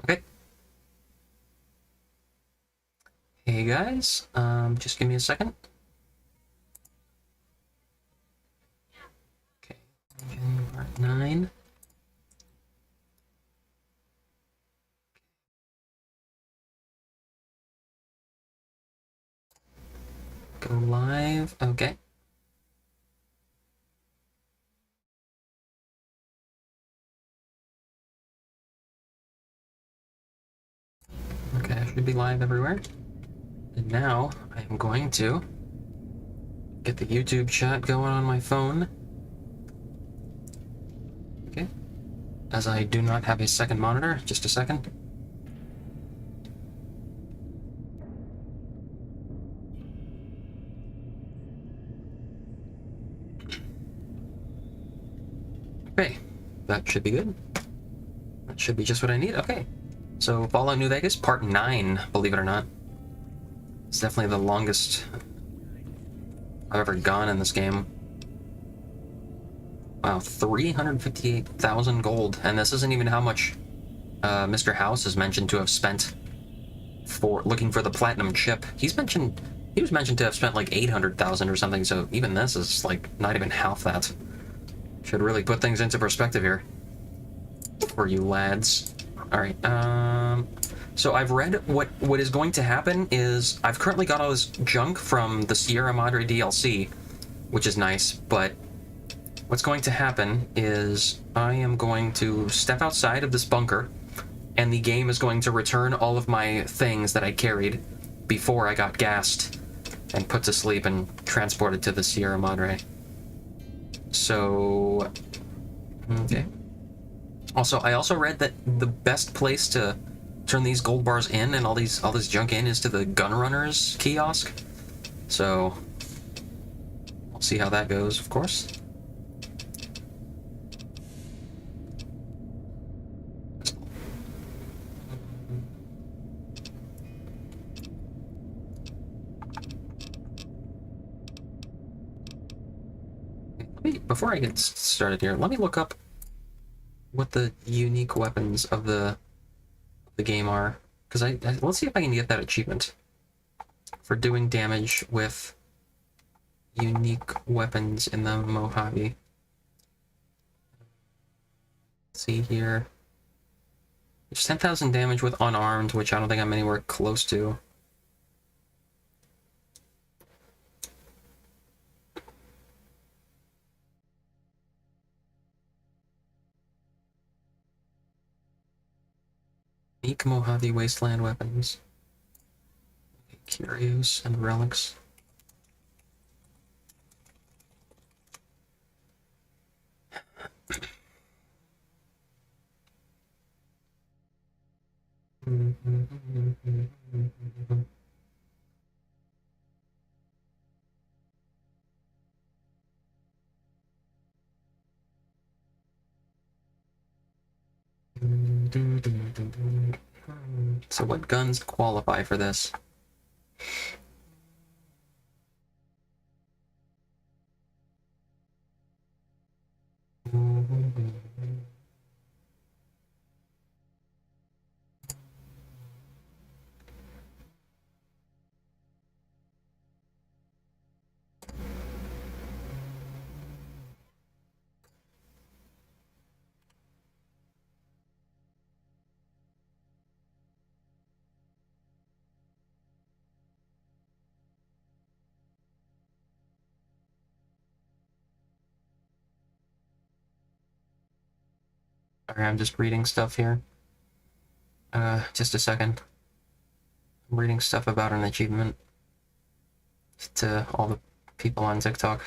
Okay. Hey guys, just give me a second. Okay, part 9. Go live. Okay. Okay, I should be live everywhere. And now I am going to get the YouTube chat going on my phone. Okay. As I do not have a second monitor, just a second. Okay, that should be good. That should be just what I need. Okay. So, Fallout New Vegas, part 9, believe it or not. It's definitely the longest I've ever gone in this game. Wow, 358,000 gold. And this isn't even how much Mr. House is mentioned to have spent for looking for the platinum chip. He was mentioned to have spent like 800,000 or something, so even this is like not even half that. Should really put things into perspective here for you lads. Alright, so I've read what is going to happen is I've currently got all this junk from the Sierra Madre DLC, which is nice, but what's going to happen is I am going to step outside of this bunker, and the game is going to return all of my things that I carried before I got gassed and put to sleep and transported to the Sierra Madre. So, okay. Also, I also read that the best place to turn these gold bars in and all this junk in is to the Gunrunner's kiosk. So, we'll see how that goes, of course. Before I get started here, let me look up what the unique weapons of the game are, because let's see if I can get that achievement for doing damage with unique weapons in the Mojave. Let's see here. There's 10,000 damage with unarmed, which I don't think I'm anywhere close to. Unique Mojave Wasteland weapons. Curios and relics. So what guns qualify for this? Sorry, I'm just reading stuff here. Just a second. I'm reading stuff about an achievement to all the people on TikTok.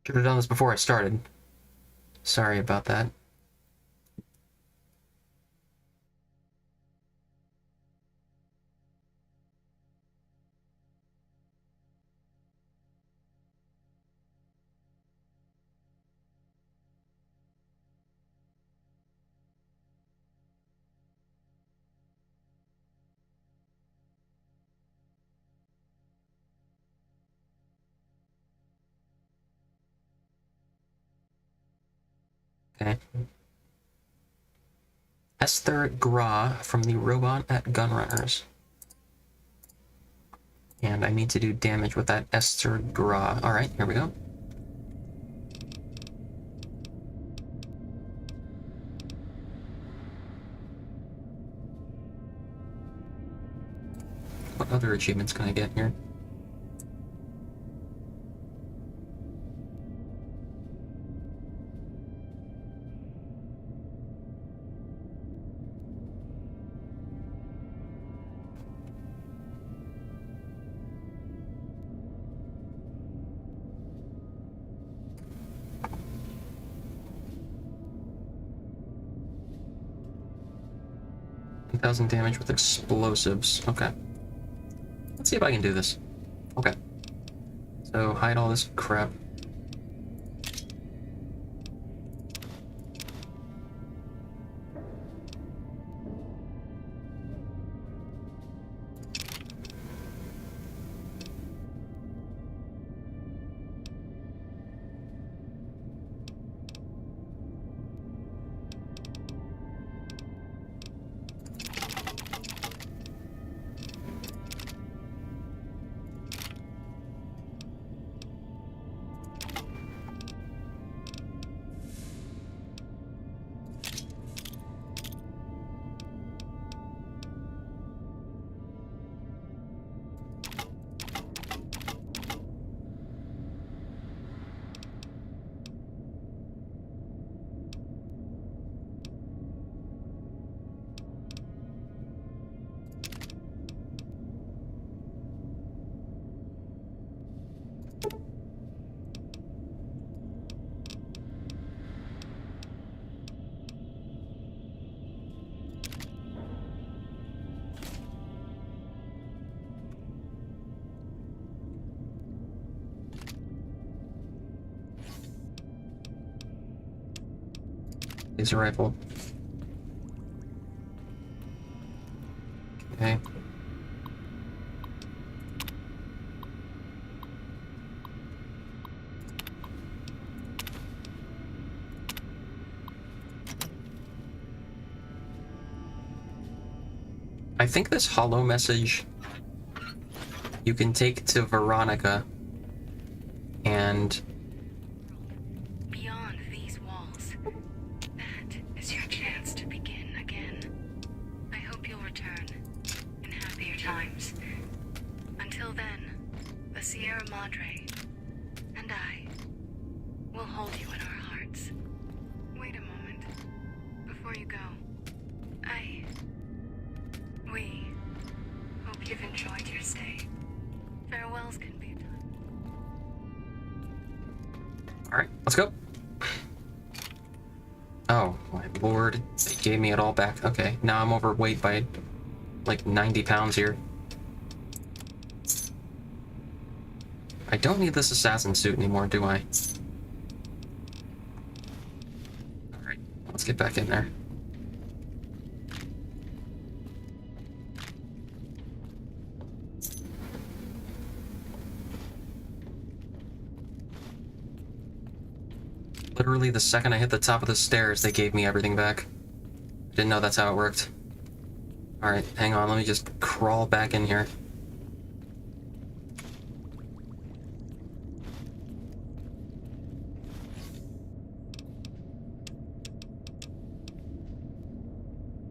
Should have done this before I started. Sorry about that. Okay. Esther Gra from the robot at Gunrunners. And I need to do damage with that Esther Gra. Alright, here we go. What other achievements can I get here? $1,000 damage with explosives. Okay. Let's see if I can do this. Okay. So hide all this crap. Laser rifle. Okay. I think this hollow message you can take to Veronica and beyond these walls. That is your chance to begin again. I hope you'll return in happier times. Until then, the Sierra Madre and I will hold you in our hearts. Wait a moment. Before you go, we hope you've enjoyed your stay. Farewells can be done. Alright, let's go. Oh, my lord. They gave me it all back. Okay, now I'm overweight by like 90 pounds here. I don't need this assassin suit anymore, do I? Alright, let's get back in there. Literally the second I hit the top of the stairs, they gave me everything back. I didn't know that's how it worked. Alright, hang on, let me just crawl back in here.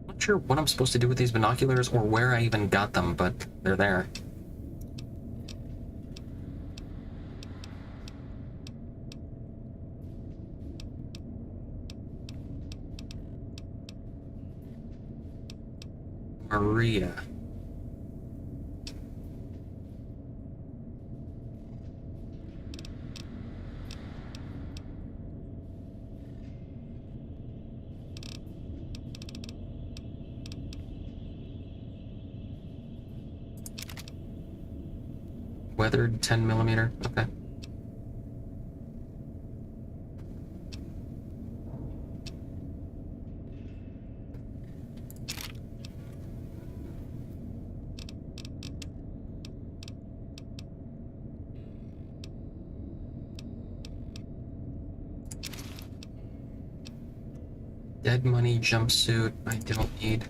Not sure what I'm supposed to do with these binoculars or where I even got them, but they're there. Maria. Weathered 10mm. Okay. Dead money jumpsuit, I don't need.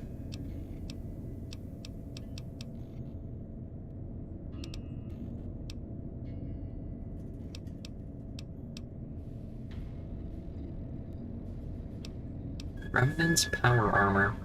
Remnant's power armor.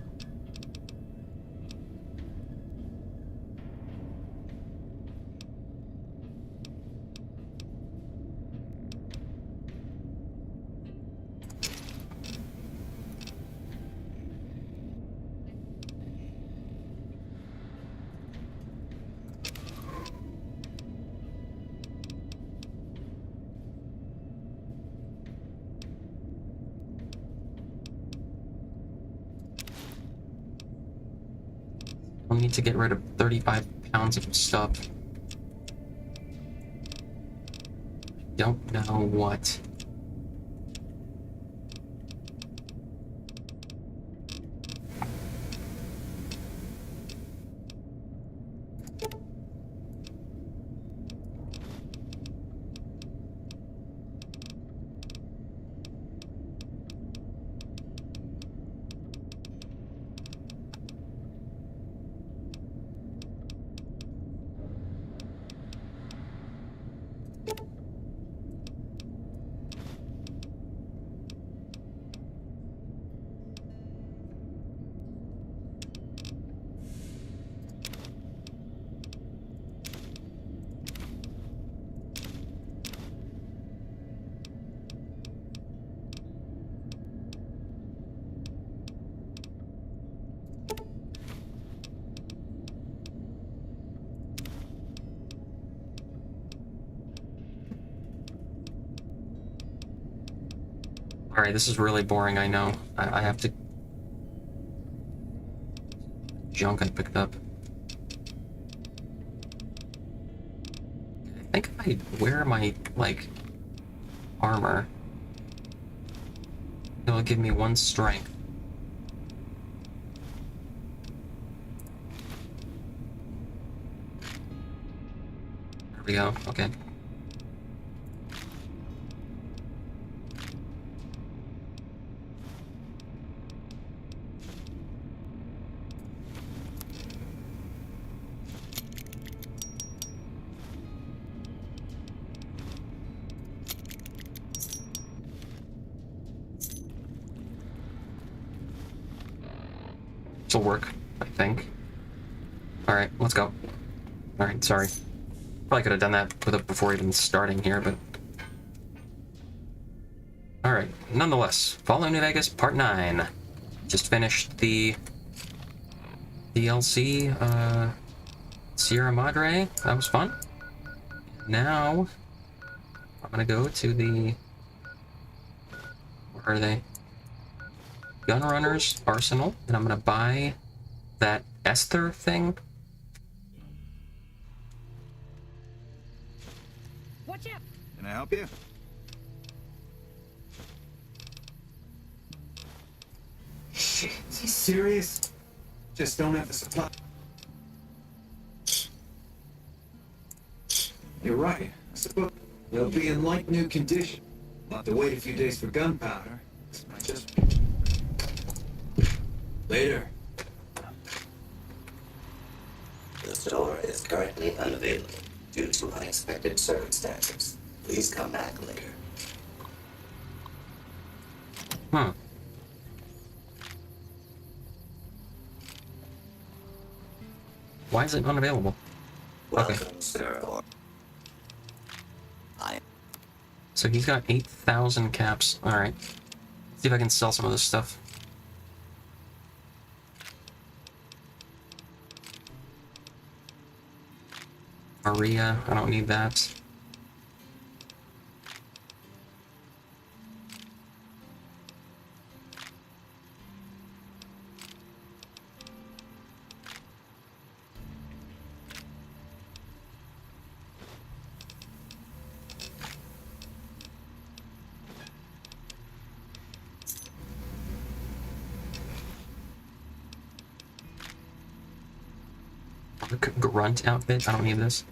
I'll need to get rid of 35 pounds of stuff. Don't know what. Alright, this is really boring, I know. I have to... Junk I picked up. I think if I wear my, like, armor, it'll give me 1 strength. There we go, okay. This'll work, I think. Alright, let's go. Alright, sorry. Probably could have done that before even starting here, but... Alright, nonetheless. Fallout New Vegas Part 9. Just finished the... DLC, Sierra Madre. That was fun. Now... I'm gonna go to the... Where are they? Gunrunner's Arsenal, and I'm gonna buy that Esther thing. Watch out! Can I help you? Shit, is he serious? Just don't have the supply. You're right. I suppose they'll be in like new condition. We'll have to wait a few days for gunpowder. This might just... Later. The store is currently unavailable due to unexpected circumstances. Please come back later. Hmm. Why is it unavailable? Welcome, Okay. sir. So he's got 8,000 caps. Alright. See if I can sell some of this stuff. Maria, I don't need that. Grunt outfit, I don't need this.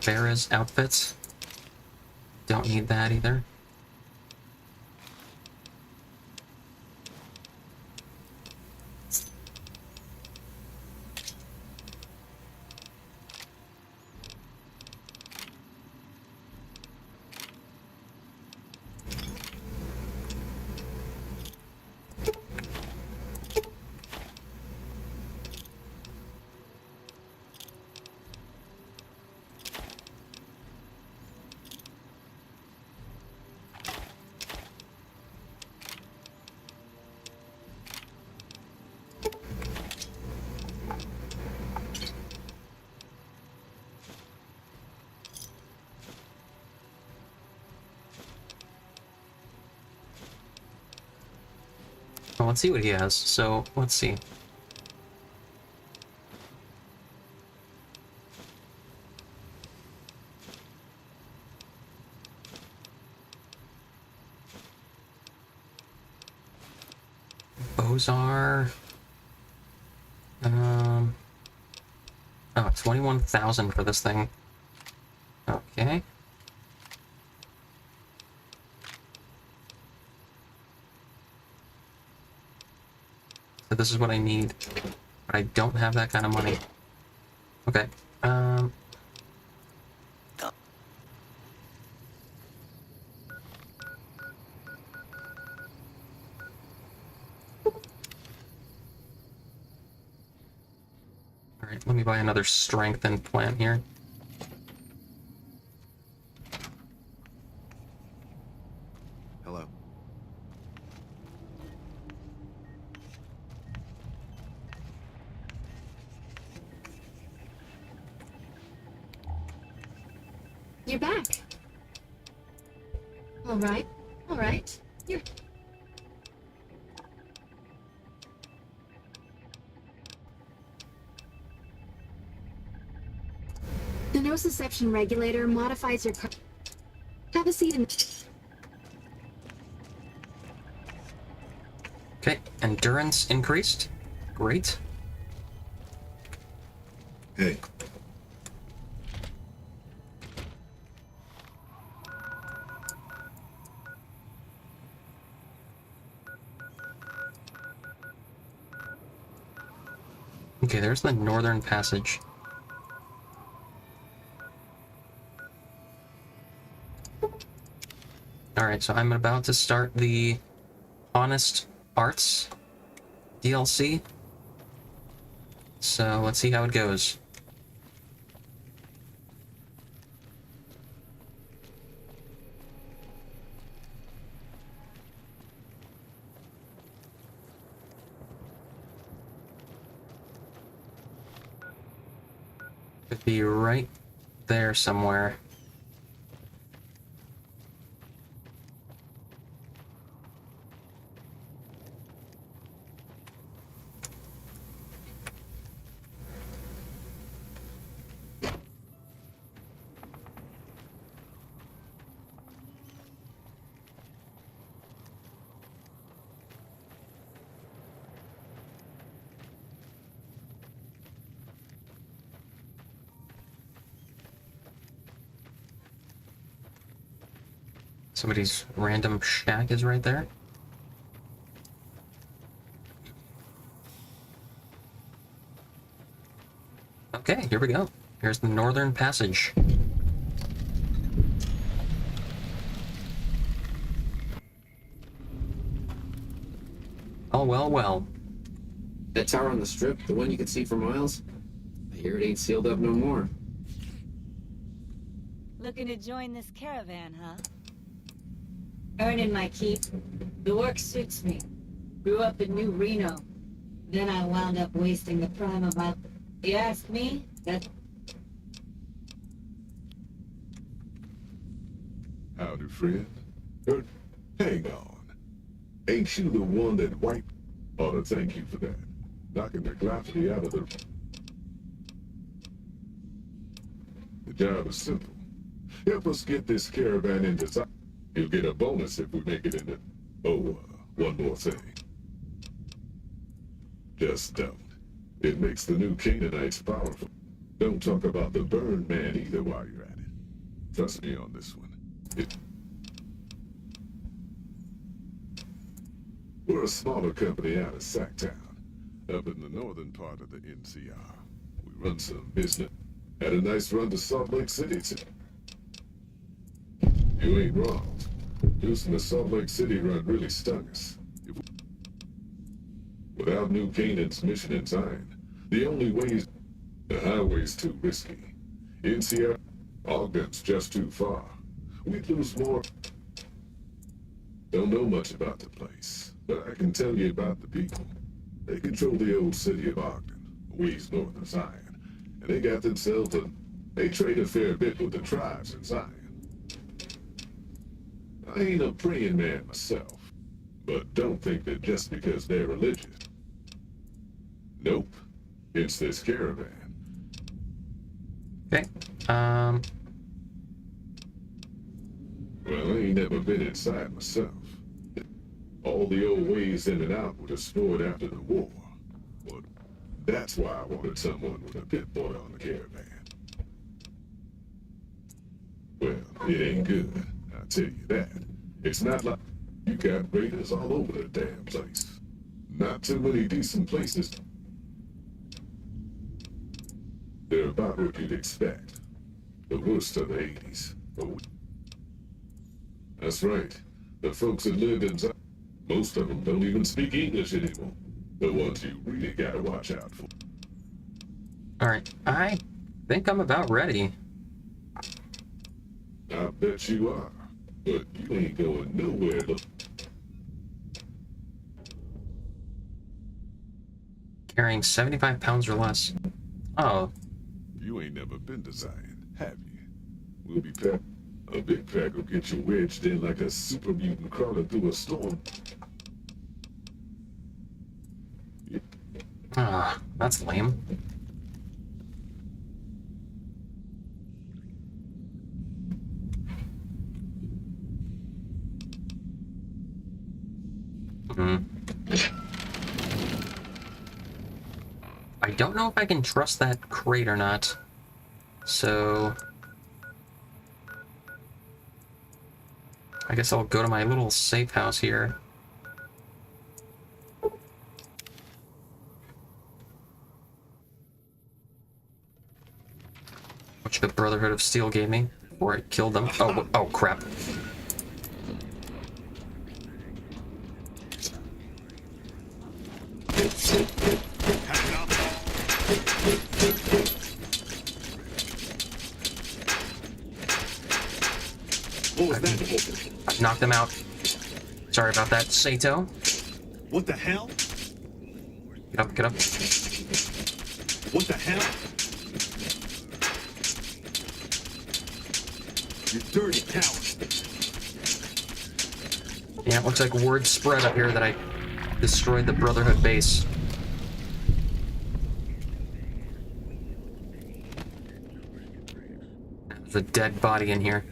Farah's outfit. Don't need that either. Well, let's see what he has. So, let's see. Bozar. Oh, 21,000 for this thing. Okay. So this is what I need. But I don't have that kind of money. Okay. Alright, let me buy another strengthened plant here. Hello. You're back. All right. All right. You're... The nociception regulator modifies your... Have a seat in... Okay, endurance increased. Great. Hey. Okay, there's the northern passage. Alright, so I'm about to start the Honest Arts DLC. So let's see how it goes. Could be right there somewhere. Somebody's random shack is right there. Okay, here we go. Here's the northern passage. Oh, well, well. That tower on the strip, the one you can see for miles? I hear it ain't sealed up no more. Looking to join this caravan, huh? Earning my keep. The work suits me. Grew up in New Reno. Then I wound up wasting the prime of my... You ask me? That... Howdy, friend. Hang on. Ain't you the one that wiped? Ought to thank you for that. Knocking the gluttony out of the... The job is simple. Help us get this caravan into sight. You'll get a bonus if we make it into... Oh, one more thing. Just don't. It makes the new Canaanites powerful. Don't talk about the Burn Man either while you're at it. Trust me on this one. We're a smaller company out of Sacktown, up in the northern part of the NCR. We run some business. Had a nice run to Salt Lake City too. You ain't wrong. Losing the Salt Lake City run really stung us. Without New Canaan's mission in Zion, the only way is the highway's too risky. NCR, Ogden's just too far. We'd lose more. Don't know much about the place, but I can tell you about the people. They control the old city of Ogden, a ways north of Zion, and they got themselves they trade a fair bit with the tribes in Zion. I ain't a praying man myself, but don't think that just because they're religious. Nope, it's this caravan. Okay. Well, I ain't never been inside myself. All the old ways in and out were destroyed after the war. But that's why I wanted someone with a pit boy on the caravan. Well, it ain't good, I'll tell you that. It's not like you got raiders all over the damn place. Not too many decent places. They're about what you'd expect. The worst of the 80s. That's right. The folks that lived in Zion, most of them don't even speak English anymore. The ones you really gotta watch out for. Alright, I think I'm about ready. I bet you are. But you ain't going nowhere, look. Carrying 75 pounds or less. Oh. You ain't never been to Zion, have you? We'll be packed. A big pack will get you wedged in like a super mutant crawling through a storm. Ah, that's lame. I don't know if I can trust that crate or not. So I guess I'll go to my little safe house here. Which the Brotherhood of Steel gave me before I killed them. Oh crap. What was that? I've knocked them out. Sorry about that, Sato. What the hell? Get up, get up. What the hell? You dirty coward. Yeah, it looks like word spread up here that I destroyed the Brotherhood base. There's a dead body in here.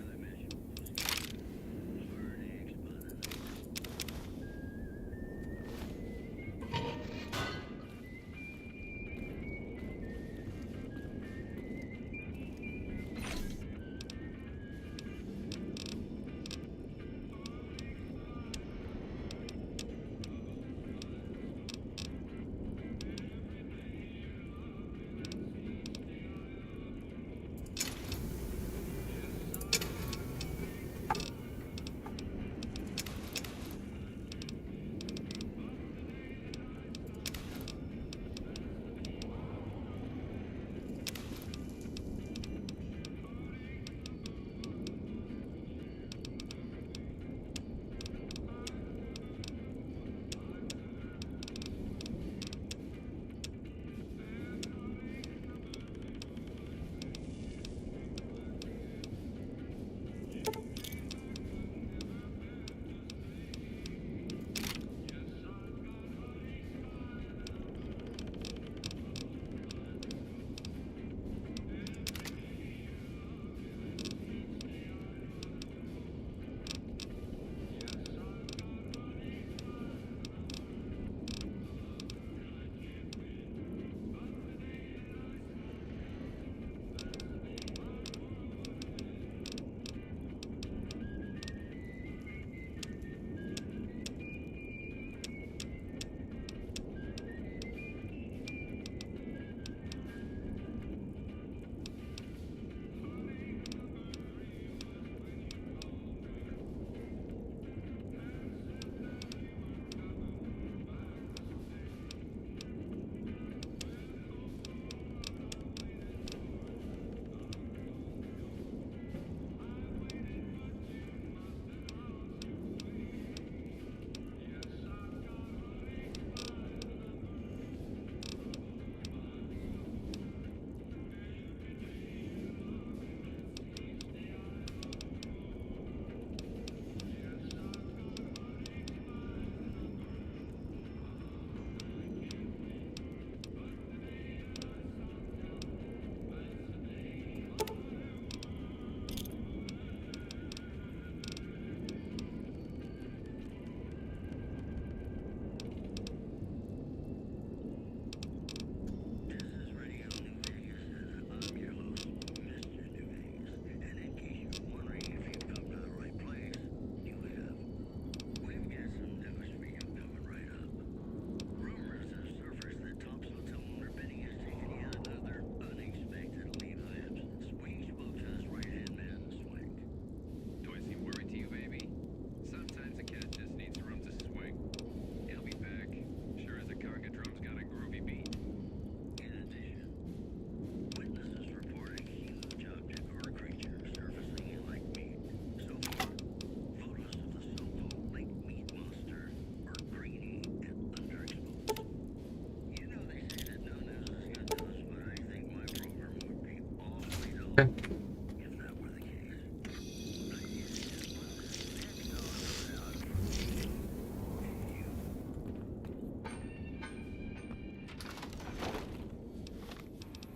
Okay.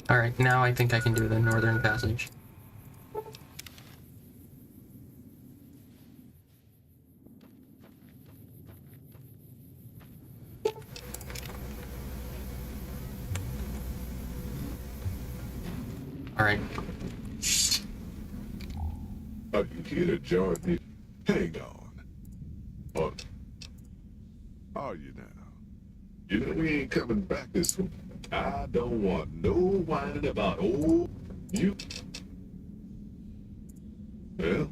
Alright, now I think I can do the northern passage. Alright. Are you here to join me? Hang on. Oh, are you now? You know we ain't coming back this way. I don't want no whining about old you. Well,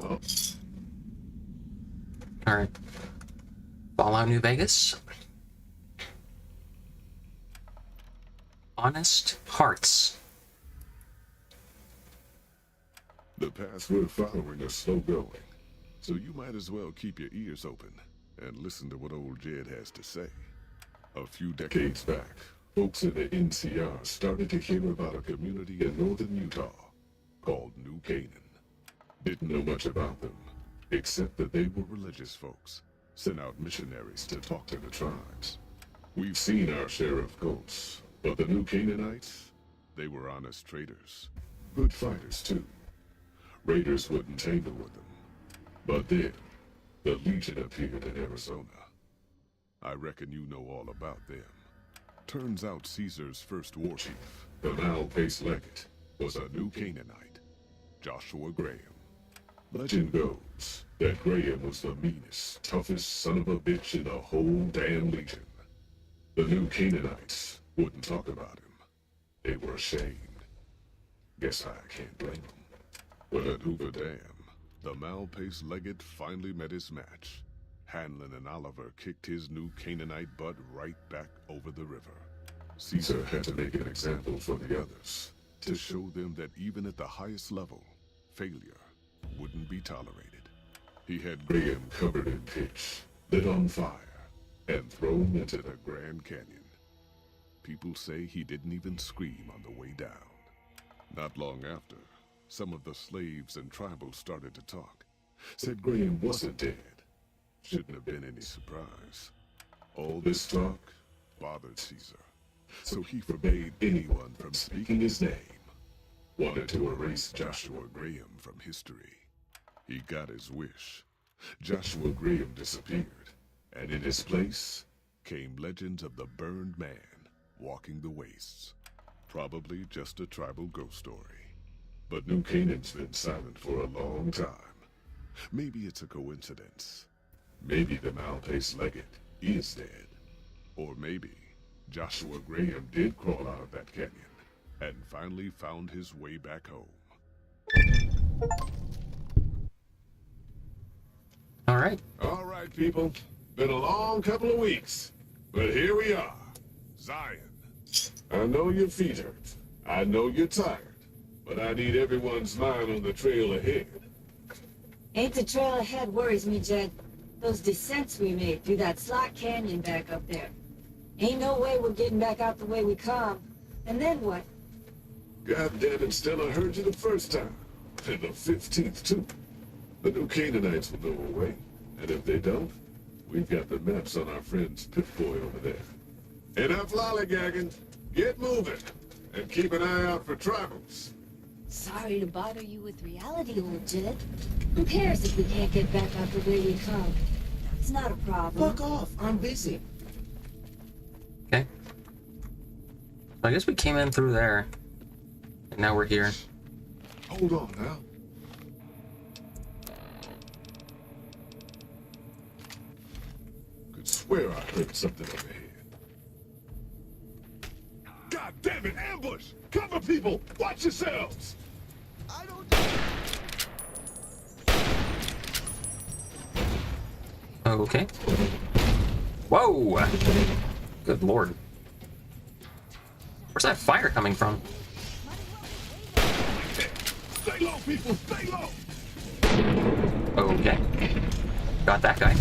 oh. Alright. Fallout New Vegas. Honest Hearts. The paths we're following are slow going, so you might as well keep your ears open and listen to what old Jed has to say. A few decades back, folks in the NCR started to hear about a community in northern Utah called New Canaan. Didn't know much about them, except that they were religious folks, sent out missionaries to talk to the tribes. We've seen our share of cults, but the New Canaanites, they were honest traders. Good fighters, too. Raiders wouldn't tangle with them. But then, the Legion appeared in Arizona. I reckon you know all about them. Turns out Caesar's first war chief, the Mal-Pace Legate, was a New Canaanite, Joshua Graham. Legend goes that Graham was the meanest, toughest son of a bitch in the whole damn Legion. The New Canaanites wouldn't talk about him. They were ashamed. Guess I can't blame them. But at Hoover Dam, the Mal-Pace Legate finally met his match. Hanlon and Oliver kicked his New Canaanite butt right back over the river. Caesar had to make an example for the others, to show them that even at the highest level, failure wouldn't be tolerated. He had Graham covered in pitch, lit on fire, and thrown into the Grand Canyon. People say he didn't even scream on the way down. Not long after, some of the slaves and tribals started to talk. Said Graham wasn't dead. Shouldn't have been any surprise. All this talk bothered Caesar, so he forbade anyone from speaking his name. Wanted to erase Joshua Graham from history. He got his wish. Joshua Graham disappeared, and in his place came legends of the burned man walking the wastes. Probably just a tribal ghost story. But New Canaan's been silent for a long time. Maybe it's a coincidence. Maybe the Mal-Pace Legate is dead. Or maybe Joshua Graham did crawl out of that canyon and finally found his way back home. Alright. All right, people. Been a long couple of weeks. But here we are. Zion. I know your feet hurt. I know you're tired. But I need everyone's mind on the trail ahead. Ain't the trail ahead worries me, Jed. Those descents we made through that slot canyon back up there. Ain't no way we're getting back out the way we come. And then what? God damn it, Stella, I heard you the first time. And the 15th, too. The New Canaanites will know a way. And if they don't, we've got the maps on our friend's Pip-Boy over there. Enough lollygagging. Get moving. And keep an eye out for tribals. Sorry to bother you with reality, old Jed. Who cares if we can't get back out the way we come? That's not a problem. Fuck off. I'm busy. Okay. I guess we came in through there. And now we're here. Hold on now. Could swear I heard something over here. God damn it, ambush! Cover people! Watch yourselves! Okay. Whoa! Good lord. Where's that fire coming from? Stay low, people! Stay low! Okay. Got that guy.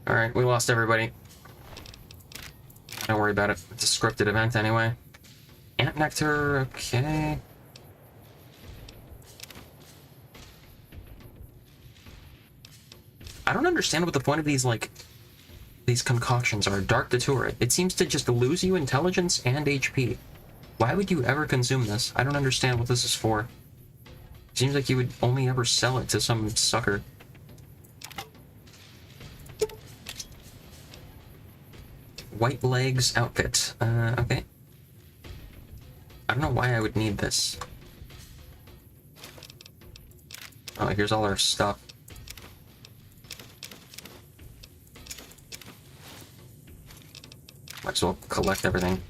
Alright, we lost everybody. Don't worry about it. It's a scripted event anyway. Ant nectar, okay. I don't understand what the point of these, like, these concoctions are. Dark Datura. It seems to just lose you intelligence and HP. Why would you ever consume this? I don't understand what this is for. Seems like you would only ever sell it to some sucker. White legs outfit. Okay. I don't know why I would need this. Oh, here's all our stuff. Might as well collect everything.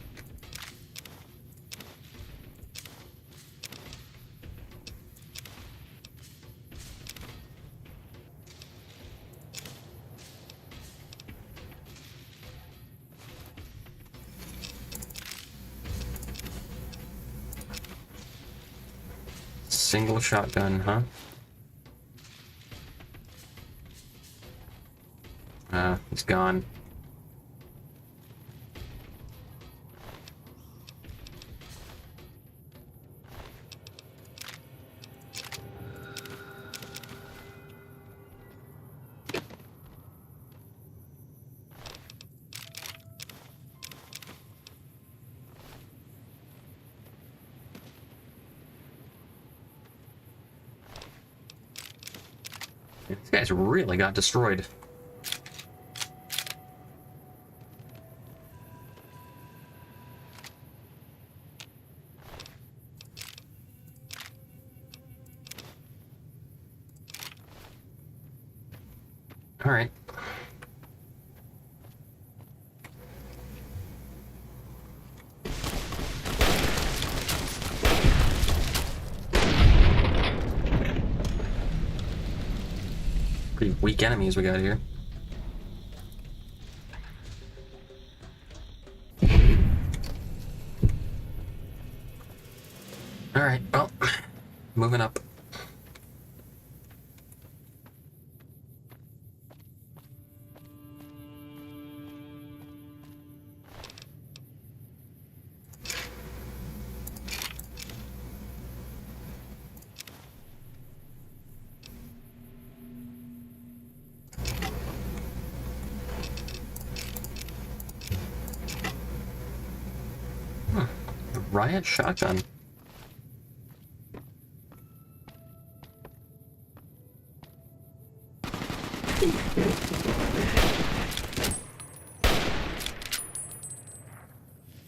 Single shotgun, huh? He's gone. These guys really got destroyed. All right. Pretty weak enemies we got here. All right, well, moving up. Riot shotgun.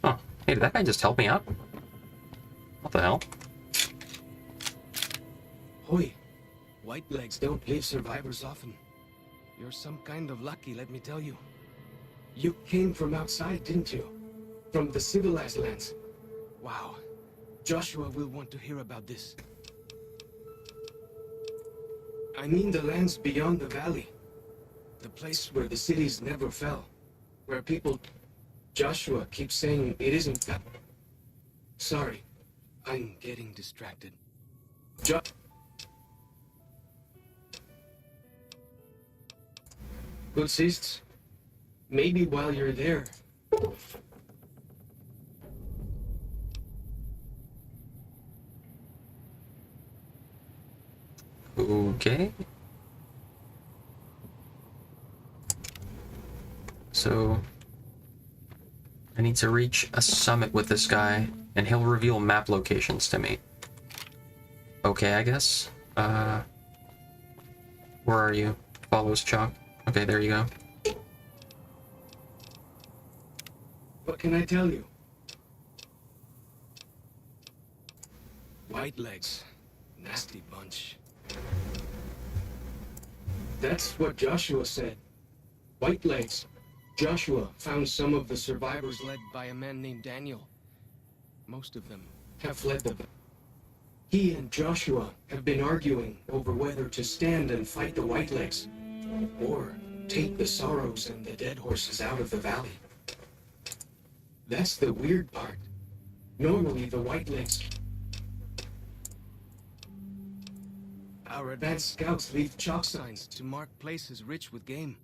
Oh, hey, did that guy just help me out? What the hell? Hoy, white legs don't leave survivors often. You're some kind of lucky, let me tell you. You came from outside, didn't you? From the civilized lands. Wow. Joshua will want to hear about this. I mean the lands beyond the valley. The place where the cities never fell. Where people... Joshua keeps saying it isn't that. Sorry. I'm getting distracted. Good sists. Maybe while you're there... Okay. So I need to reach a summit with this guy, and he'll reveal map locations to me. Okay, I guess. Where are you? Follows Chalk. Okay, there you go. What can I tell you? White legs. Nasty bunch. That's what Joshua said. White legs. Joshua found some of the survivors led by a man named Daniel. Most of them have fled the... He and Joshua have been arguing over whether to stand and fight the White Legs, or take the Sorrows and the Dead Horses out of the valley. That's the weird part. Normally the White Legs... Our advanced scouts leave chalk signs to mark places rich with game.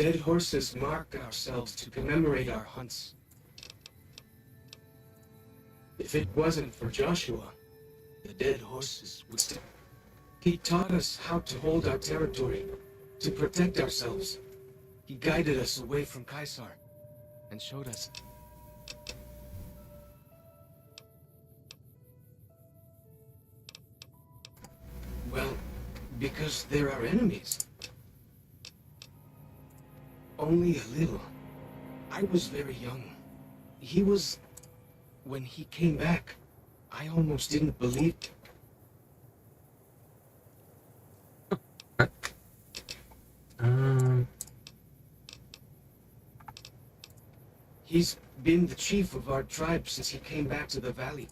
dead horses mark ourselves to commemorate our hunts. If it wasn't for Joshua, the dead horses would still... He taught us how to hold our territory, to protect ourselves. He guided us away from Caesar, and showed us... Well, because they're our enemies. Only a little. I was very young. He was... When he came back, I almost didn't believe... He's been the chief of our tribe since he came back to the valley.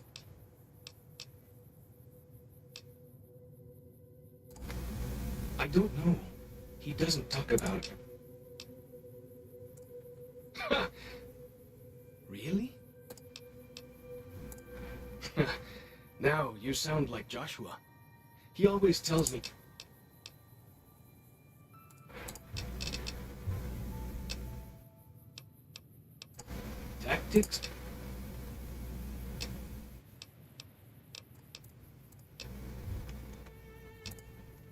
I don't know. He doesn't talk about it. Really? Now you sound like Joshua. He always tells me... Tactics?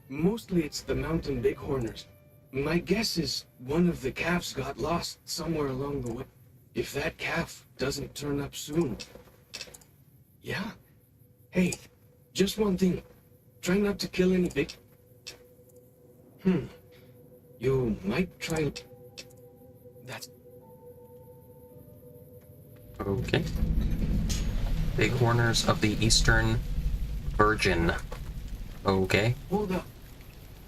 Mostly it's the mountain bighorners. My guess is one of the calves got lost somewhere along the way. If that calf doesn't turn up soon... Yeah? Hey, just one thing. Try not to kill any big... You might try... That's... Okay. Bighorners of the Eastern Virgin. Okay. Hold up.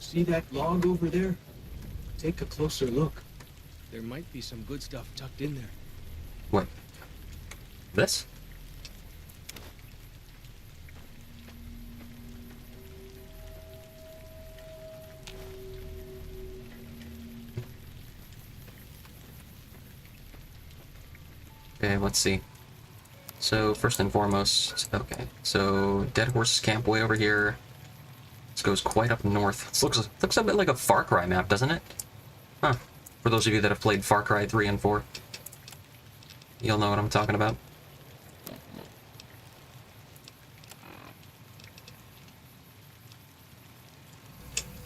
See that log over there? Take a closer look. There might be some good stuff tucked in there. What? This? Okay, let's see. So, first and foremost, okay, so Dead Horses Camp way over here. This goes quite up north. This looks a bit like a Far Cry map, doesn't it? Huh. For those of you that have played Far Cry 3 and 4, you'll know what I'm talking about.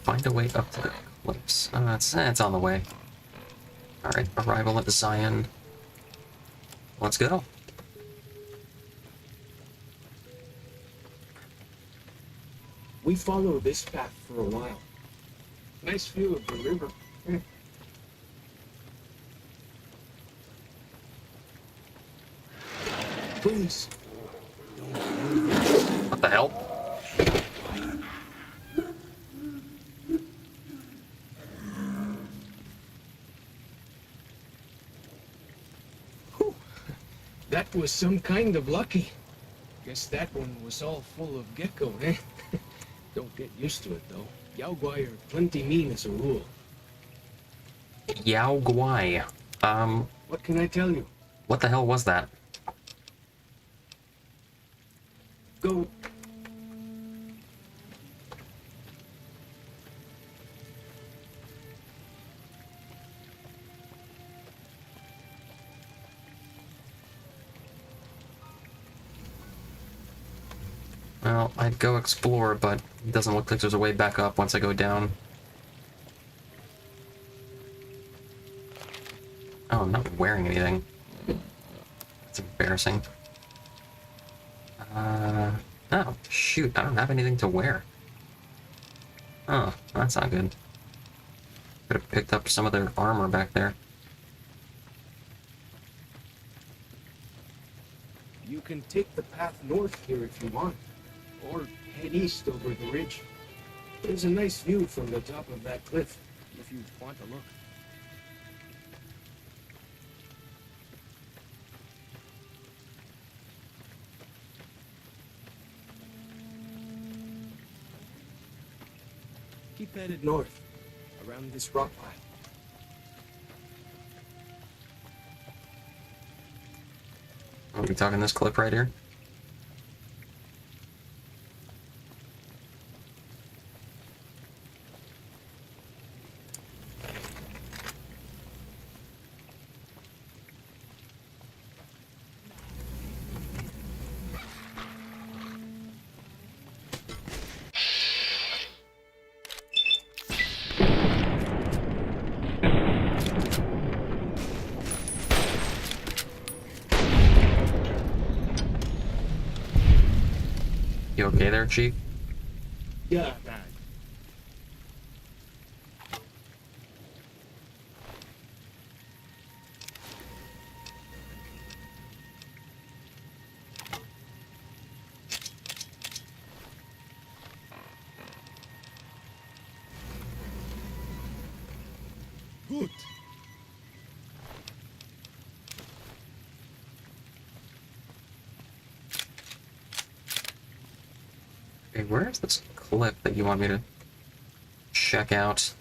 Find a way up to the cliffs. It's on the way. Alright, arrival at Zion. Let's go. We follow this path for a while. Nice view of the river. Please. What the hell? Whew. That was some kind of lucky. Guess that one was all full of gecko, eh? Don't get used to it, though. Yao Guai are plenty mean as a rule. Yao Guai. What can I tell you? What the hell was that? Go. Well, I'd go explore, but it doesn't look like there's a way back up once I go down. Oh, I'm not wearing anything. It's embarrassing. Oh, shoot, I don't have anything to wear. Oh, that's not good. Could have picked up some of their armor back there. You can take the path north here if you want, or head east over the ridge. There's a nice view from the top of that cliff, if you want to look. Keep headed north, around this rock pile. Are we talking this cliff right here? You okay there, Chief? Yeah, Dad. Good. Okay, where's this clip that you want me to check out?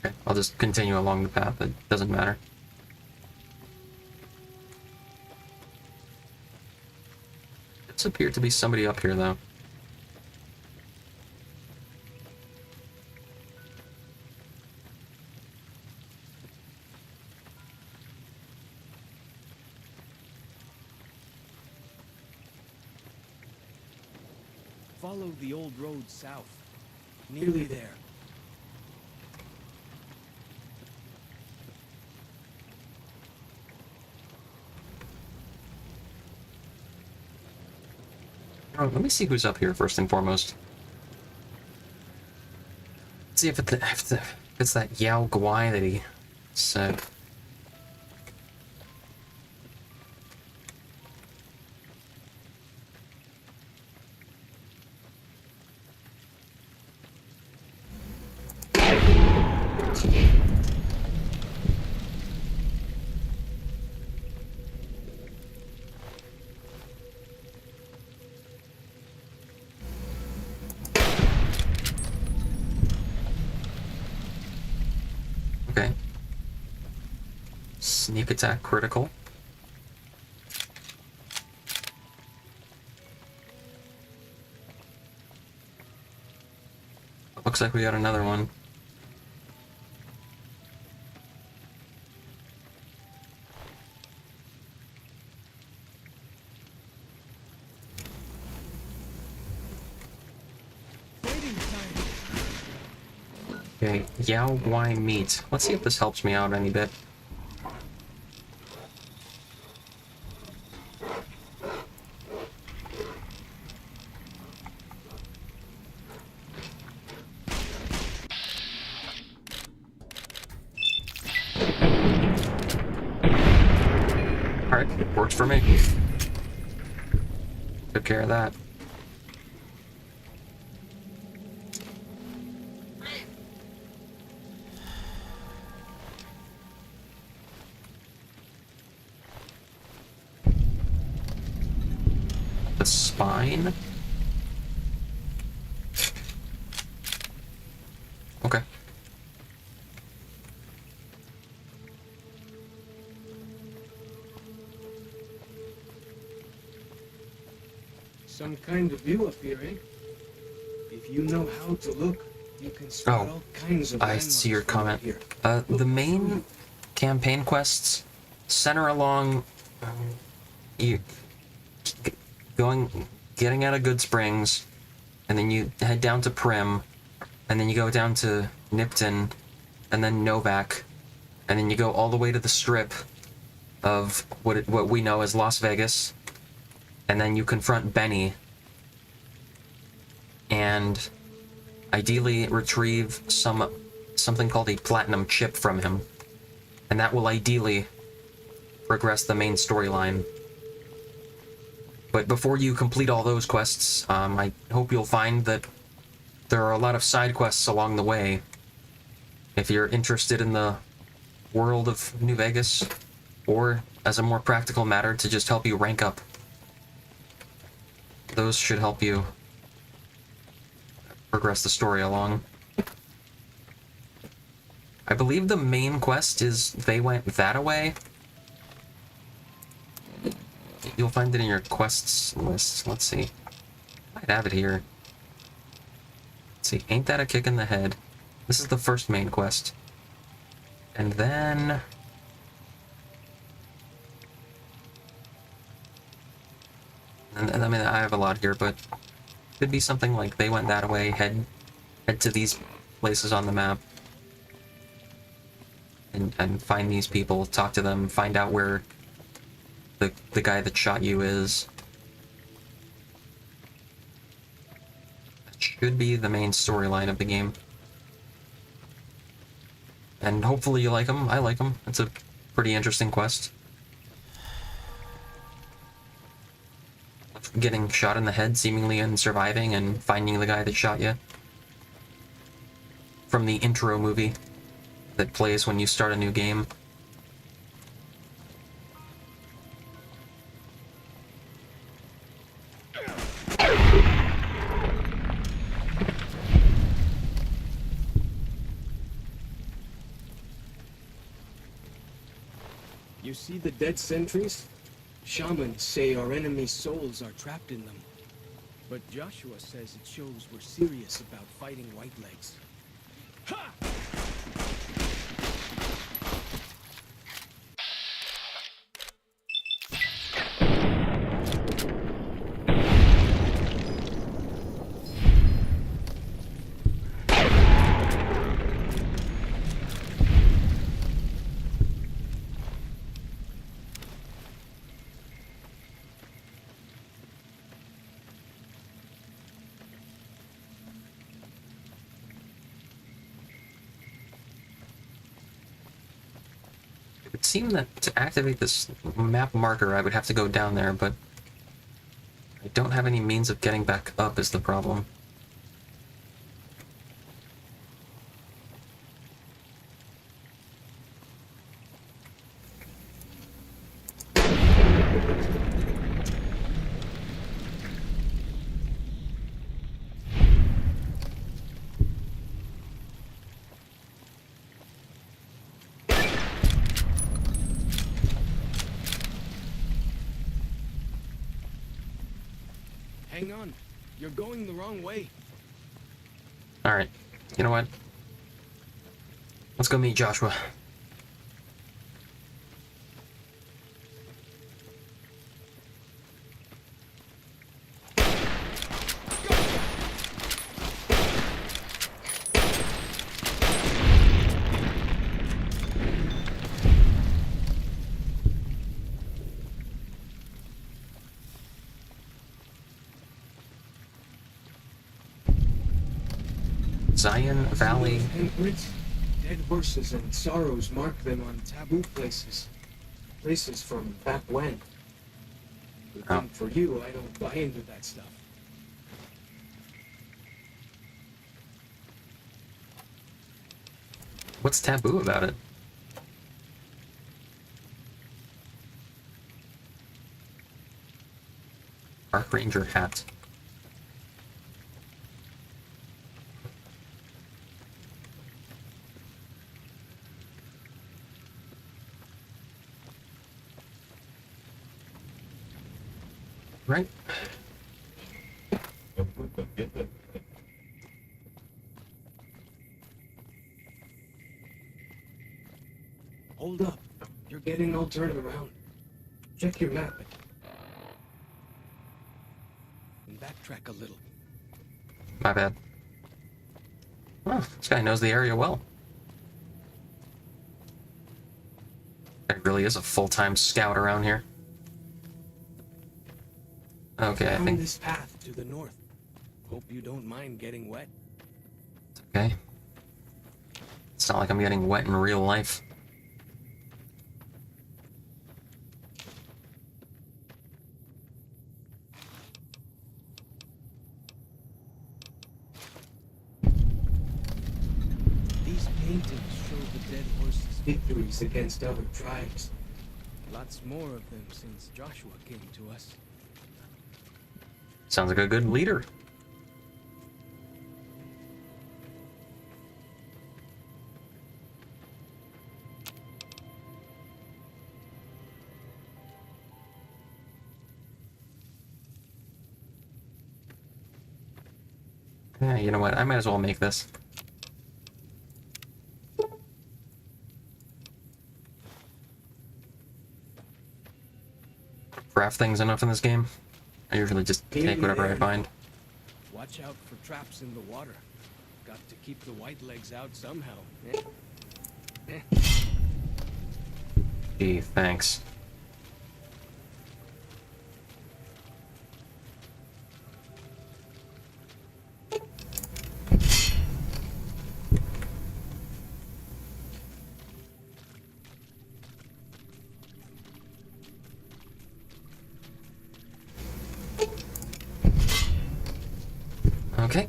Okay, I'll just continue along the path. It doesn't matter. Does appear to be somebody up here, though. Follow the old road south. Nearly there. Oh, let me see who's up here first and foremost. See if it's that Yao Guai that he said. Okay. Sneak attack critical. Looks like we got another one. Okay, Yao Guai meat. Let's see if this helps me out any bit. Alright, works for me. Took care of that. The spine? Okay. Some kind of view appearing. If you know how to look, you can spot all kinds of I see your landmarks comment. from here. The main campaign quests center along you getting out of Good Springs, and then you head down to Prim, and then you go down to Nipton, and then Novak, and then you go all the way to the strip of what we know as Las Vegas, and then you confront Benny, and ideally retrieve something called a platinum chip from him, and that will ideally progress the main storyline. But before you complete all those quests, I hope you'll find that there are a lot of side quests along the way. If you're interested in the world of New Vegas, or as a more practical matter, to just help you rank up. Those should help you progress the story along. I believe the main quest is they went that away. You'll find it in your quests list. Let's see. I'd have it here. Let's see. Ain't that a kick in the head? This is the first main quest. And then... And I mean, I have a lot here, but could be something like they went that way, head to these places on the map. And find these people, talk to them, find out where the guy that shot you is. That should be the main storyline of the game. And hopefully you like them. I like them. It's a pretty interesting quest. Getting shot in the head seemingly and surviving and finding the guy that shot you. From the intro movie that plays when you start a new game. You see the dead sentries? Shamans say our enemies' souls are trapped in them. But Joshua says it shows we're serious about fighting Whitelegs. Ha! It would seem that to activate this map marker I would have to go down there, but I don't have any means of getting back up is the problem. Hang on. You're going the wrong way. Alright, you know what? Let's go meet Joshua. Zion Valley. Handprints? Dead horses and sorrows mark them on taboo places. Places from back when. Good Oh. thing for you, I don't buy into that stuff. What's taboo about it? Park Ranger hat. Right. Hold up. You're getting all turned around. Check your map. And backtrack a little. My bad. Oh, this guy knows the area well. It really is a full-time scout around here. Okay, I Down think... this path to the north. Hope you don't mind getting wet. Okay. It's not like I'm getting wet in real life. These paintings show the dead horses' victories against other tribes. Lots more of them since Joshua came to us. Sounds like a good leader. You know what? I might as well make this. Craft things enough in this game. I usually just take whatever I find. Watch out for traps in the water. Got to keep the white legs out somehow. Gee, thanks. Okay.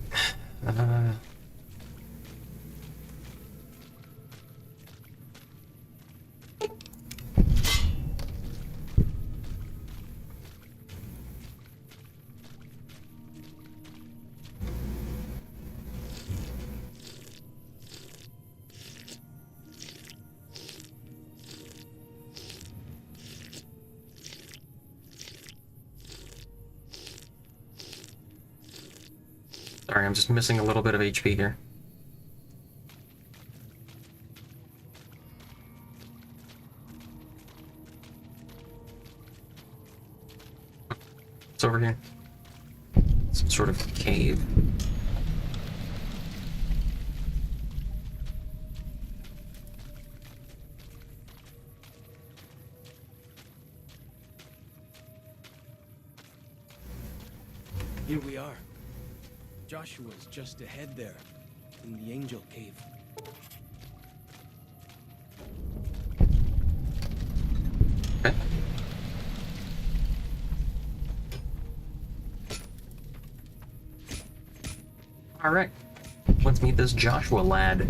Sorry, I'm just missing a little bit of HP here. It's over here. Some sort of cave. Here we are. Joshua's just ahead there, in the Angel Cave. Okay. All right. Let's meet this Joshua lad.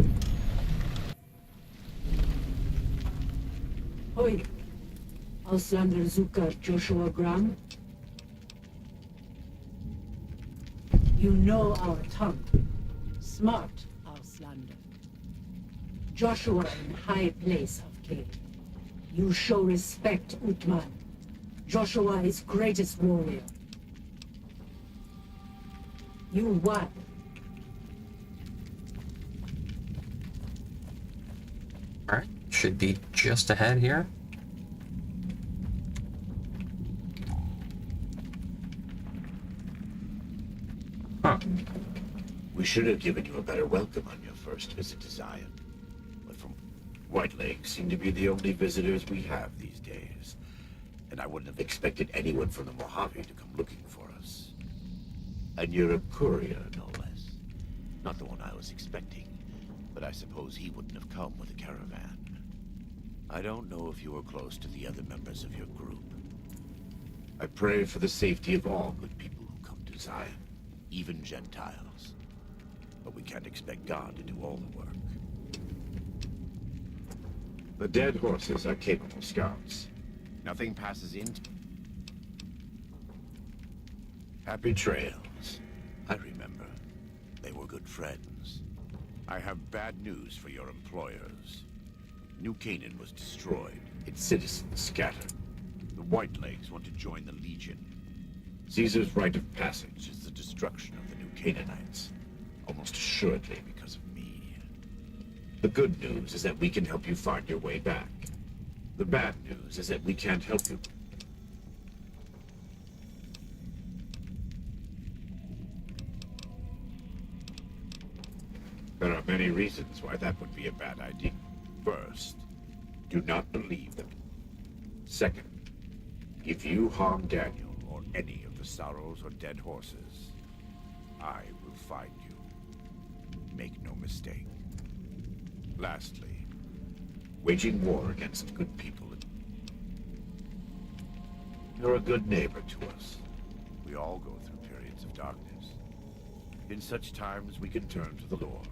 Hoi. Auslander Zuka Joshua Graham. You know our tongue. Smart, Auslander. Joshua in high place of cave. You show respect, Utman. Joshua is greatest warrior. You won. All right. Should be just ahead here. Huh. We should have given you a better welcome on your first visit to Zion. But from White Lakes seem to be the only visitors we have these days. And I wouldn't have expected anyone from the Mojave to come looking for us. And you're a courier, no less. Not the one I was expecting, but I suppose he wouldn't have come with a caravan. I don't know if you were close to the other members of your group. I pray for the safety of all good people who come to Zion. Even Gentiles. But we can't expect God to do all the work. The dead horses are capable scouts. Nothing passes into... Happy trails. I remember. They were good friends. I have bad news for your employers. New Canaan was destroyed. Its citizens scattered. The Whitelegs want to join the Legion. Caesar's rite of passage Is the destruction of the New Canaanites. Almost assuredly because of me. The good news is that we can help you find your way back. The bad news is that we can't help you. There are many reasons why that would be a bad idea. First, do not believe them. Second, if you harm Daniel or any of the sorrows or dead horses, I will find you. Make no mistake. Lastly, waging war against good people. You're a good neighbor to us. We all go through periods of darkness. In such times, we can turn to the Lord.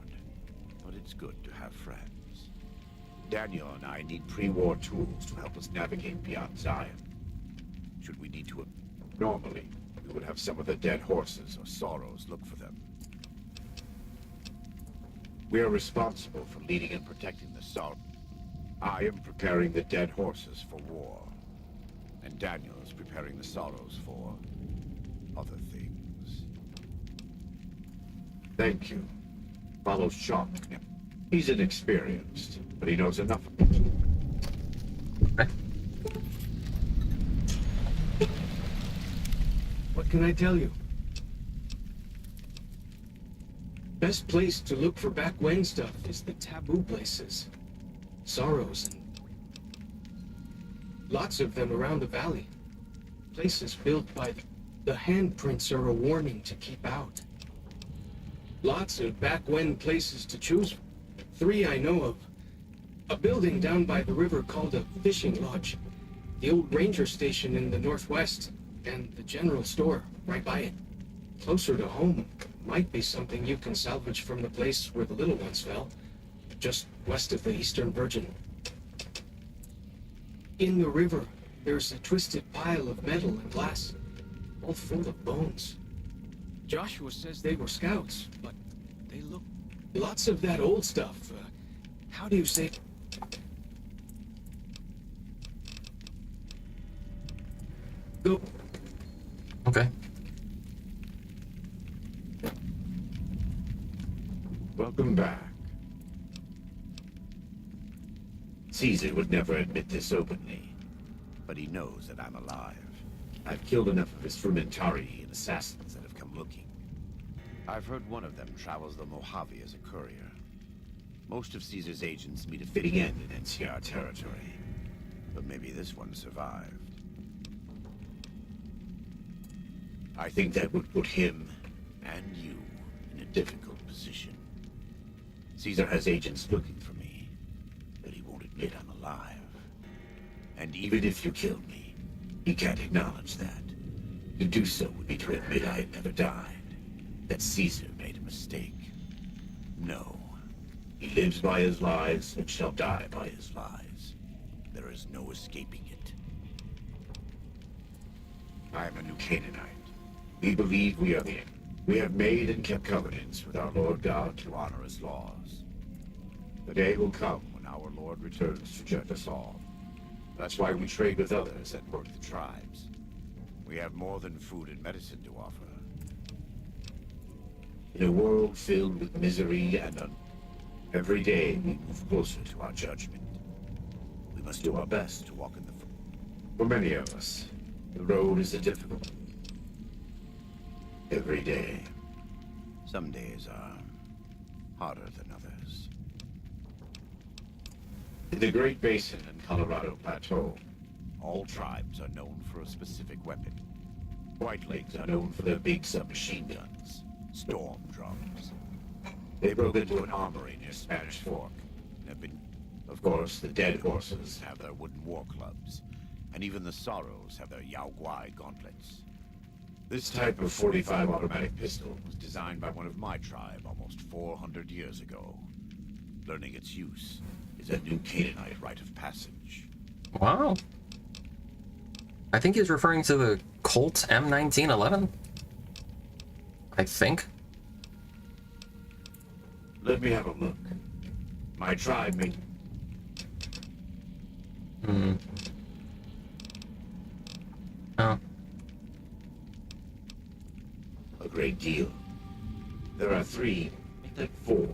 But it's good to have friends. Daniel and I need pre-war tools to help us navigate beyond Zion. Should we need to... Normally, we would have some of the dead horses or sorrows look for them. We are responsible for leading and protecting the sorrow. I am preparing the dead horses for war. And Daniel is preparing the sorrows for... other things. There are many reasons why that would be a bad idea. First, do not believe them. Second, if you harm Daniel or any of the sorrows or dead horses, I will find you. Make no mistake. Lastly, waging war against good people. You're a good neighbor to us. Thank you. Follows Shock. He's inexperienced, but he knows enough. Okay. What can I tell you? Best place to look for back when stuff is the taboo places. Sorrows and lots of them around the valley. Places built by the handprints are a warning to keep out. Lots of back when places to choose from. 3 I know of. A building down by the river called a fishing lodge. The old ranger station in the northwest. And the general store right by it. Closer to home might be something you can salvage from the place where the little ones fell. Just west of the Eastern Virgin. In the river, there's a twisted pile of metal and glass. All full of bones. Joshua says they were scouts, but they look... Lots of that old stuff. How do you say... Go. Okay. Welcome back. Caesar would never admit this openly, but he knows that I'm alive. I've killed enough of his fermentari and assassins that have come looking. I've heard one of them travels the Mojave as a courier. Most of Caesar's agents meet a fitting end in NCR territory, but maybe this one survived. I think that would put him and you in a difficult position. Caesar has agents looking for me, but he won't admit I'm alive. And even if you killed me, he can't acknowledge that. To do so would be to admit I had never died, that Caesar made a mistake. No. He lives by his lies and shall die by his lies. There is no escaping it. I am a new Canaanite. We believe we are the end. We have made and kept covenants with our Lord God to honor his laws. The day will come when our Lord returns to judge us all. That's why we trade with others and work the tribes. We have more than food and medicine to offer. In a world filled with misery and every day we move closer to our judgment. We must do our best to walk in the... For many of us, the road is a difficult one. Every day. Some days are harder than others. In the Great Basin and Colorado Plateau, all tribes are known for a specific weapon. Whitelings are known for their big submachine guns, storm drums. They broke into an armory near Spanish Fork and have been... Of course, the dead horses have their wooden war clubs, and even the Sorrows have their Yao Guai gauntlets. This type of .45 automatic pistol was designed by one of my tribe almost 400 years ago. Learning its use is a new Canaanite rite of passage. Wow. I think he's referring to the Colt M1911. I think. Let me have a look. My tribe made... Oh. A great deal. There are 3, like 4.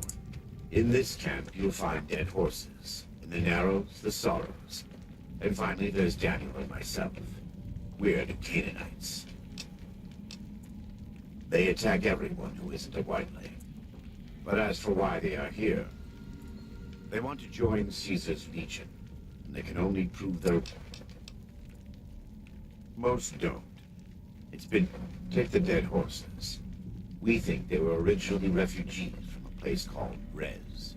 In this camp, you'll find dead horses. In the Narrows, the Sorrows. And finally, there's Daniel and myself. We're the Canaanites. They attack everyone who isn't a whiteling. But as for why they are here, they want to join Caesar's legion. And they can only prove their... Most don't. It's been... Take the dead horses. We think they were originally refugees from a place called Rez.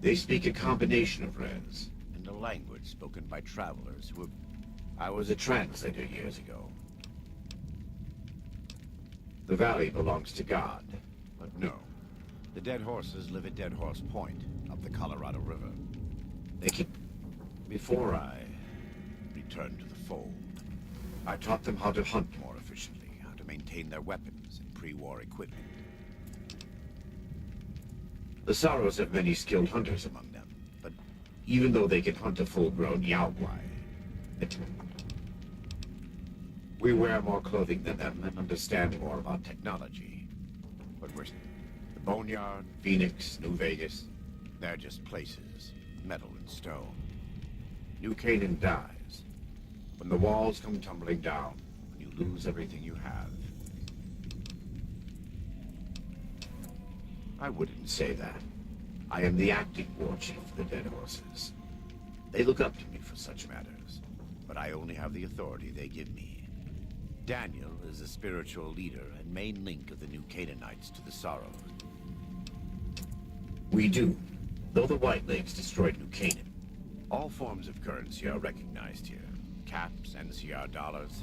They speak a combination of Rez and a language spoken by travelers who have... I was a translator years ago. The valley belongs to God, but no. The dead horses live at Dead Horse Point, up the Colorado River. They keep... Before I returned to the fold, I taught them how to hunt more efficiently, how to maintain their weapons and pre-war equipment. The Sorrows have many skilled hunters among them, but even though they can hunt a full-grown Yao Guai, we wear more clothing than them and understand more about technology. But The Boneyard, Phoenix, New Vegas, they're just places, metal and stone. New Canaan dies. When the walls come tumbling down, when you lose everything you have. I wouldn't say that. I am the acting war chief of the Dead Horses. They look up to me for such matters, but I only have the authority they give me. Daniel is the spiritual leader and main link of the New Canaanites to the Sorrows. We do, though the White Lakes destroyed New Canaan. All forms of currency are recognized here. Caps, NCR dollars,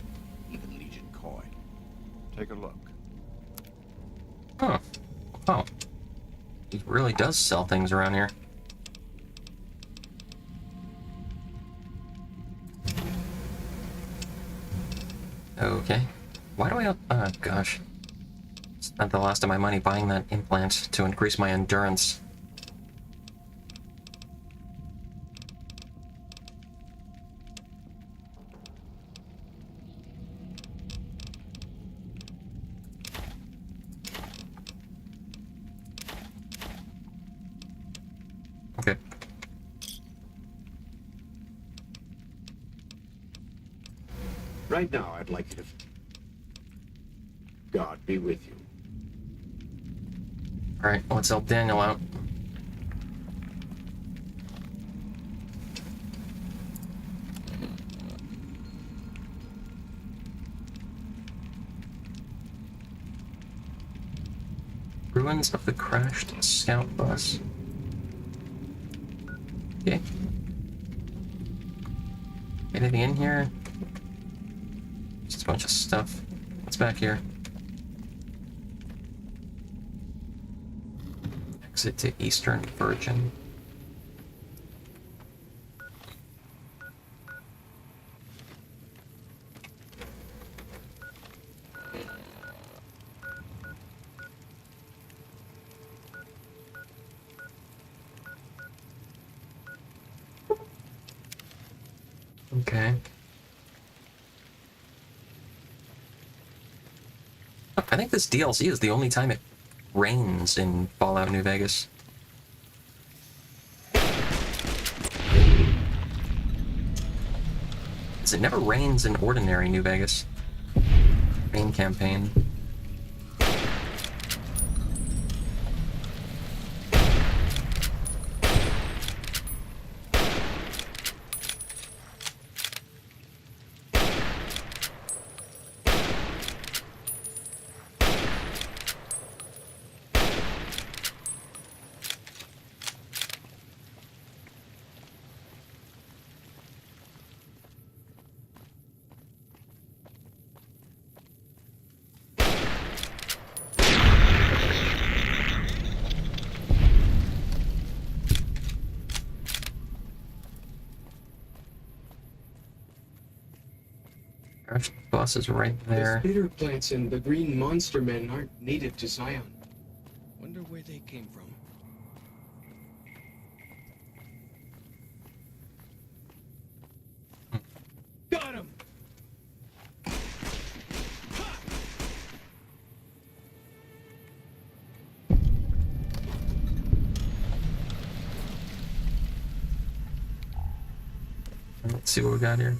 even Legion coin. Take a look. Huh. Oh. He really does sell things around here. Okay. Why do I... Oh, gosh. Spent the last of my money buying that implant to increase my endurance. Okay. Right now, I'd like you to... God be with you. Alright, let's help Daniel out. Ruins of the crashed scout bus. Okay. Anything in here? Just a bunch of stuff. What's back here? Exit to Eastern Virgin. Okay. Oh, I think this DLC is the only time it rains in Fallout New Vegas. It never rains in ordinary New Vegas. Main campaign. Bus is right there. The spitter plants and the green monster men aren't native to Zion. Wonder where they came from. Got him! Let's see what we got here.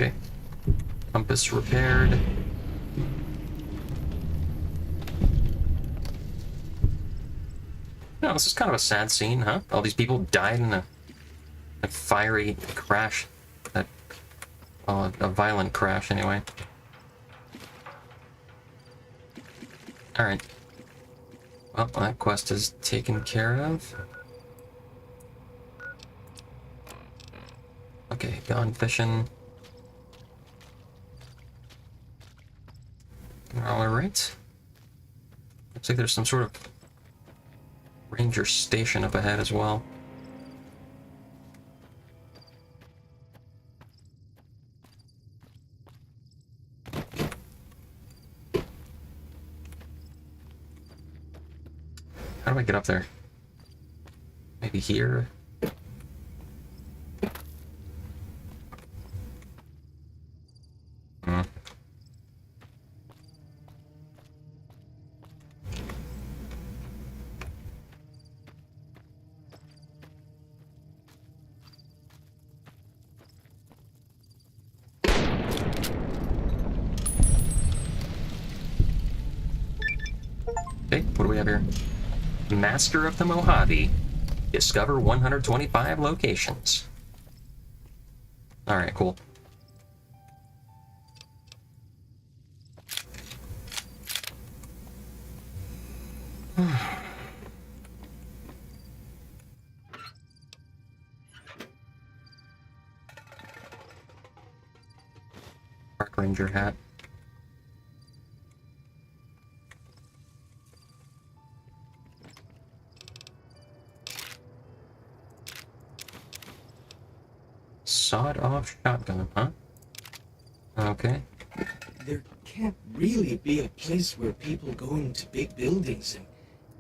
Okay. Compass repaired. No, this is kind of a sad scene, huh? All these people died in a fiery crash. Well, a violent crash, anyway. Alright. Well, that quest is taken care of. Okay, gone fishing. Alright. Looks like there's some sort of ranger station up ahead as well. How do I get up there? Maybe here? Okay, what do we have here? Master of the Mojave. Discover 125 locations. Alright, cool. Park Ranger hat. Sawed-off shotgun, huh? Okay. There can't really be a place where people go into big buildings and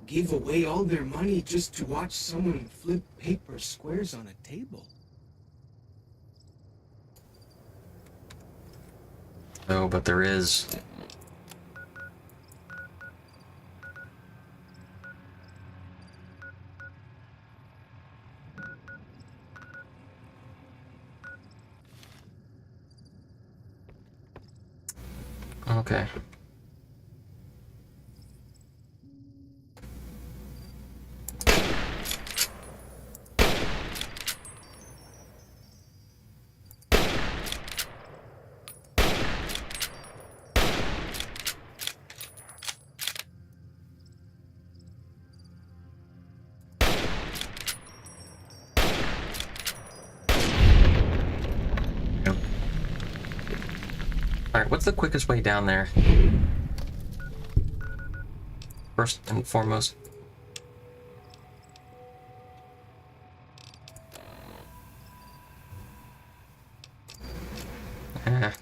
give away all their money just to watch someone flip paper squares on a table. Oh, but there is. Okay. Alright, what's the quickest way down there? First and foremost. Ah.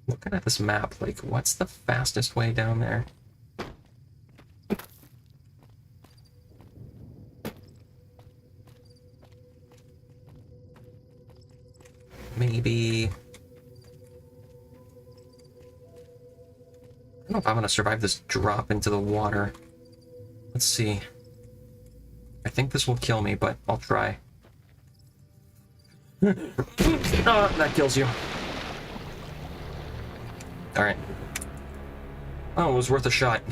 Looking at this map, like, what's the fastest way down there? Maybe... I don't know if I'm gonna survive this drop into the water. Let's see. I think this will kill me, but I'll try. Oh, that kills you. Alright. Oh, it was worth a shot.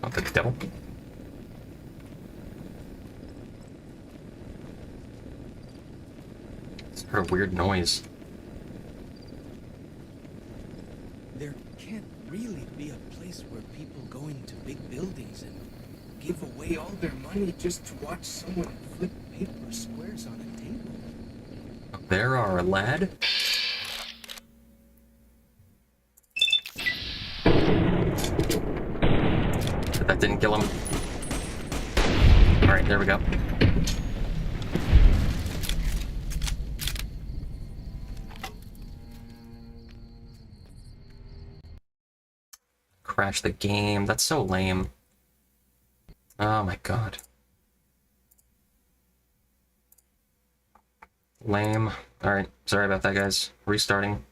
Oh, the devil. It's heard a weird noise. There can't really be a place where people go into big buildings and give away all their money just to watch someone flip paper squares on a table. There are, lad. That didn't kill him. Alright, there we go. Crash the game. That's so lame. Oh my god. Lame. Alright, sorry about that, guys. Restarting.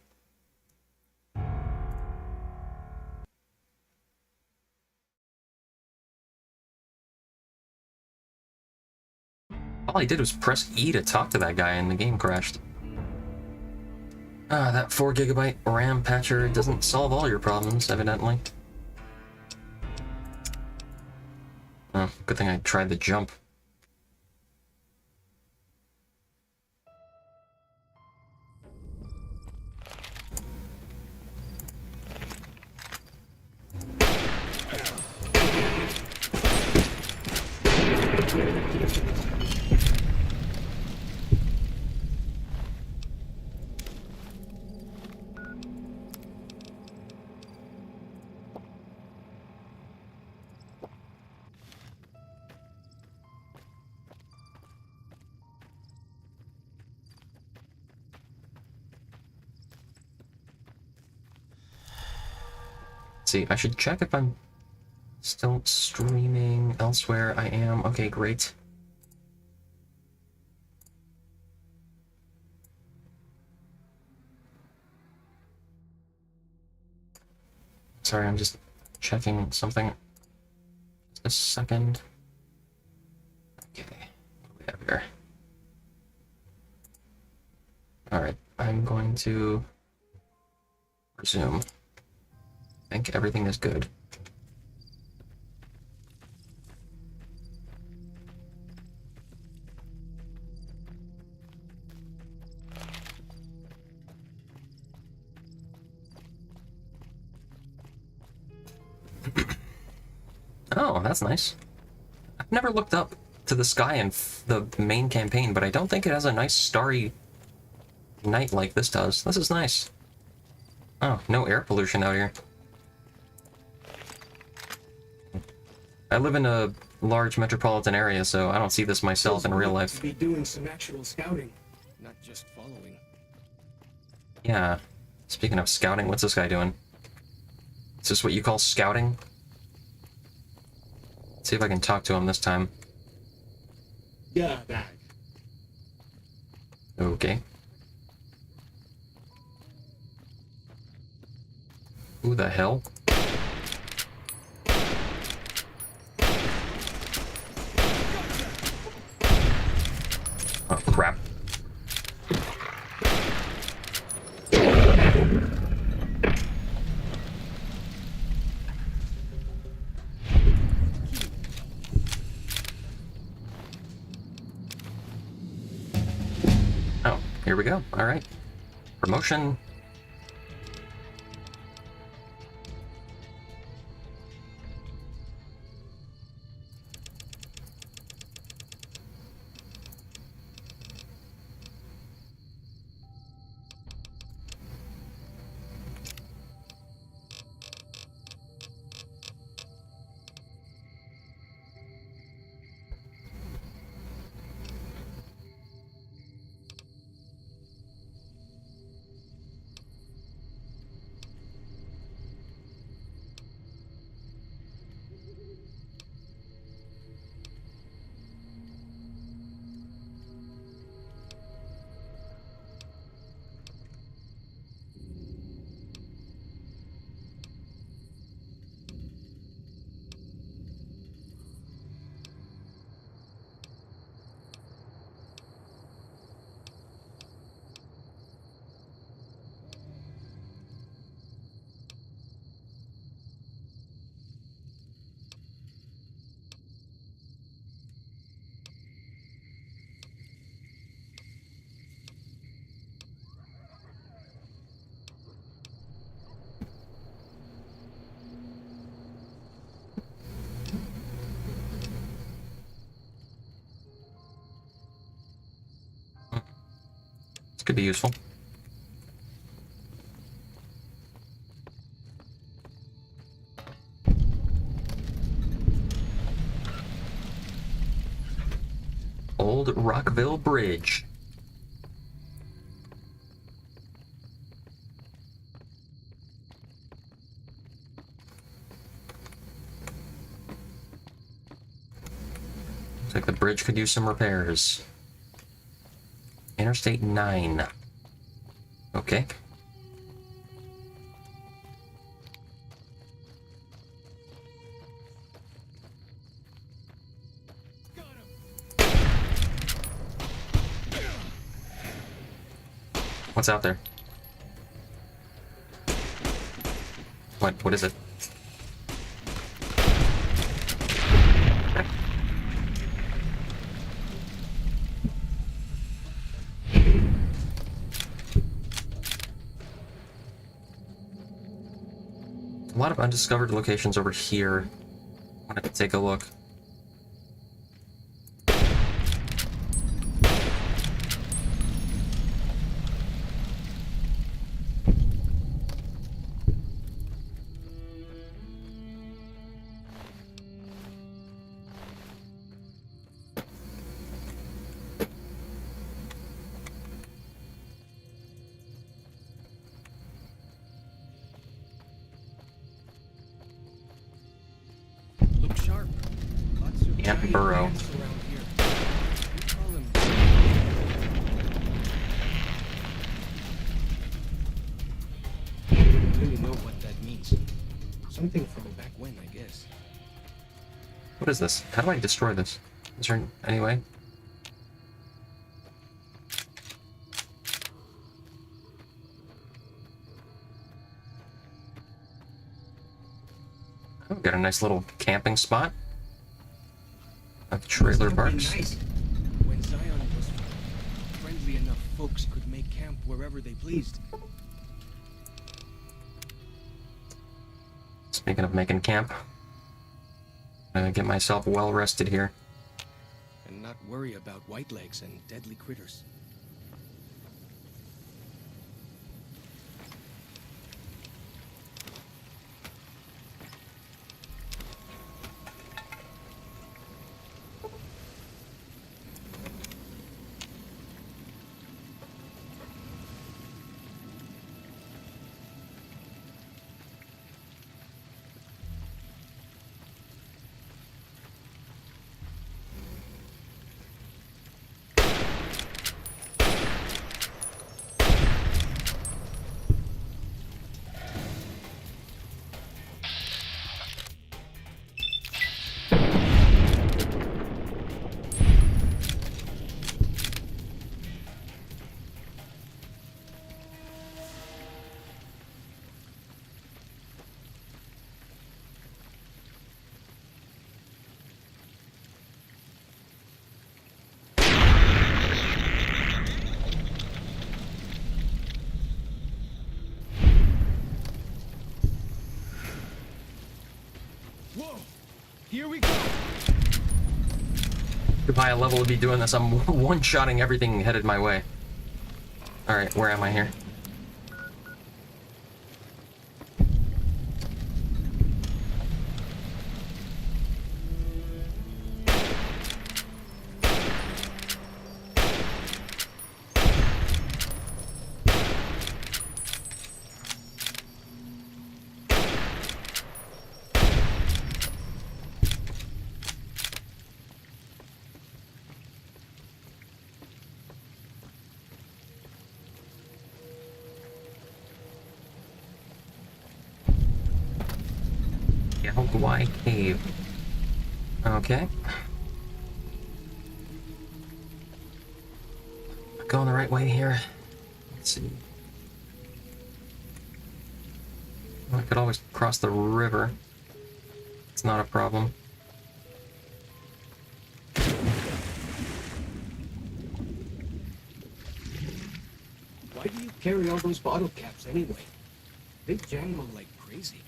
All I did was press E to talk to that guy and the game crashed. Ah, that 4 GB RAM patcher doesn't solve all your problems, evidently. Oh, good thing I tried the jump. see, I should check if I'm still streaming elsewhere. I am. Okay, great. Sorry, I'm just checking something. Just a second. Okay, what do we have here? Alright, I'm going to resume. I think everything is good. Oh, that's nice. I've never looked up to the sky in the main campaign, but I don't think it has a nice starry night like this does. This is nice. Oh, no air pollution out here. I live in a large metropolitan area, so I don't see this myself in real life. To be doing some actual scouting, not just following. Yeah. Speaking of scouting, what's this guy doing? Is this what you call scouting? Let's see if I can talk to him this time. Yeah, that. Okay. Who the hell? Oh, crap. Oh, here we go. All right. Promotion. This could be useful. Old Rockville Bridge. Looks like the bridge could use some repairs. Interstate 9. Okay. What's out there? What is it? A lot of undiscovered locations over here. Wanted to take a look. Ant burrow. Ants around here. We call them- I don't really know what that means. Something from back when, I guess. What is this? How do I destroy this? Is there any way? Oh, got a nice little camping spot. A trailer Must have been parks. nice. When Zion was friendly enough, folks could make camp wherever they pleased. Speaking of making camp, I'm gonna get myself well rested here. And not worry about whitelegs and deadly critters. Whoa! Here we go! Too high a level to be doing this. I'm one-shotting everything headed my way. Alright, where am I here? Galgwai Cave. Okay. Going the right way here. Let's see. Well, I could always cross the river. It's not a problem. Why do you carry all those bottle caps anyway? They jangle like crazy.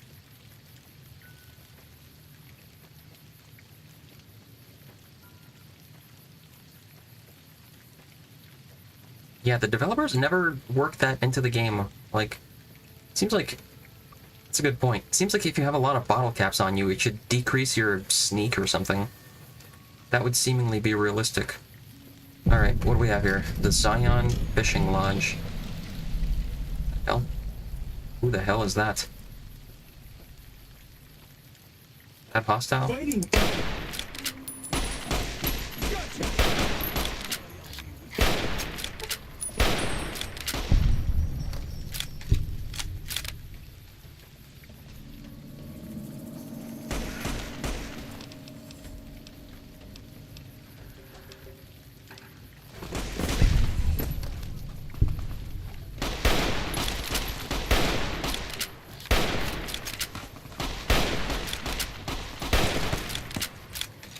Yeah, the developers never worked that into the game. Like, seems like that's a good point. Seems like if you have a lot of bottle caps on you, it should decrease your sneak or something. That would seemingly be realistic. Alright, what do we have here? The Zion Fishing Lodge. Hell? Who the hell is that? That hostile? Fighting!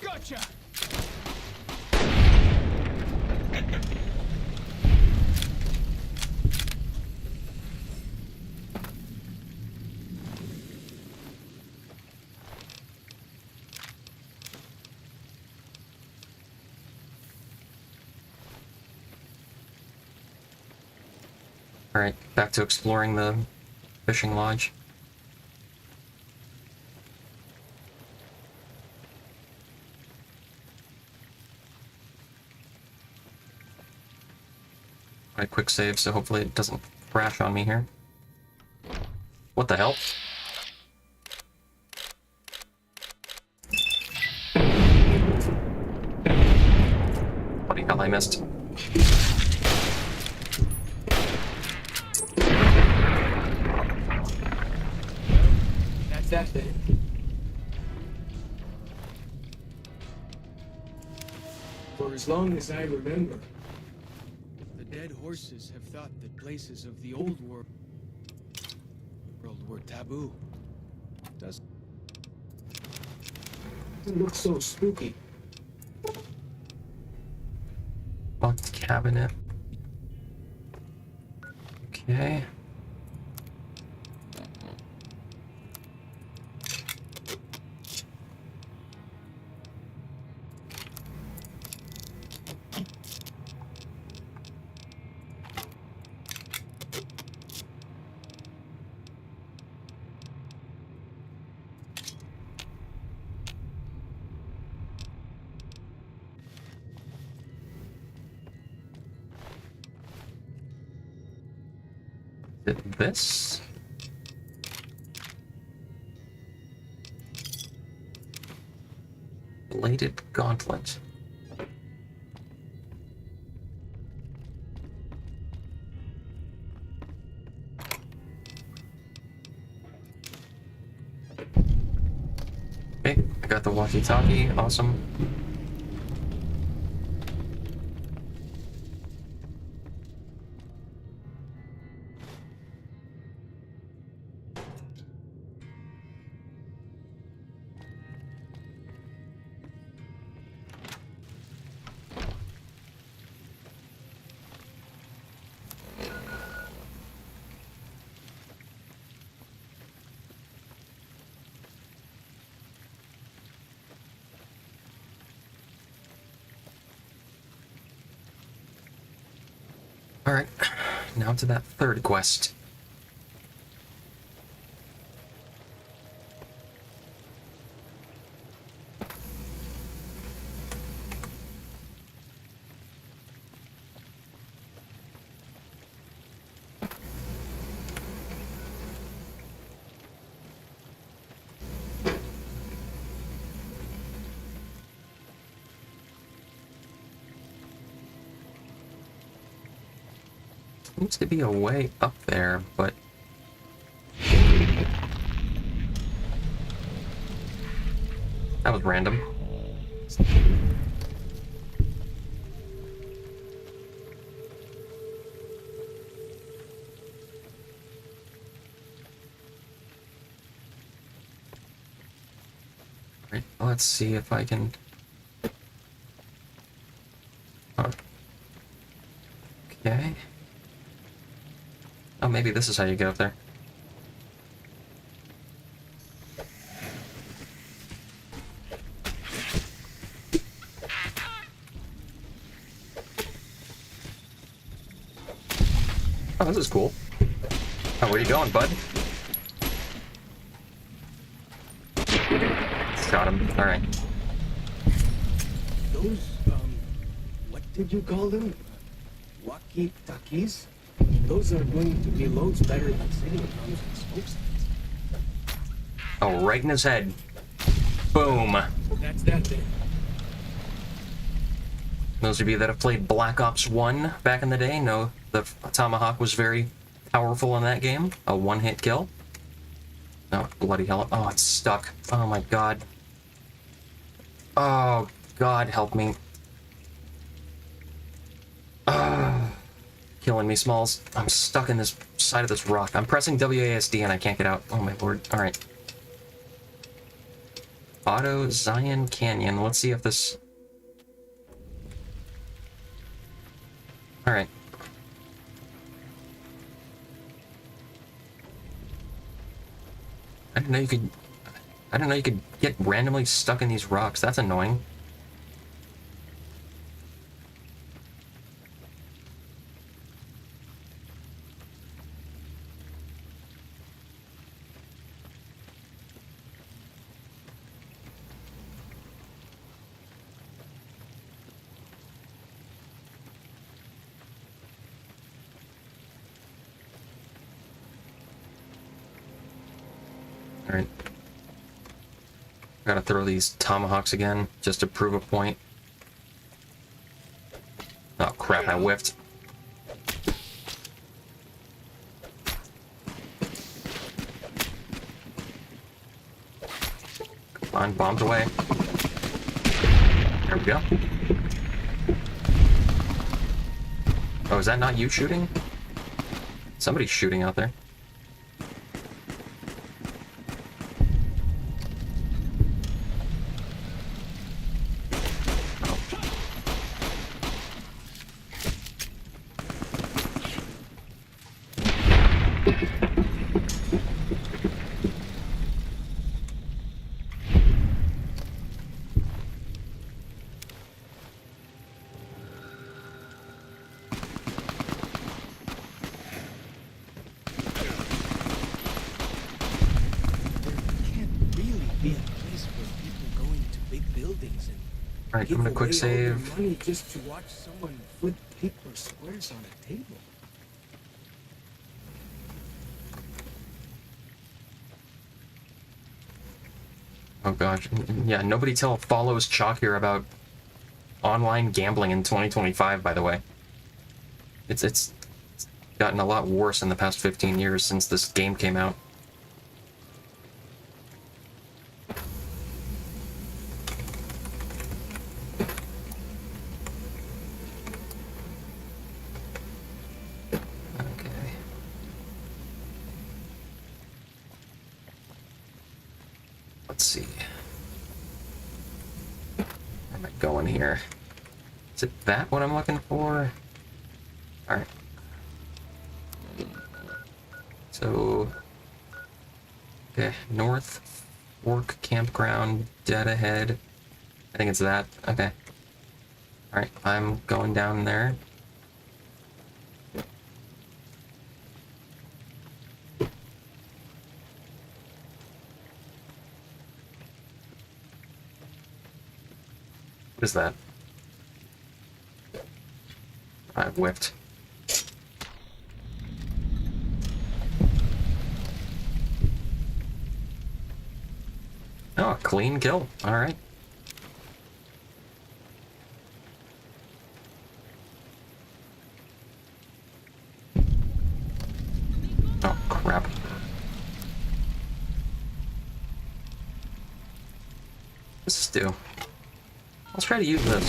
Gotcha! Alright, back to exploring the fishing lodge. Alright, quick save, so hopefully it doesn't crash on me here. What the hell? hell, I missed. That's that then. For as long as I remember, the dead horses have thought that places of the old world were taboo. Doesn't look so spooky. Locked cabinet. Okay. Is it this? Bladed gauntlet. Okay, I got the walkie-talkie. Awesome. Alright, now to that third quest. Seems to be a way up there, but... that was random. Right, let's see if I can... oh. Okay. Oh, maybe this is how you get up there. Oh, this is cool. Oh, where you going, bud? Got him. Alright. Those, what did you call them? Walkie-talkies? Those are going to be loads better than sitting drums and smokestacks. Oh, right in his head. Boom. That's that then. Those of you that have played Black Ops 1 back in the day know the Tomahawk was very powerful in that game. A one-hit kill. Oh, bloody hell. Oh, it's stuck. Oh my god. Oh, God help me. Killing me, Smalls. I'm stuck in this side of this rock. I'm pressing WASD and I can't get out. Oh my lord. Alright. Auto Zion Canyon. Let's see if this... alright. I didn't know you could get randomly stuck in these rocks. That's annoying. Alright. Gotta throw these tomahawks again, just to prove a point. I whiffed. Come on, bombs away. There we go. Oh, is that not you shooting? Somebody's shooting out there. Alright, I'm gonna quick save. Money just to watch someone flip paper squares on a table. Oh gosh, yeah, nobody follows Chalk here about online gambling in 2025, by the way. It's gotten a lot worse in the past 15 years since this game came out. Let's see. Where am I going here? Is it that what I'm looking for? Alright. So, okay, North Fork Campground, dead ahead. I think it's that. Okay. Alright, I'm going down there. What is that? I whipped. Oh, a clean kill. Alright. Oh, crap. Let's do. Let's try to use this.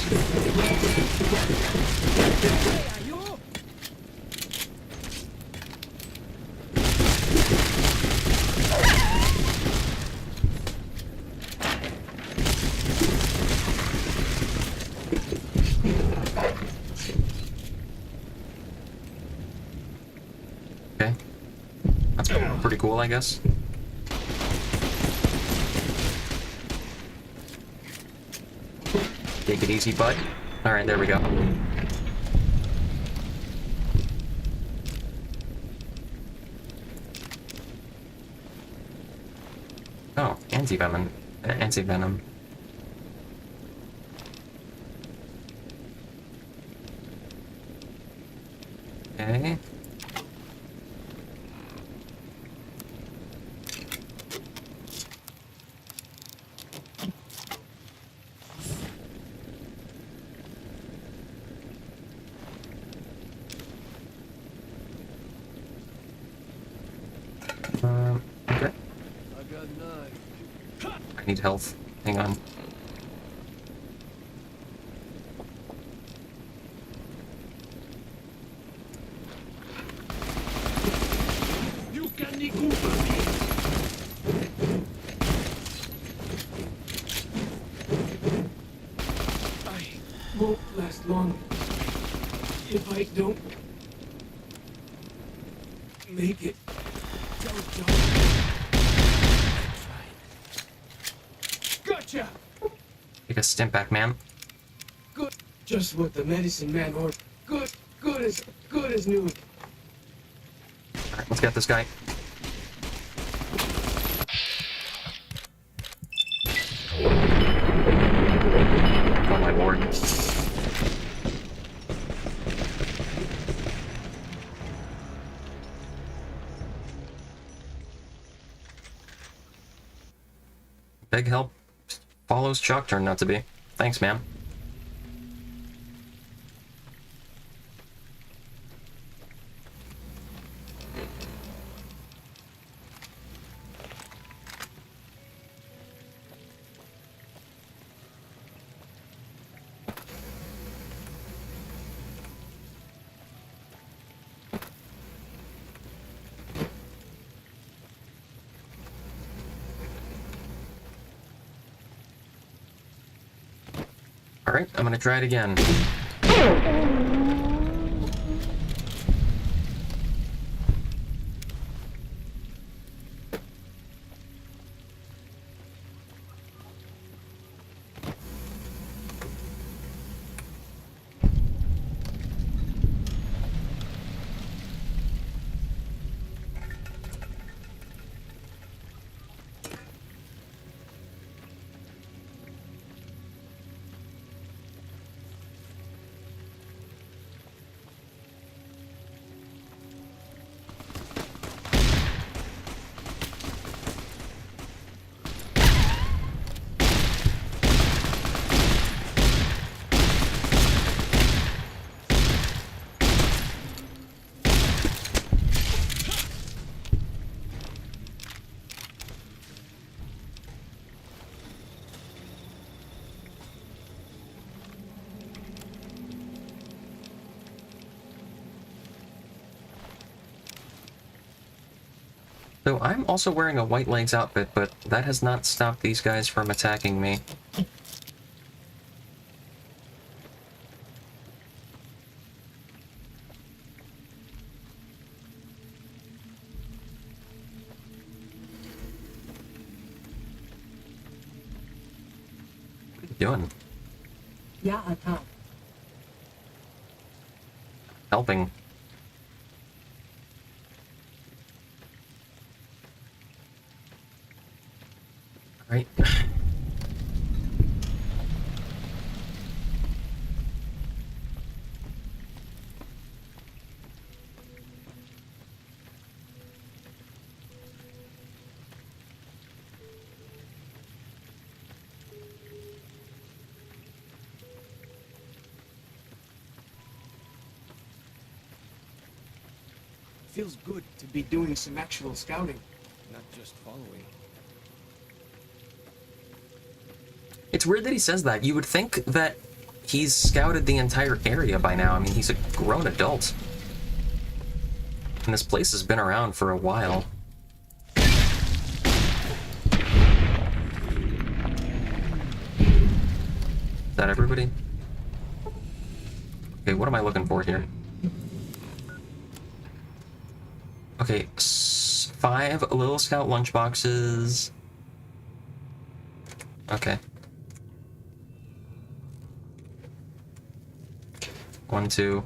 Okay. That's pretty cool, I guess. Take it easy, bud. Alright, there we go. Oh, anti-venom. Anti-venom. Okay. Okay. I need health. Hang on. You can me. I won't last long if I don't make it. Don't. Gotcha! Take a stint back, man. Good. Just what the medicine man ordered. Good as new. Alright, let's get this guy. Oh my lord. Big help follows Chuck turned out to be. Thanks, man. Alright, I'm gonna try it again. So I'm also wearing a White Legs outfit, but that has not stopped these guys from attacking me. What are you doing? Ya attack. Helping. Right. Feels good to be doing some actual scouting, not just following. It's weird that he says that. You would think that he's scouted the entire area by now. I mean, he's a grown adult. And this place has been around for a while. Is that everybody? Okay, what am I looking for here? Okay, 5 Little Scout lunchboxes. Okay. 1, 2.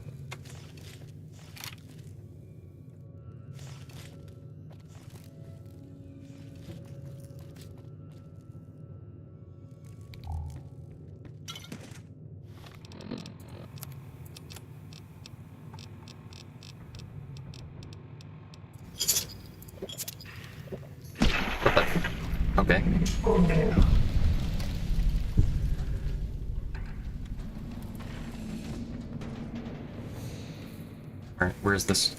Okay. Alright, where is this?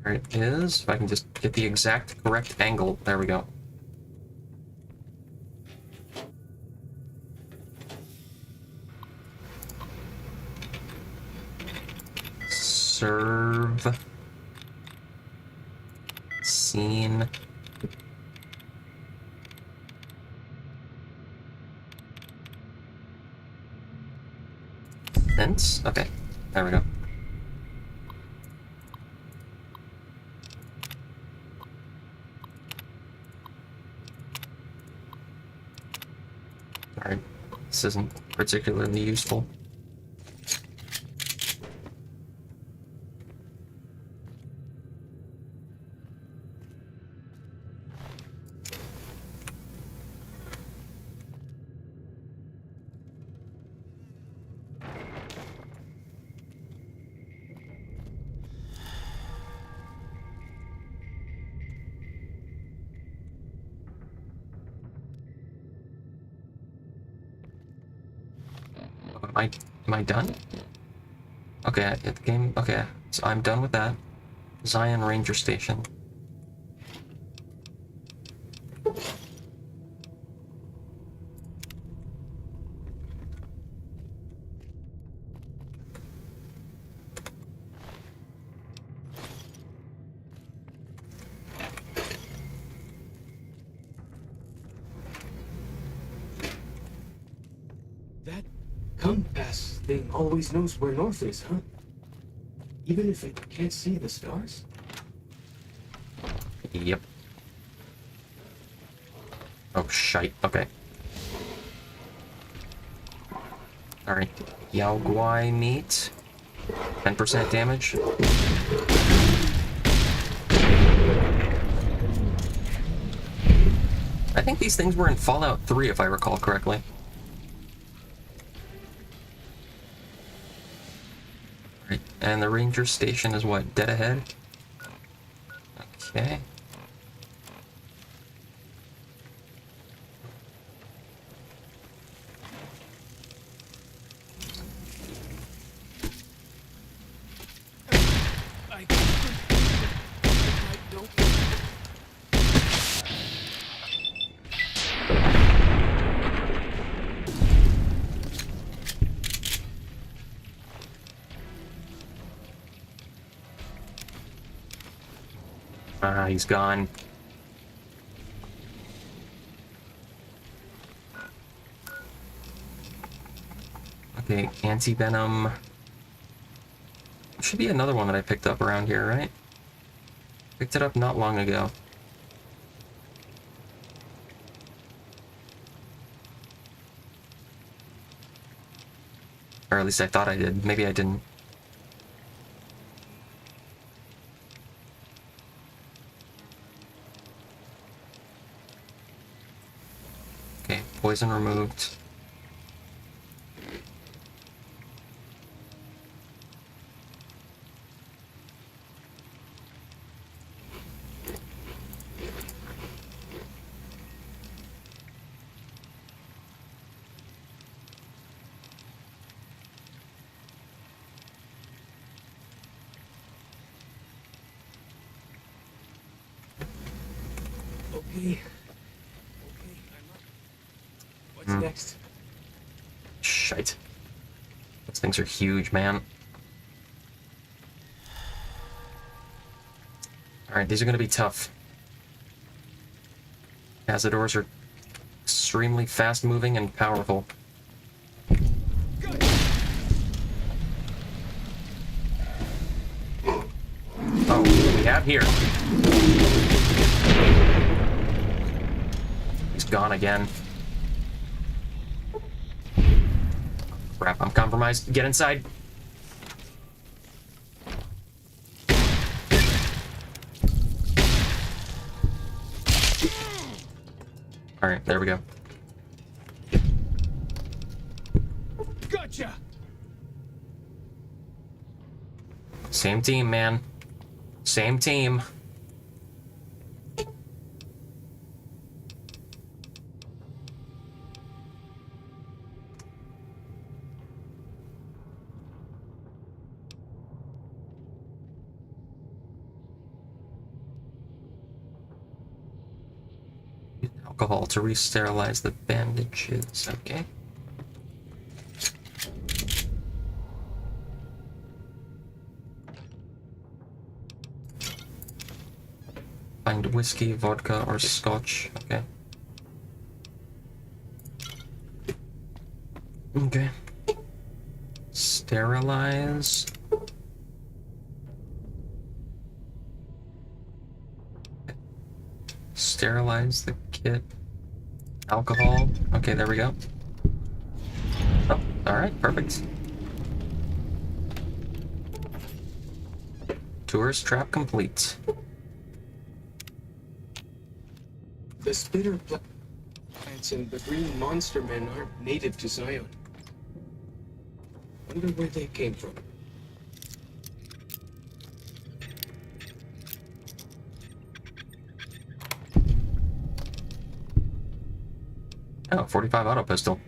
There it is. If I can just get the exact correct angle. There we go. Serve. Scene. Fence? Okay. There we go. Sorry, this isn't particularly useful. Am I done? Okay, at the game. Okay, so I'm done with that. Zion Ranger Station. thing always knows where north is, huh? Even if it can't see the stars? Yep. Oh, shite. Okay. Alright. Yao Guai meat. 10% damage. I think these things were in Fallout 3, if I recall correctly. Right. And the ranger station is what? Dead ahead? Okay. Ah, he's gone. Okay, anti-venom. Should be another one that I picked up around here, right? Picked it up not long ago. Or at least I thought I did. Maybe I didn't. Okay, poison removed. Okay. What's next? Shite. Those things are huge, man. Alright, these are gonna be tough. Cazadors are extremely fast-moving and powerful. Oh, what do we have here? He's gone again. Crap, I'm compromised. Get inside. Alright, there we go. Gotcha! Same team, man. Same team. Alcohol to re-sterilize the bandages. Okay. Find whiskey, vodka, or scotch. Okay. Okay. Sterilize. Sterilize the kit. Alcohol. Okay, there we go. Oh, alright, perfect. Tourist trap complete. The spitter plants and the green monster men aren't native to Zion. Wonder where they came from. Oh, 45 auto pistol.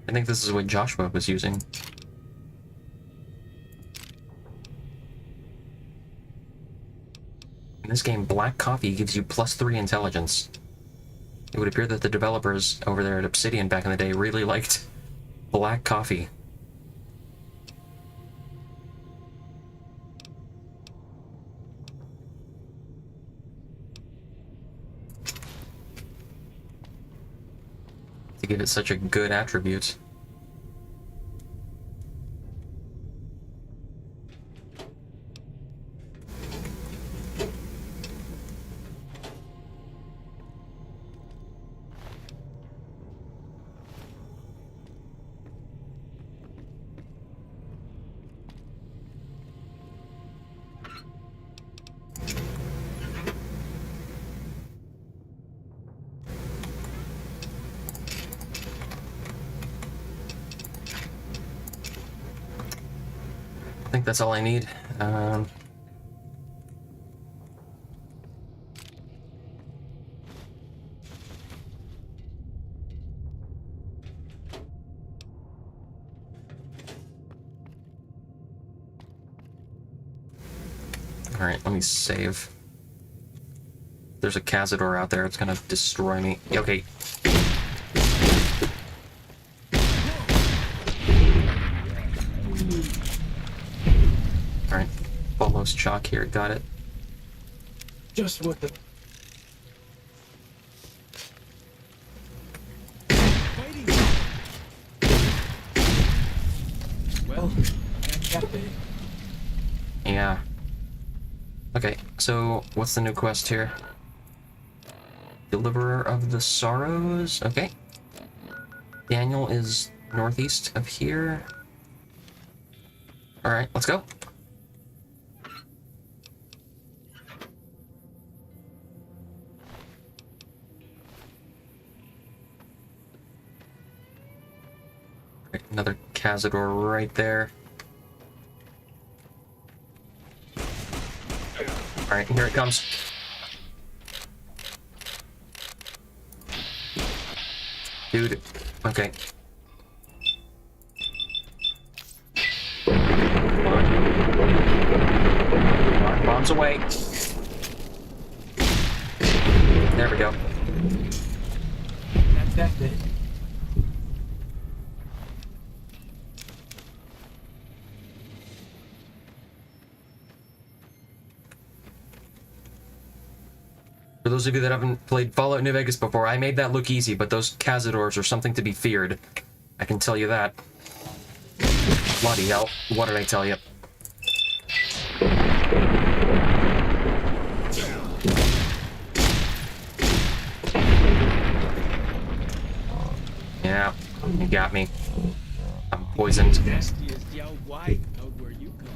I think this is what Joshua was using. In this game, black coffee gives you +3 intelligence. It would appear that the developers over there at Obsidian back in the day really liked black coffee. To give it such a good attribute. that's all I need. Alright, let me save. There's a Cazador out there, it's gonna destroy me. Okay. Alright, almost chalk here, got it. Just what the... Well, that's that day. Yeah. Okay, so what's the new quest here? Deliverer of the Sorrows? Okay. Daniel is northeast of here. Alright, let's go. Right, another Cazador right there. Alright, here it comes. Dude, okay. Come on, bombs away. There we go. That's that day. For those of you that haven't played Fallout New Vegas before, I made that look easy, but those Cazadors are something to be feared. I can tell you that. Bloody hell, what did I tell you? Yeah, you got me. I'm poisoned. Nastiest Yao White out where you come.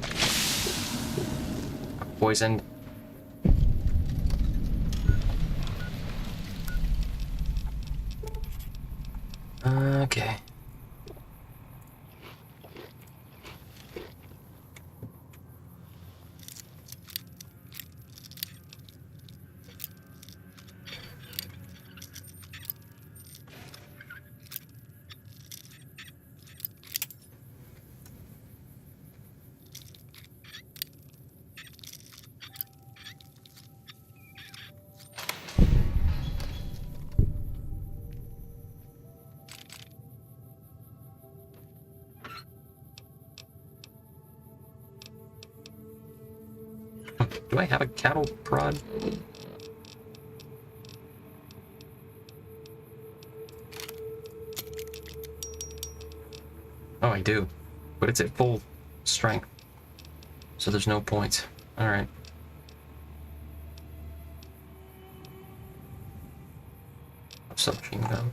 I'm poisoned. Okay. Do I have a cattle prod? Oh, I do. But it's at full strength. So there's no point. Alright. Submachine gun.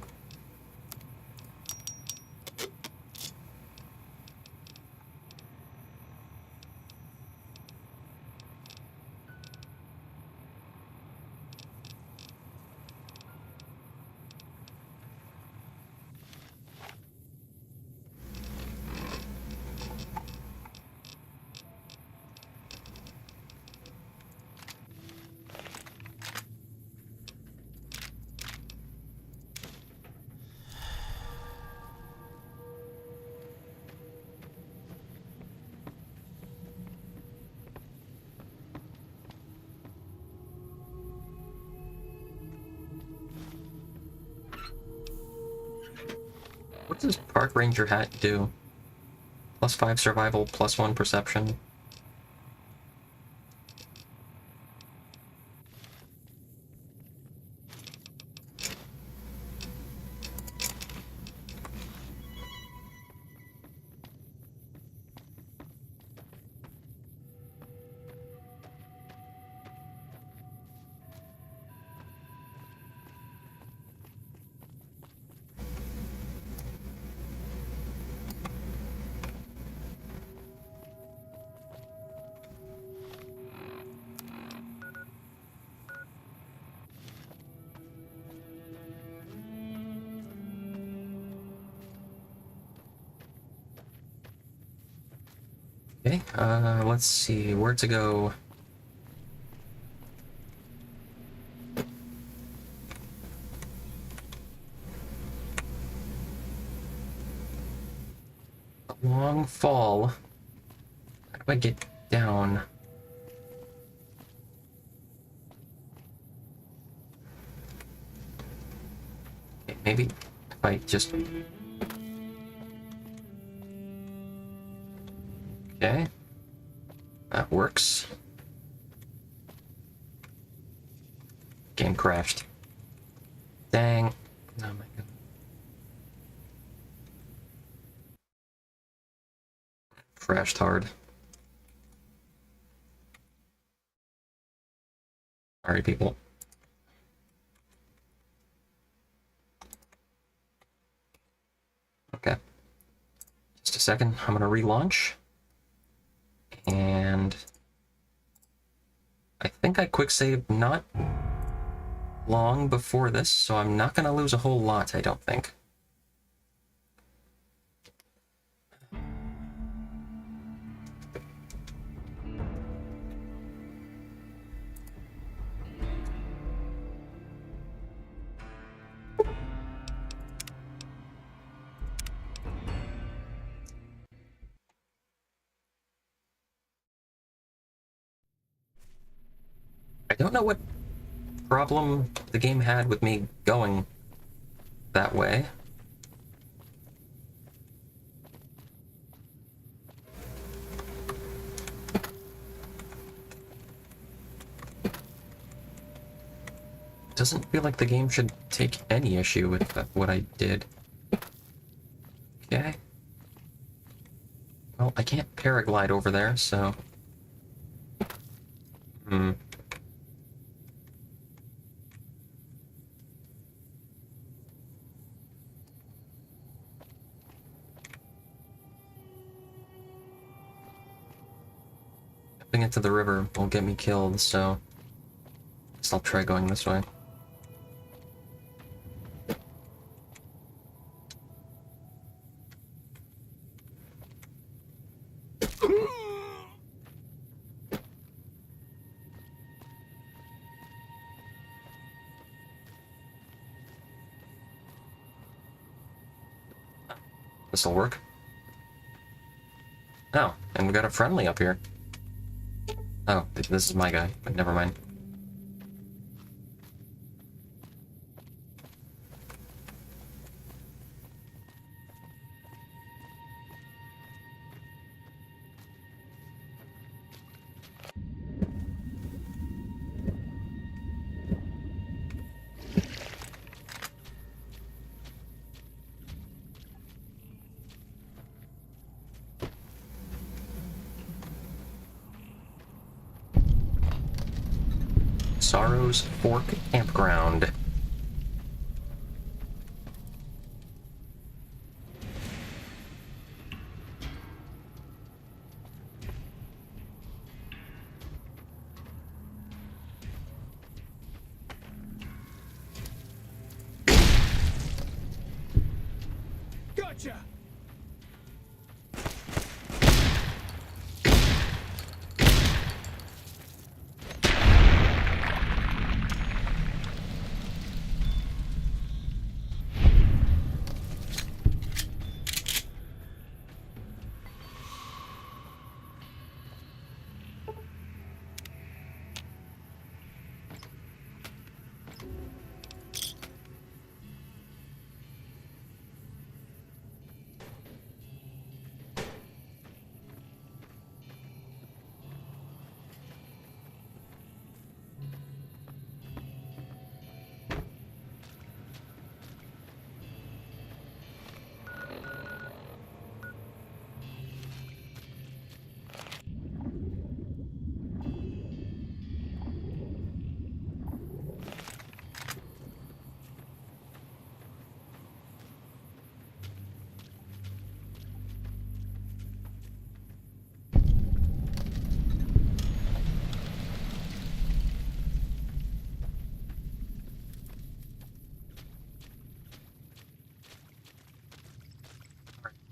What does Park Ranger hat do? +5 survival, +1 perception. Okay, let's see where to go. A long fall. How do I get down? Okay, maybe if I just... Okay. That works. Game crashed. Dang. Oh my god. Crashed hard. Sorry, people. Okay. Just a second. I'm gonna relaunch. And I think I quick saved not long before this, so I'm not gonna lose a whole lot, I don't think. I don't know what problem the game had with me going that way. Doesn't feel like the game should take any issue with what I did. Okay. Well, I can't paraglide over there, so... Jumping into the river will get me killed, so... Guess I'll try going this way. This'll work. Oh, and we got a friendly up here. Oh, this is my guy, but never mind. Sorrow's Fork Campground. Gotcha!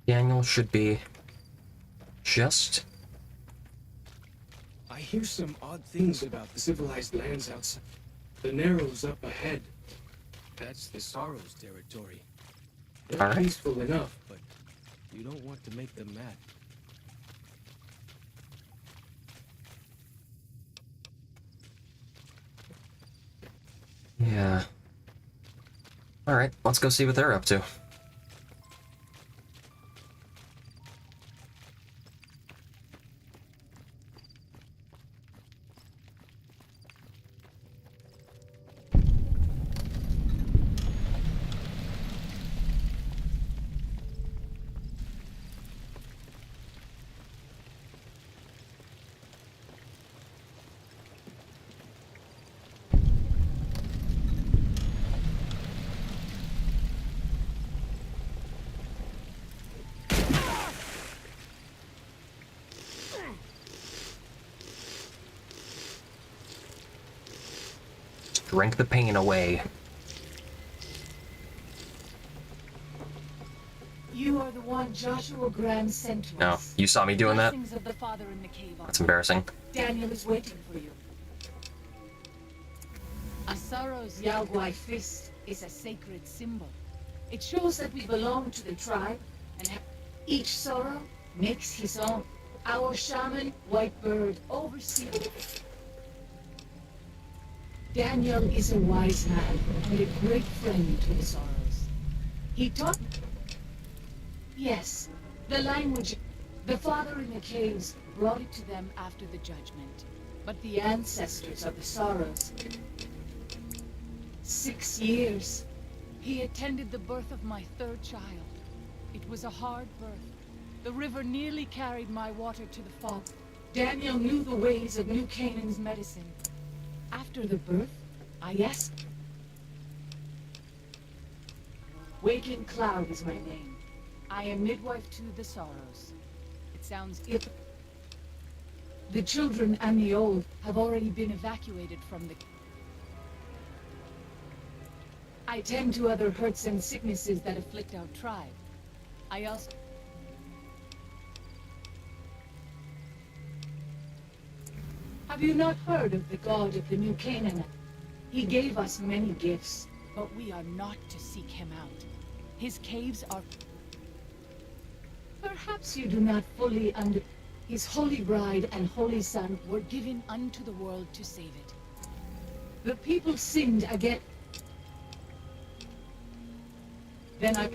Daniel should be just hear some odd things about the civilized lands outside. The Narrows up ahead. That's the Sorrows territory. They're All right. peaceful enough, but you don't want to make them mad. Yeah. Alright, let's go see what they're up to. Drink the pain away. You are the one Joshua Graham sent to No, us. you saw me doing that? Blessings of the Father in the cave. That's embarrassing. Daniel is waiting for you. Asaro's Yaogwai fist is a sacred symbol. It shows that we belong to the tribe, and each sorrow makes his own. Our shaman, Whitebird, oversees. Daniel is a wise man and a great friend to the Sorrows. He taught... Yes, the language. The Father in the caves brought it to them after the judgment. But the ancestors of the Sorrows... 6 years. He attended the birth of my third child. It was a hard birth. The river nearly carried my water to the fog. Daniel knew the ways of New Canaan's medicine. After the birth, I asked... Waking Cloud is my name. I am midwife to the Sorrows. It sounds ill. The children and the old have already been evacuated from the... I tend to other hurts and sicknesses that afflict our tribe. I also... Have you not heard of the god of the New Canaan? He gave us many gifts, but we are not to seek him out. His caves are... Perhaps you do not fully under... His holy bride and holy son were given unto the world to save it. The people sinned again. Then I...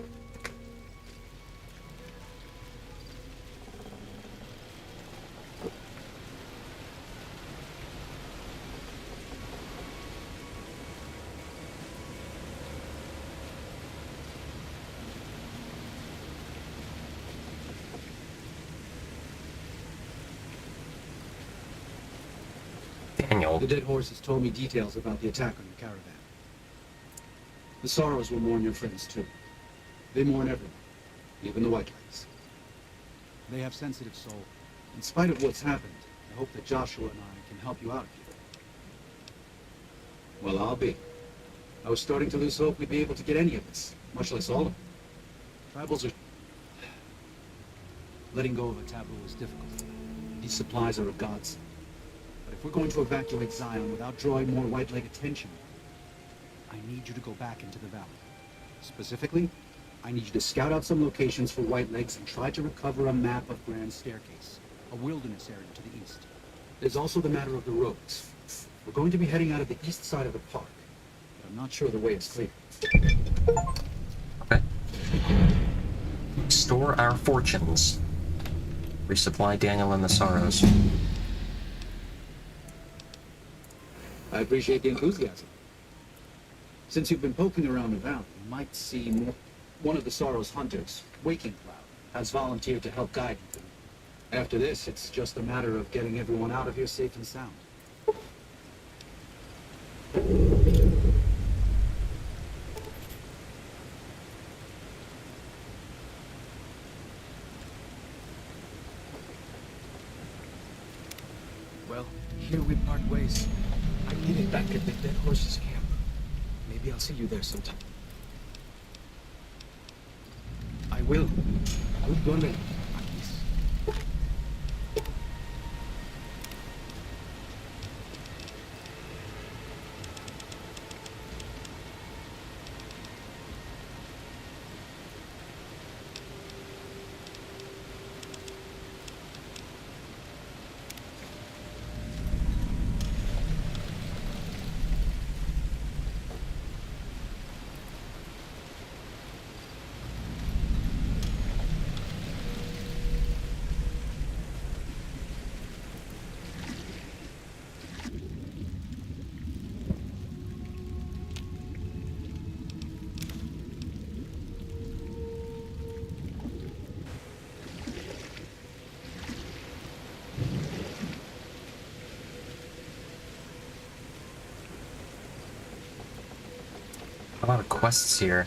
Daniel. The dead horses told me details about the attack on the caravan. The Sorrows will mourn your friends too. They mourn everyone, even the Whitelings. They have sensitive souls. In spite of what's happened, I hope that Joshua and I can help you out here. Well, I'll be. I was starting to lose hope we'd be able to get any of this, much less all of it. Tribals are... Letting go of a taboo is difficult. These supplies are a godsend. But if we're going to evacuate Zion without drawing more White Leg attention, I need you to go back into the valley. Specifically, I need you to scout out some locations for White Legs and try to recover a map of Grand Staircase, a wilderness area to the east. There's also the matter of the roads. We're going to be heading out of the east side of the park, but I'm not sure the way is clear. Okay. Store our fortunes. Resupply Daniel and the Sorrows. I appreciate the enthusiasm. Since you've been poking around the valley, you might see more. One of the Sorrows hunters, Waking Cloud, has volunteered to help guide you. After this, it's just a matter of getting everyone out of here safe and sound. Well, here we part ways. I need it back at the Dead Horses camp. Maybe I'll see you there sometime. I will. Good going. A lot of quests here.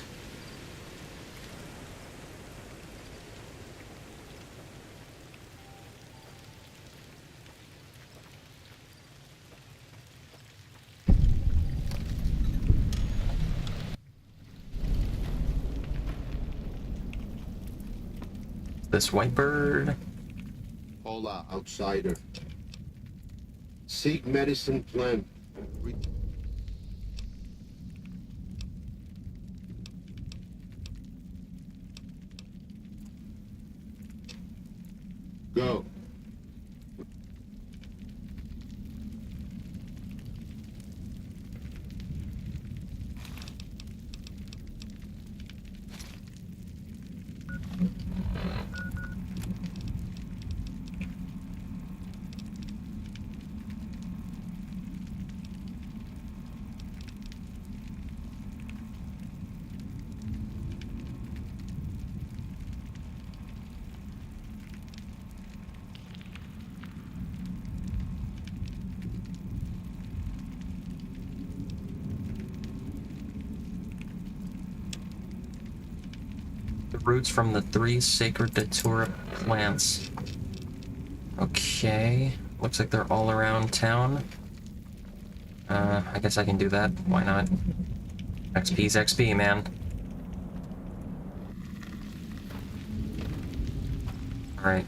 This white bird. Hola, outsider. Seek medicine plant. Go. The roots from the 3 sacred datura plants. Okay. Looks like they're all around town. I guess I can do that. Why not? XP's XP, man. Alright.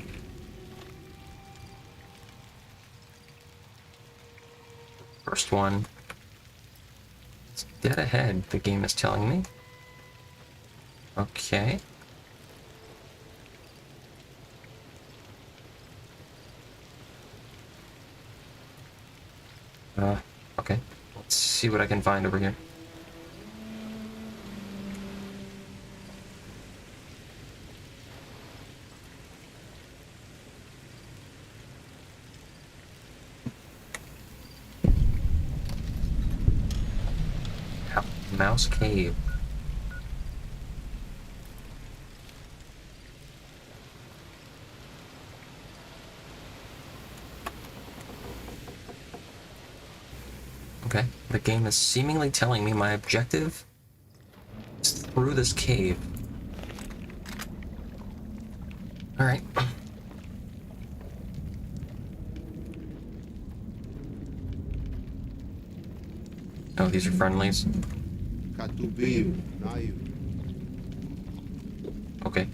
First one. It's dead ahead, the game is telling me. Okay. Okay. Let's see what I can find over here. Mouse Cave. Okay, the game is seemingly telling me my objective is through this cave. Alright. Oh, these are friendlies. Okay.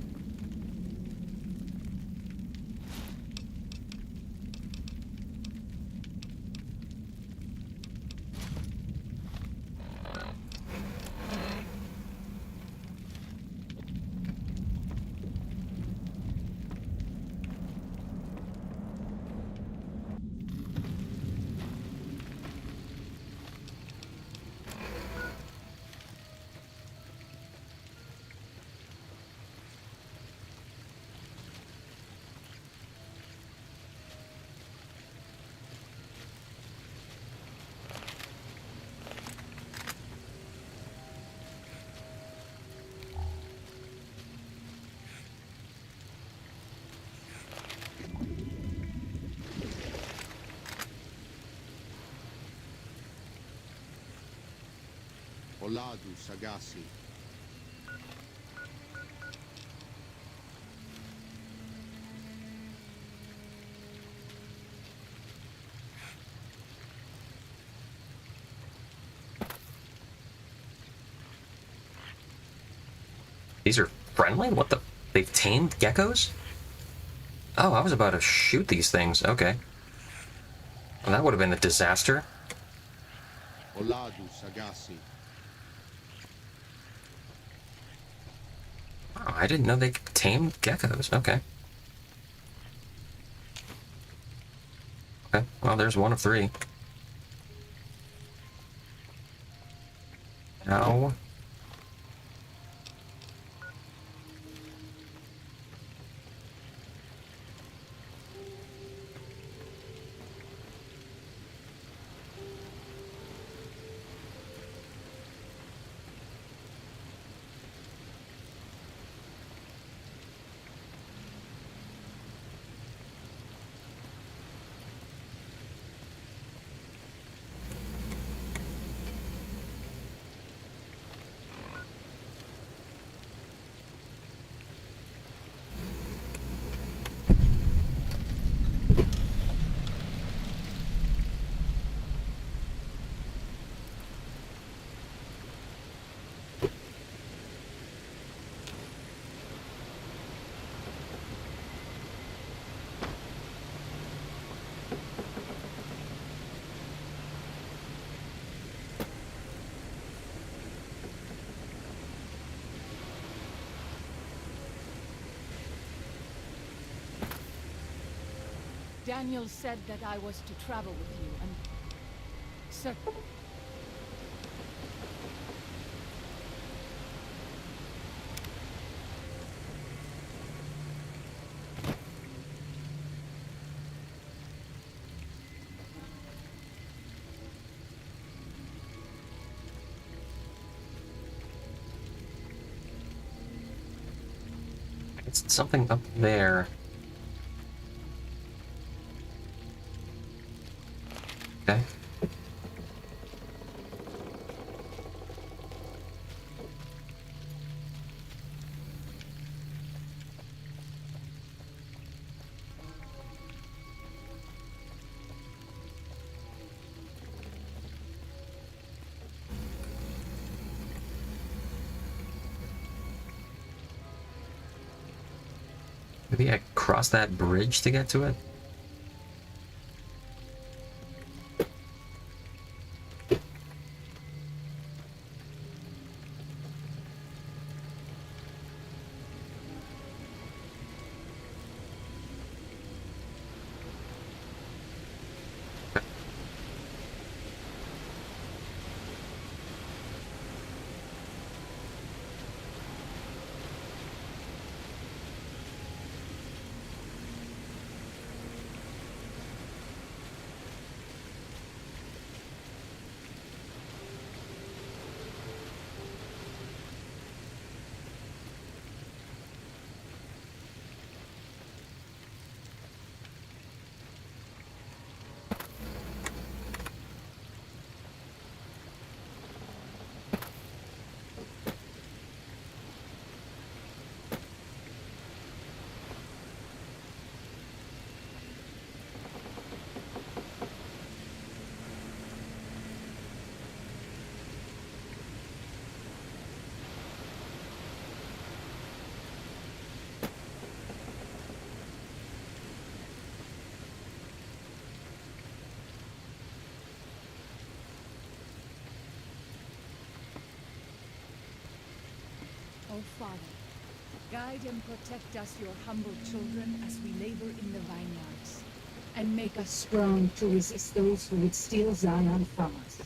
Oladu Sagasi. These are friendly? What the? They've tamed geckos? Oh, I was about to shoot these things. Okay. Well, that would have been a disaster. Oladu Sagasi. Wow, I didn't know they could tame geckos. Okay. Okay, well, there's one of 3. Ow. Daniel said that I was to travel with you, and... Sir... It's something up there. Okay. Maybe I cross that bridge to get to it? Oh, Father, guide and protect us, your humble children, as we labor in the vineyards. And make us Strong to resist those who would steal Zion from us.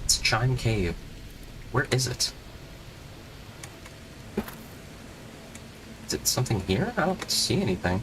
It's Chime Cave. Where is it? Is it something here? I don't see anything.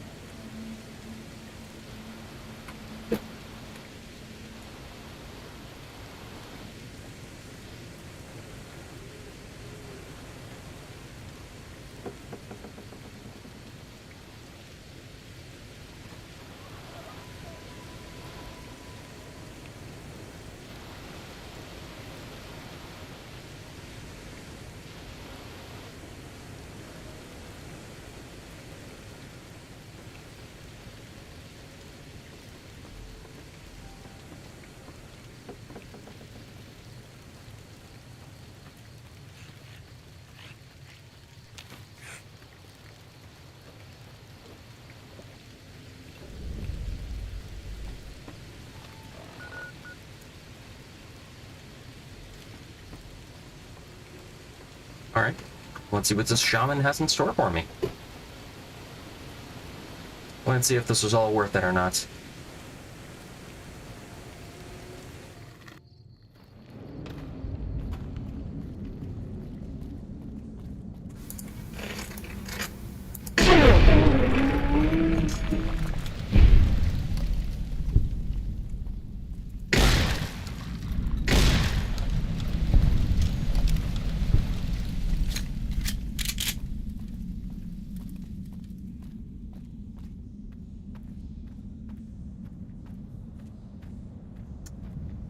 Alright, let's see what this shaman has in store for me. Let's see if this was all worth it or not.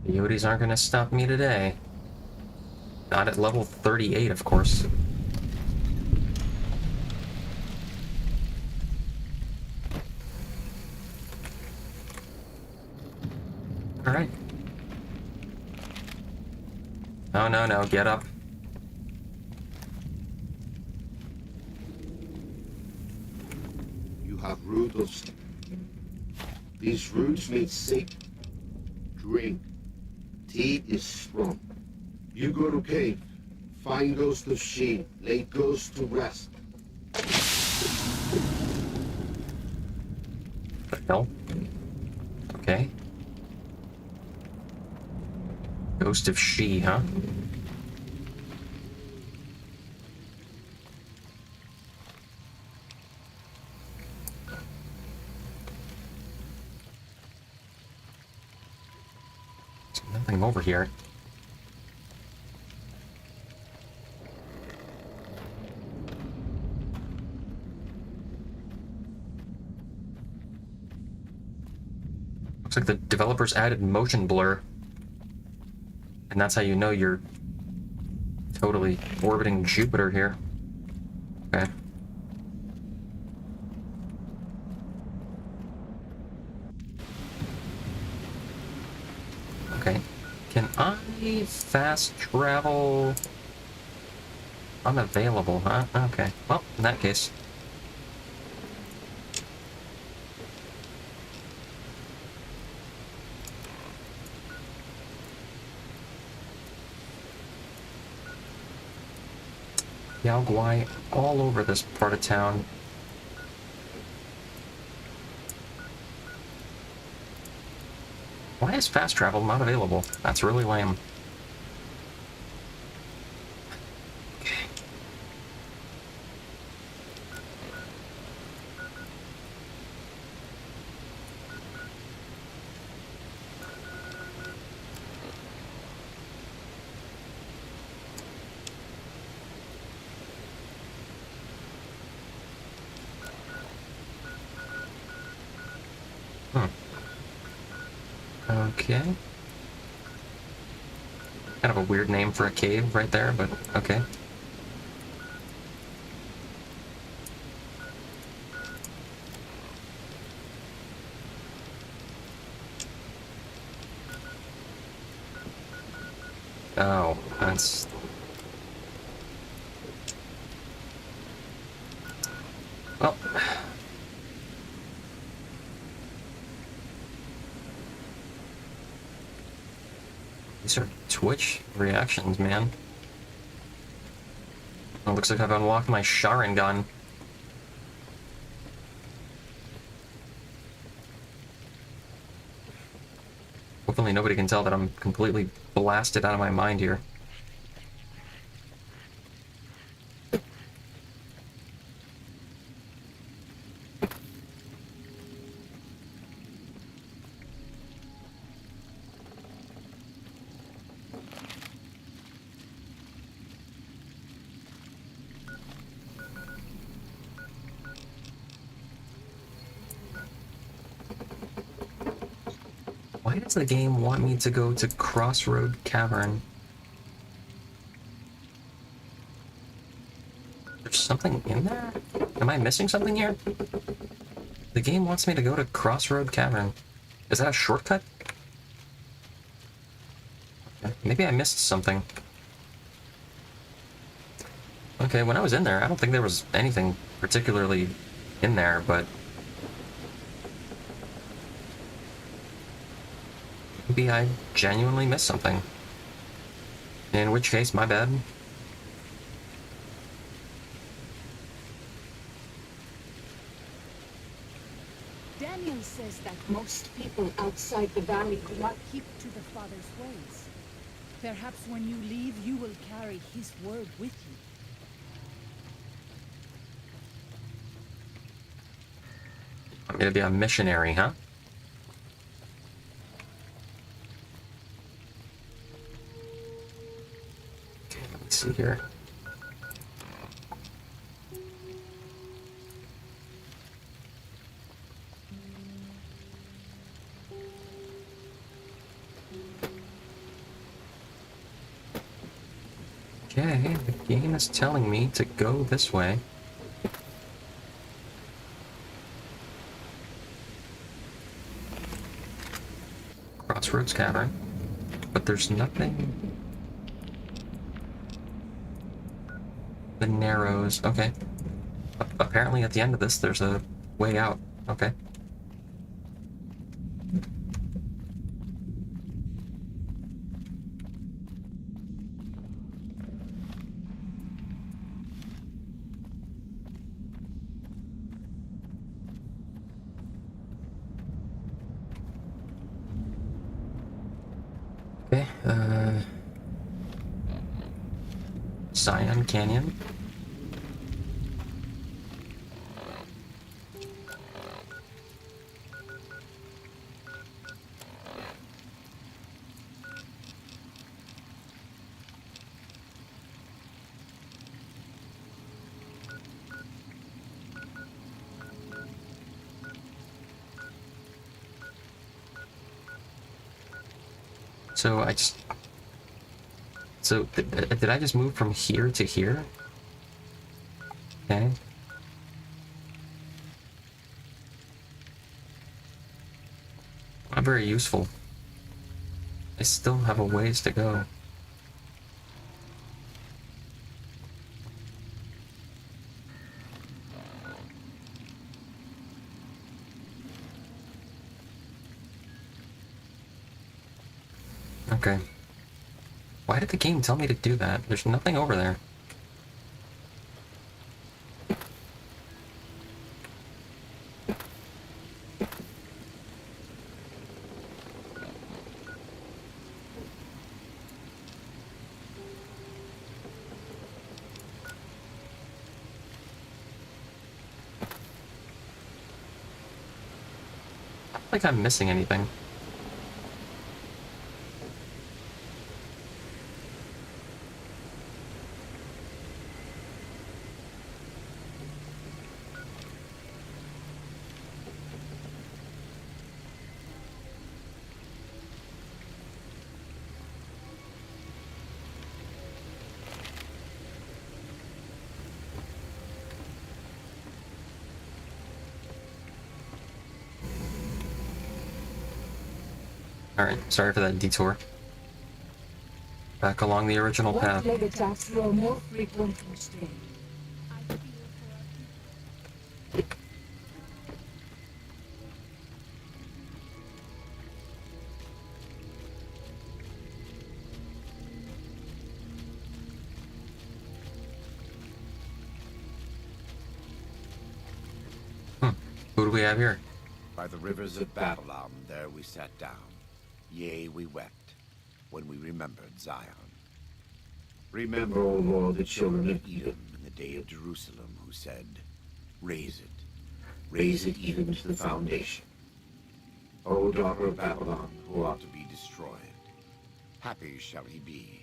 The Yodis aren't gonna stop me today. Not at level 38, of course. Alright. No, no, no, get up. You have root of... These roots made sick. Drink. He is strong. You go to cave. Find Ghost of She. Lay Ghost to rest. The hell? Okay. Ghost of She, huh? There's nothing over here. Looks like the developers added motion blur. And that's how you know you're totally orbiting Jupiter here. Okay. Okay. Can I fast travel? Unavailable, huh? Okay. Well, in that case. Yao Guai all over this part of town. Why is fast travel not available? That's really lame. Okay. Okay. Kind of a weird name for a cave right there, but okay. Oh, that's... Well... These are Twitch reactions, man. It looks like I've unlocked my Sharingan. Hopefully nobody can tell that I'm completely blasted out of my mind here. Why does the game want me to go to Crossroad Cavern? There's something in there? Am I missing something here? The game wants me to go to Crossroad Cavern. Is that a shortcut? Okay, maybe I missed something. Okay, when I was in there, I don't think there was anything particularly in there, but... maybe I genuinely missed something. In which case, my bad. Daniel says that most people outside the valley do not keep to the Father's ways. Perhaps when you leave, you will carry his word with you. Want me to be a missionary, huh? Okay, let me see here. Okay, the game is telling me to go this way. Crossroads Cavern. But there's nothing... The Narrows, okay. Apparently at the end of this there's a way out, okay. Zion Canyon. So I just... So, did I just move from here to here? Okay. Not very useful. I still have a ways to go. Okay. Why did the game tell me to do that? There's nothing over there. I don't think I'm missing anything. Alright, sorry for that detour. Back along the original path. White leg attacks grow more frequent each day. Who do we have here? By the rivers of Babylon, there we sat down. Yea, we wept, when we remembered Zion. Remember, O Lord, the children of Edom in the day of Jerusalem, who said, raise it even to the foundation. O daughter of Babylon, who ought to be destroyed, happy shall he be,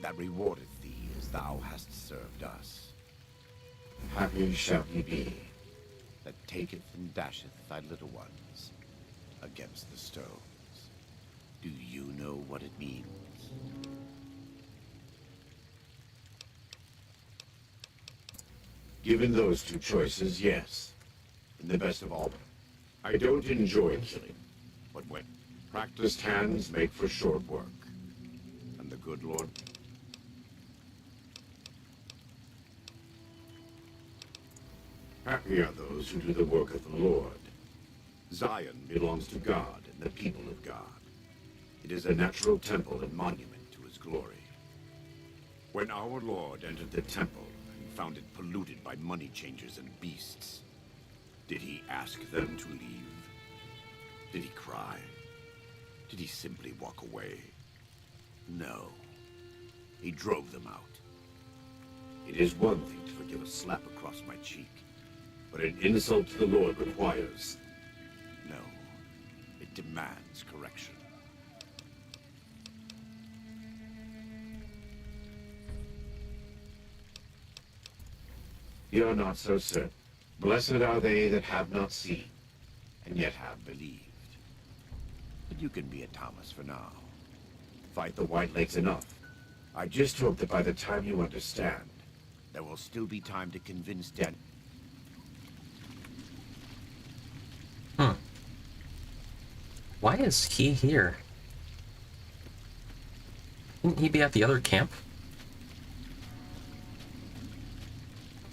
that rewardeth thee as thou hast served us. Happy shall he be, that taketh and dasheth thy little ones against the stones. Do you know what it means? Given those two choices, yes. In the best of all, I don't enjoy killing, but when practiced hands make for short work, and the good Lord... Happy are those who do the work of the Lord. Zion belongs to God and the people of God. It is a natural temple and monument to his glory. When our Lord entered the temple and found it polluted by money changers and beasts, did he ask them to leave? Did he cry? Did he simply walk away? No. He drove them out. It is one thing to forgive a slap across my cheek, but an insult to the Lord requires... No. It demands correction. You're not so certain. Blessed are they that have not seen, and yet have believed. But you can be a Thomas for now. Fight the White Lakes enough. I just hope that by the time you understand, there will still be time to convince Dan... Why is he here? Shouldn't he be at the other camp?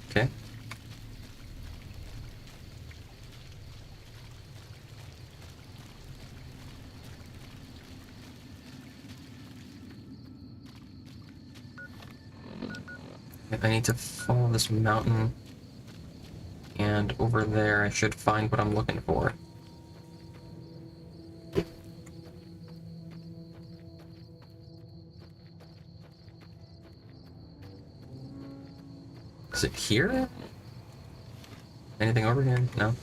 Okay. I need to follow this mountain, and over there I should find what I'm looking for. Is it here? Anything over here? No?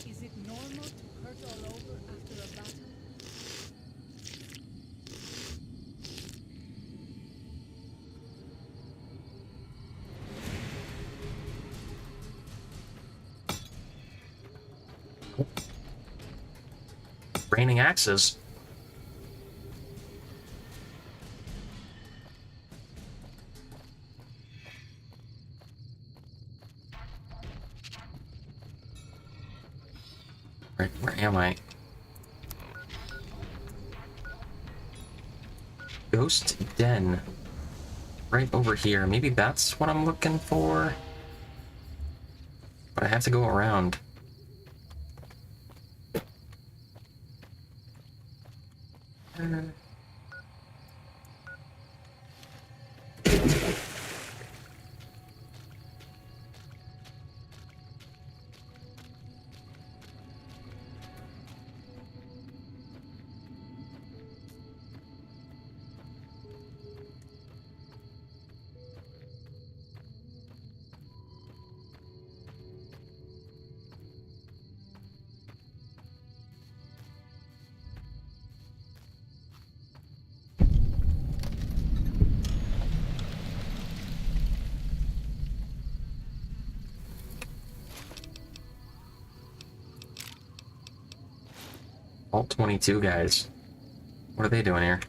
Is it normal to hurt all over after a battle? Raining axes. Where am I? Ghost Den. Right over here. Maybe that's what I'm looking for. But I have to go around. All 22 guys. What are they doing here?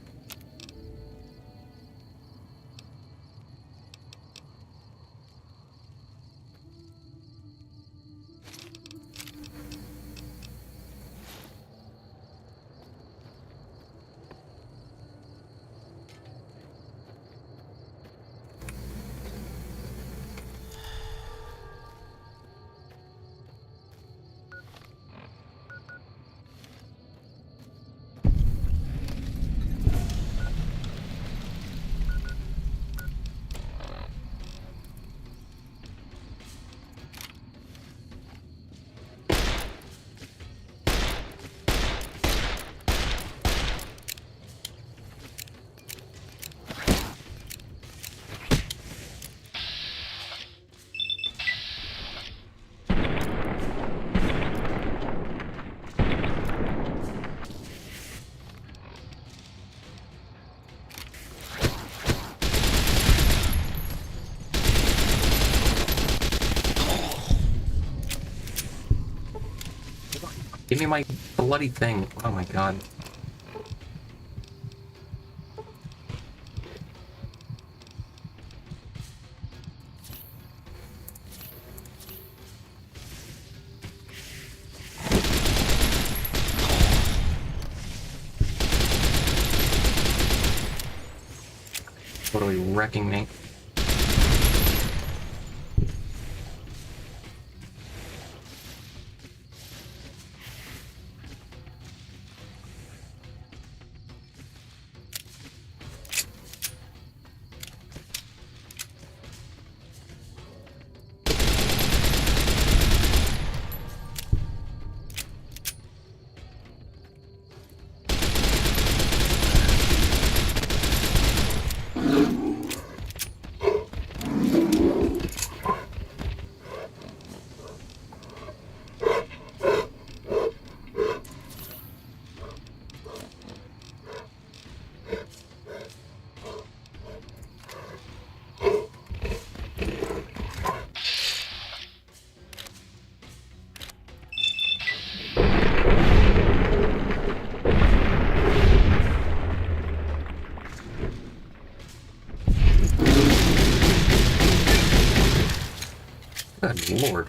Give me my bloody thing. Oh my god. Totally wrecking me. Good lord.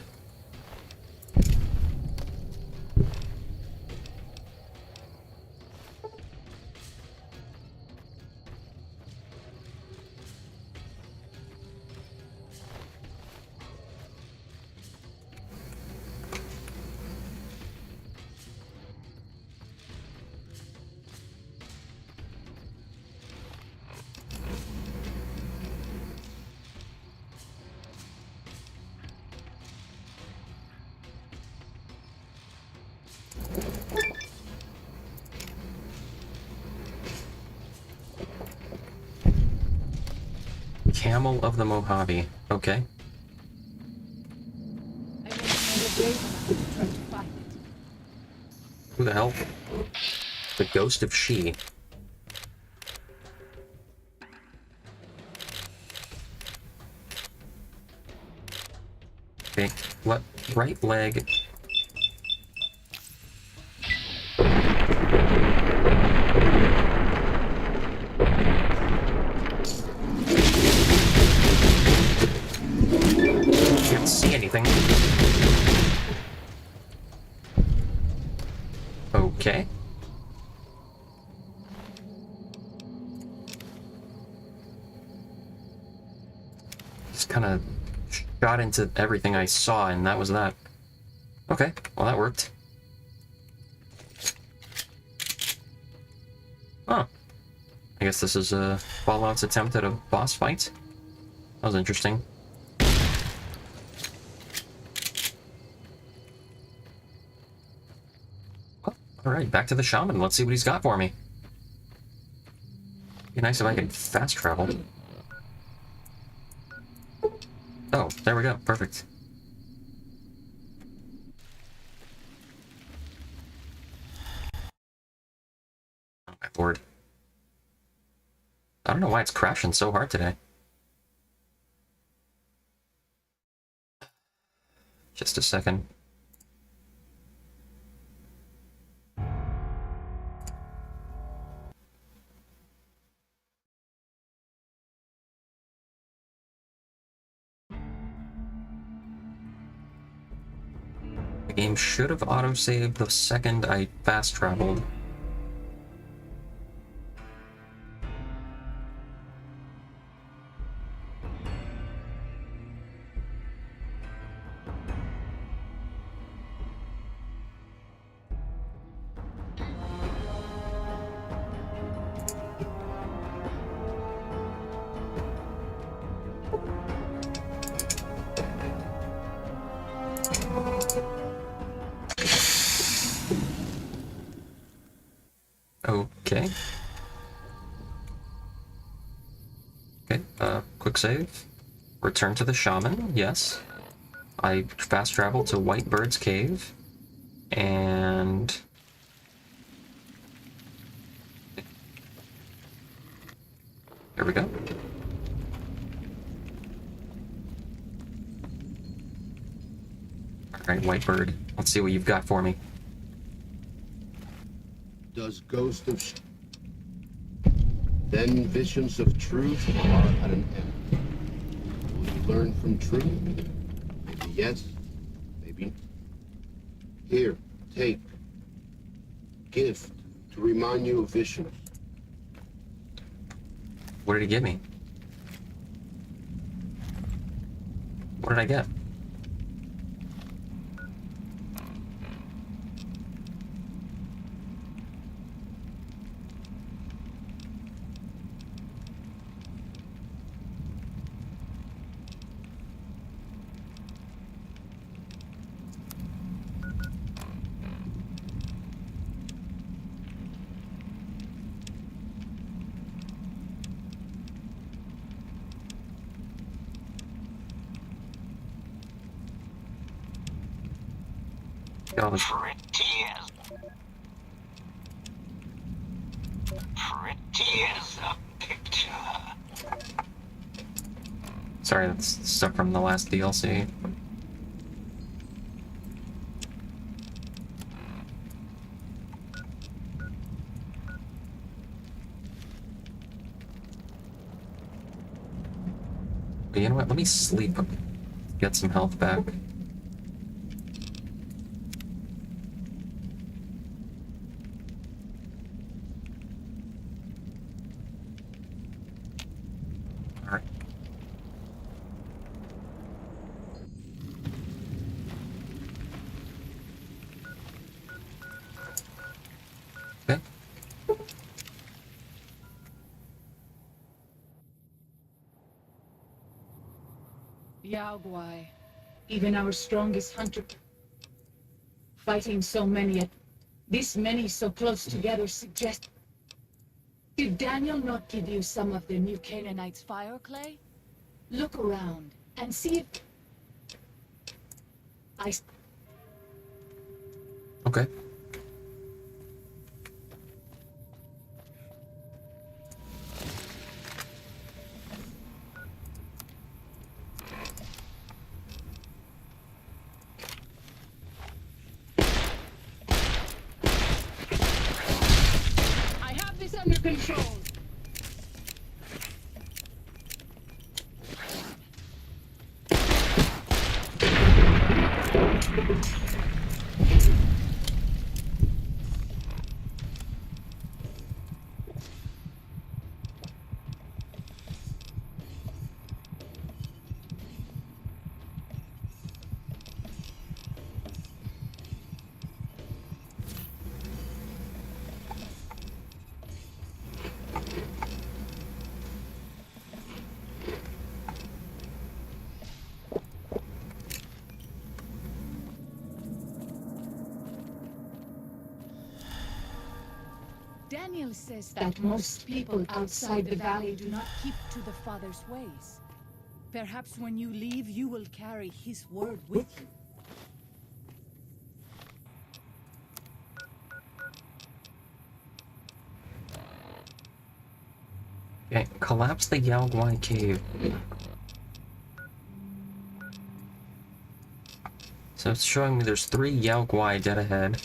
Camel of the Mojave. Okay. I won't spend a day tonight to try to find it. Who the hell? The ghost of she. Okay, what? Right leg. Can't see anything. Okay. Just kind of shot into everything I saw, and that was that. Okay, well that worked. Huh. I guess this is Fallout's attempt at a boss fight. That was interesting. Well, alright, back to the shaman. Let's see what he's got for me. Be nice if I could fast travel. Oh, there we go. Perfect. Oh my lord. I don't know why it's crashing so hard today. Just a second. The game should have autosaved the second I fast traveled. Okay. Okay, quick save. Return to the shaman, yes. I fast traveled to White Bird's Cave, and... There we go. Alright, White Bird, let's see what you've got for me. Does Ghost of Then visions of truth are at an end. Will you learn from truth? Maybe yes, maybe. Here, take. Gift to remind you of visions. What did he give me? What did I get? Pretty as a picture. Sorry, that's stuff from the last DLC. But you know what? Let me sleep get some health back. Alright. Okay. Yaogwai, even our strongest hunter, fighting so many this many so close together suggests. Did Daniel not give you some of the new Canaanites' fire clay? Look around and see if Okay. I have this under control. Daniel says that most people outside the valley do not keep to the Father's ways. Perhaps when you leave, you will carry his word with you. Okay, collapse the Yaogwai cave. So it's showing me there's 3 Yaogwai dead ahead.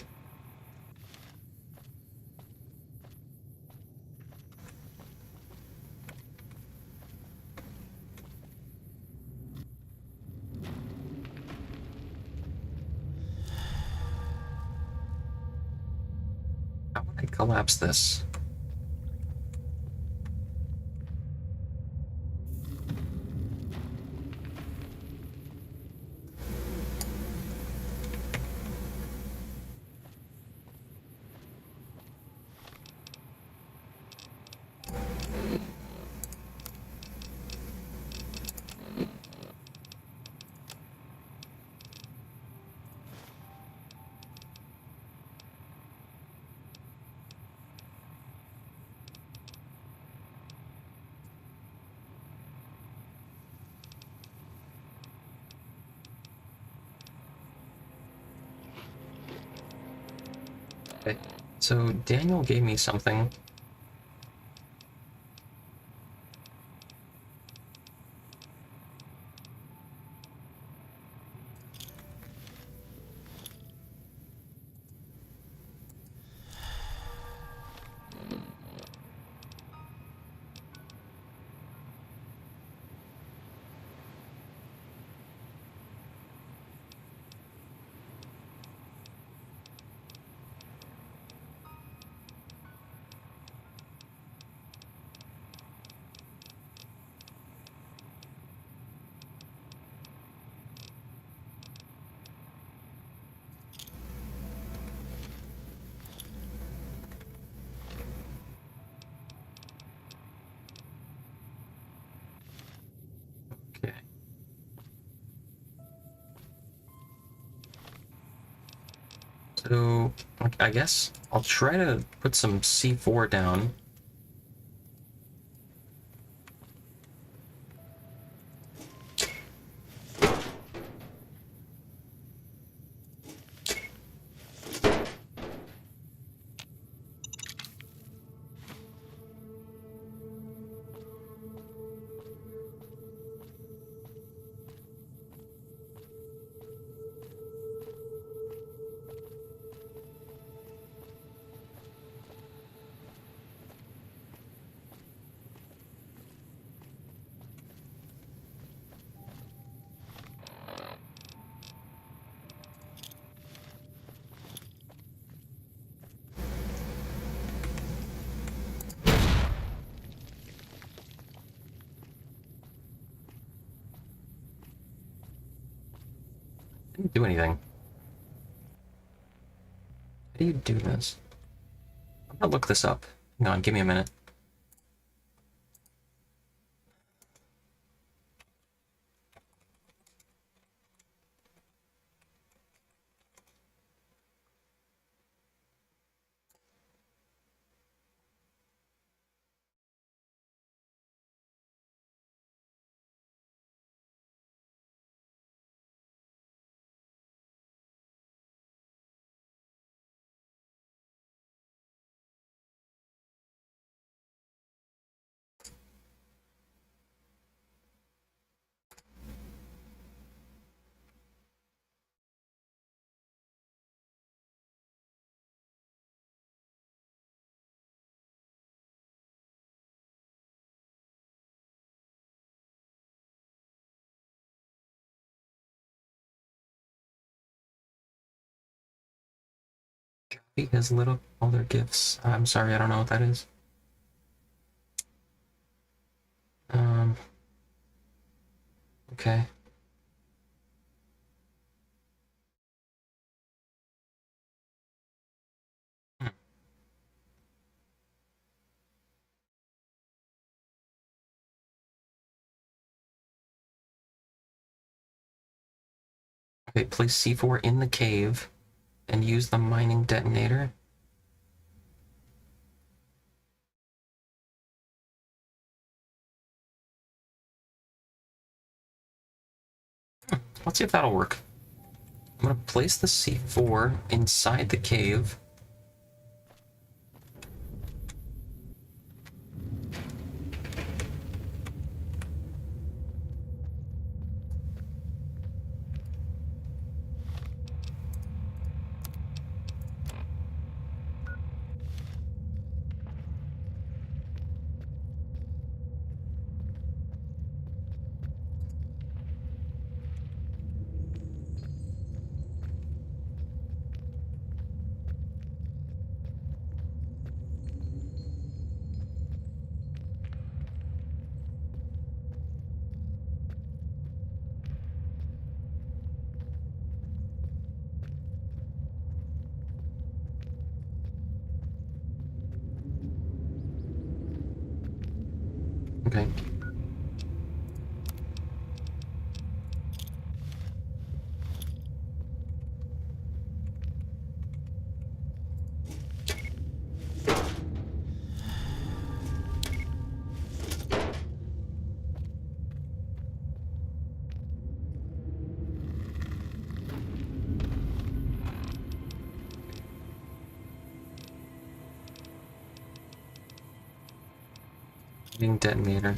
How would I collapse this? Okay, so Daniel gave me something. Okay. So, I guess I'll try to put some C4 down. Didn't do anything. How do you do this? I'm gonna look this up. Hang on, give me a minute. He has lit up all their gifts. I'm sorry, I don't know what that is. Okay. Hmm. Okay, place C4 in the cave and use the mining detonator. Let's see if that'll work. I'm gonna place the C4 inside the cave. Okay. Mining detonator.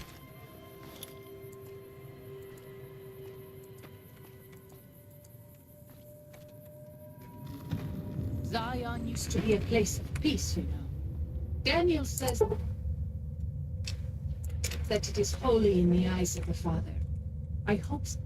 Zion used to be a place of peace, you know. Daniel says that it is holy in the eyes of the Father. I hope so.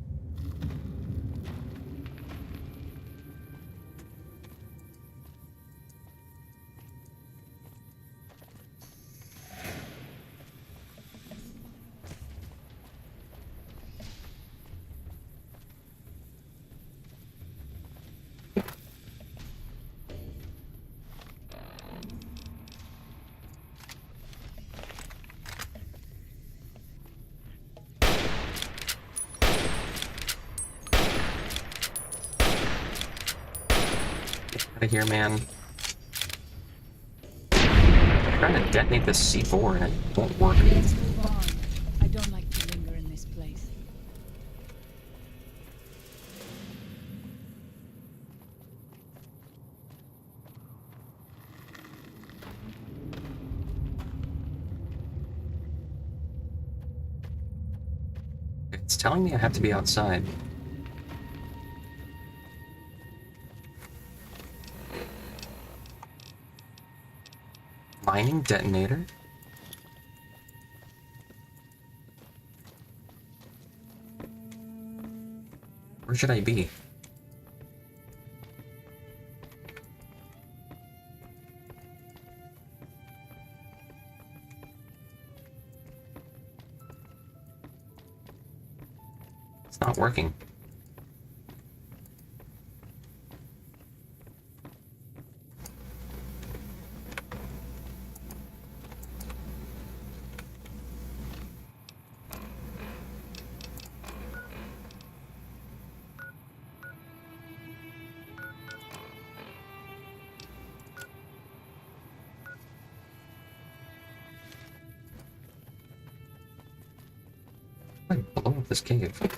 Out of here, man. I'm trying to detonate this C4 and it won't work. Let's move on. I don't like to linger in this place. It's telling me I have to be outside. Mining detonator? Where should I be? It's not working. with this cave? Should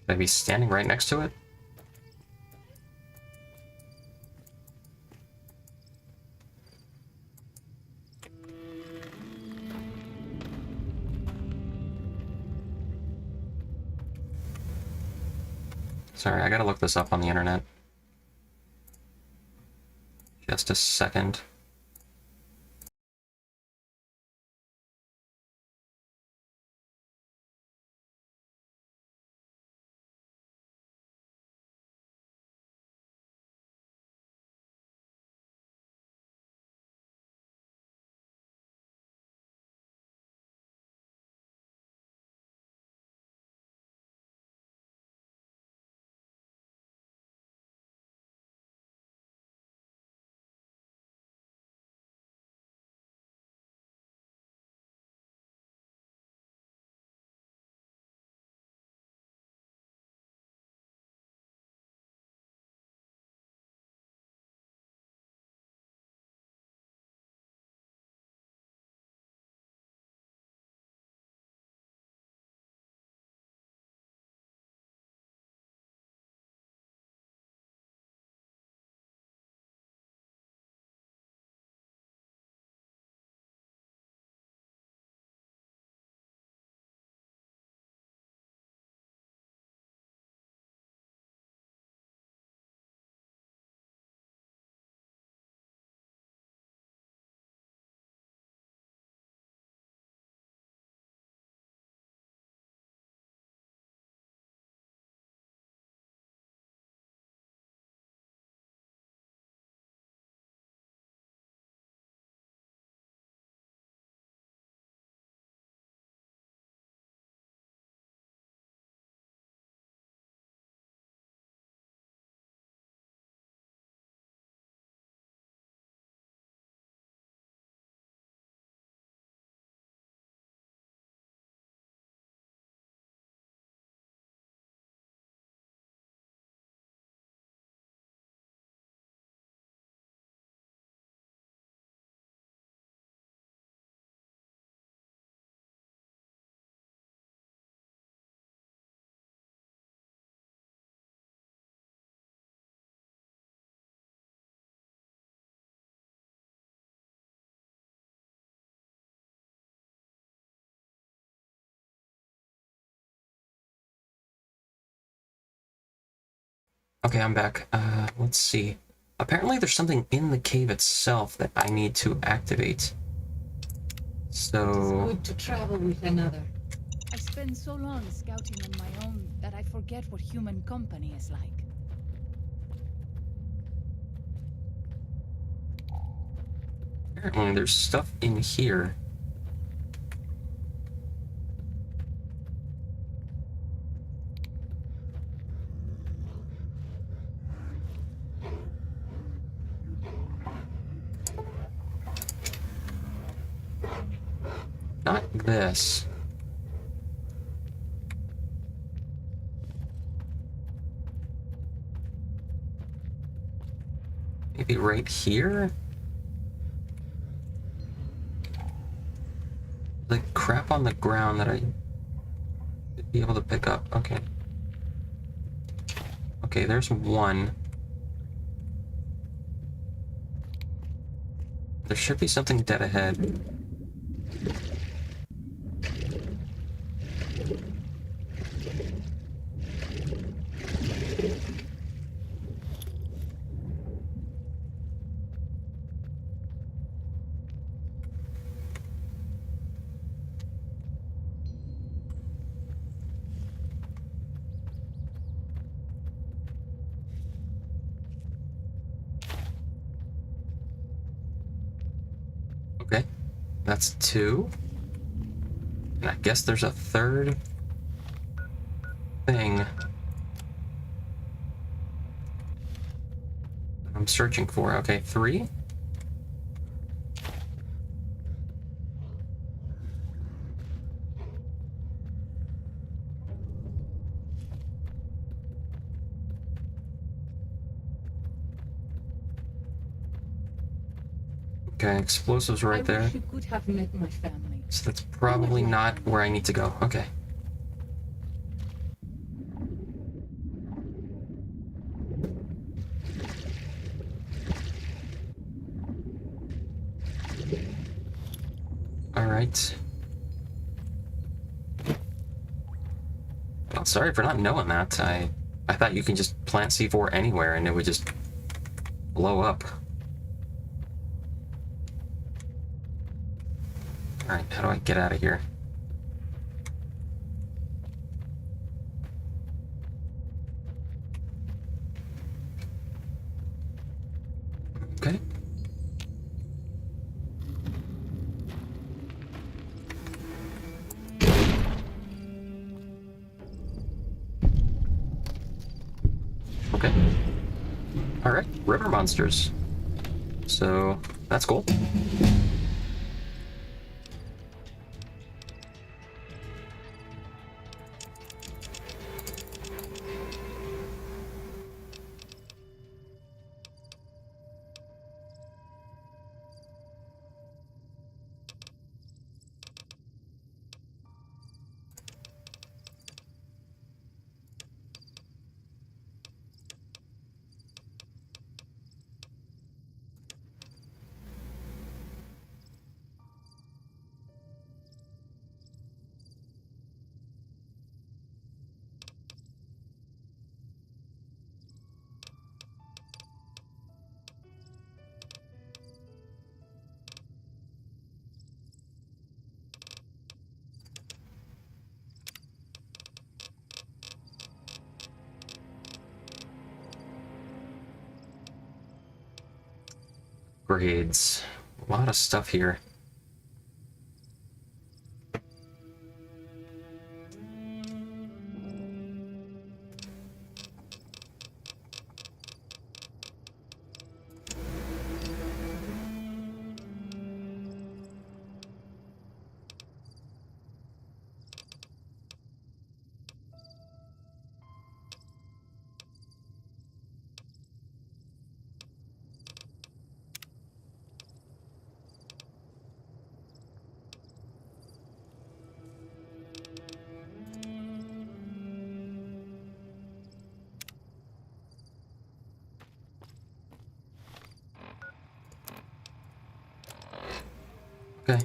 I be standing right next to it? Sorry, I gotta look this up on the internet. Just a second. Okay, I'm back. Let's see. Apparently there's something in the cave itself that I need to activate. So... It's good to travel with another. I spend so long scouting on my own that I forget what human company is like. Apparently there's stuff in here. Not this. Maybe right here? The crap on the ground that I should be able to pick up. Okay. Okay, there's one. There should be something dead ahead. Okay, that's two. And I guess there's a third thing I'm searching for. Okay, three. Okay, explosives right I there. wish you could have met my family. So that's probably not where I need to go. Okay. Alright. Well, sorry for not knowing that. I thought you can just plant C4 anywhere and it would just blow up. Alright, how do I get out of here? Okay. Okay. Alright, river monsters. So, that's cool. Grades. A lot of stuff here. Okay.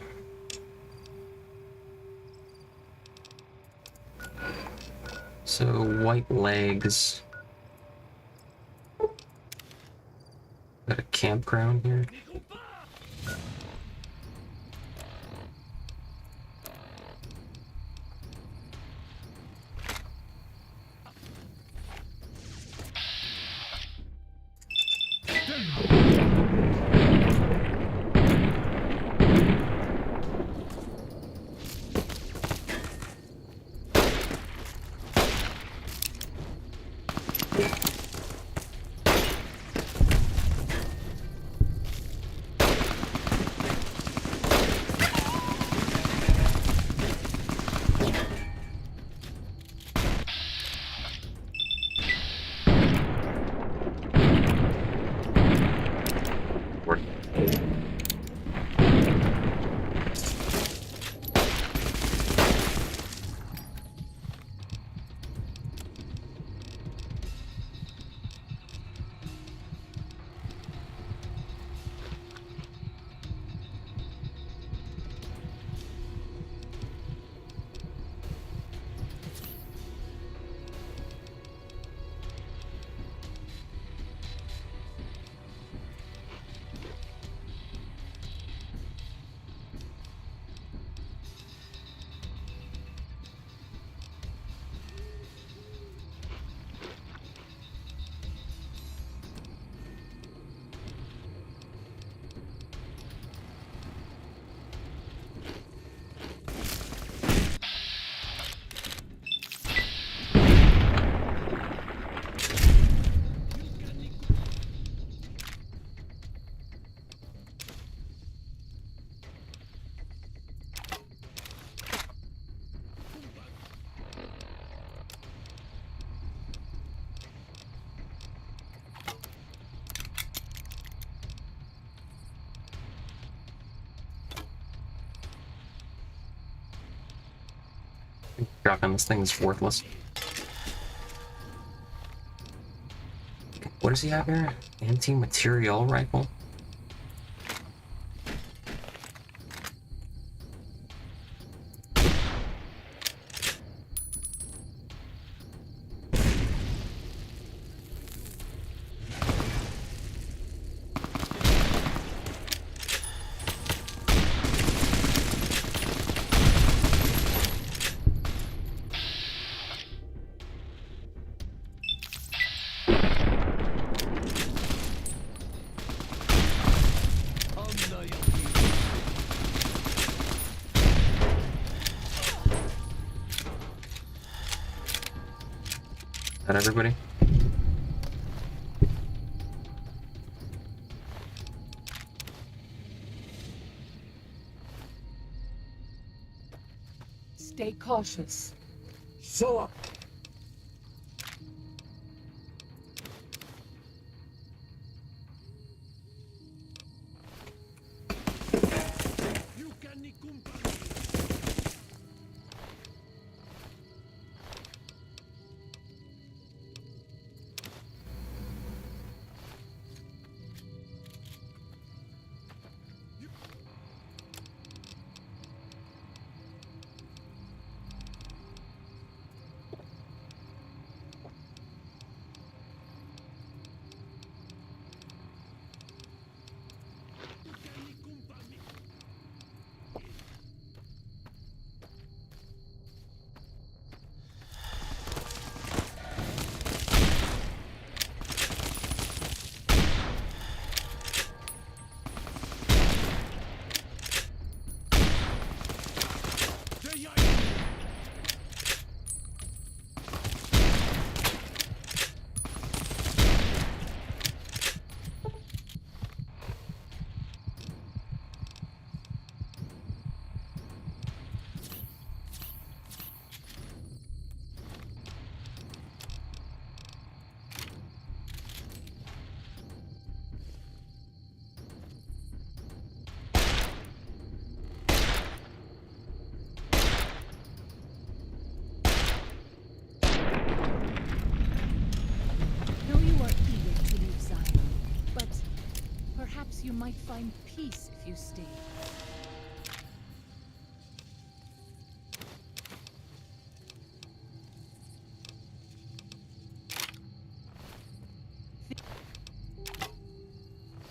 So, white legs. Got a campground here. Shotgun, this thing is worthless. What does he have here? Anti-material rifle? Is that everybody? Stay cautious. So You might find peace if you stay.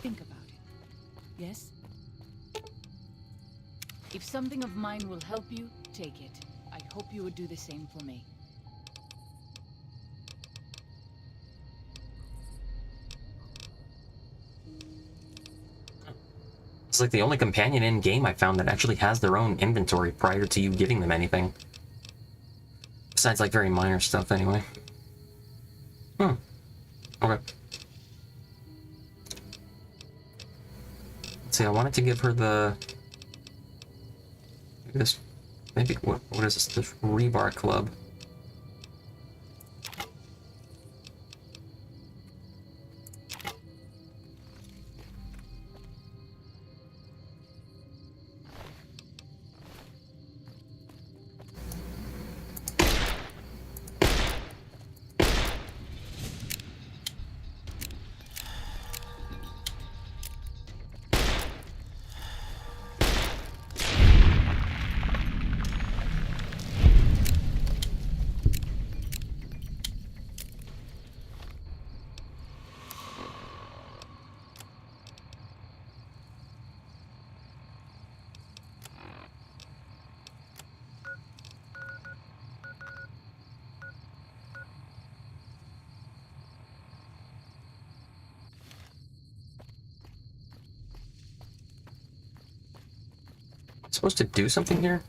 Think about it. Yes? If something of mine will help you, take it. I hope you would do the same for me. It's like the only companion in game I found that actually has their own inventory prior to you giving them anything. Besides, like, very minor stuff, anyway. Okay. Let's see, I wanted to give her the... Maybe this... Maybe... What is this? This rebar club. Supposed to do something here?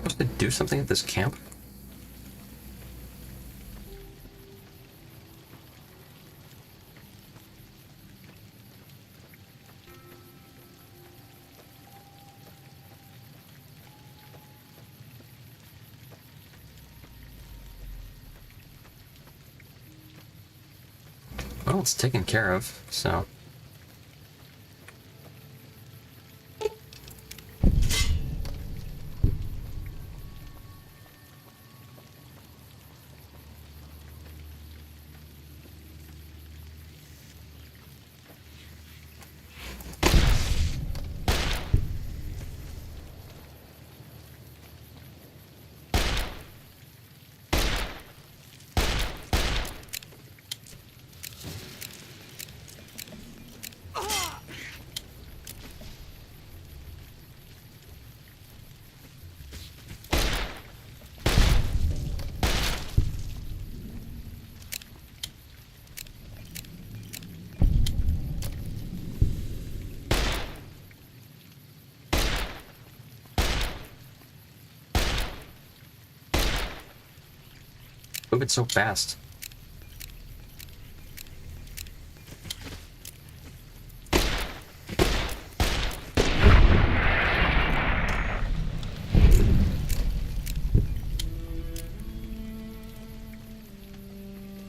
Supposed to do something at this camp? Well, it's taken care of, so... Moving so fast.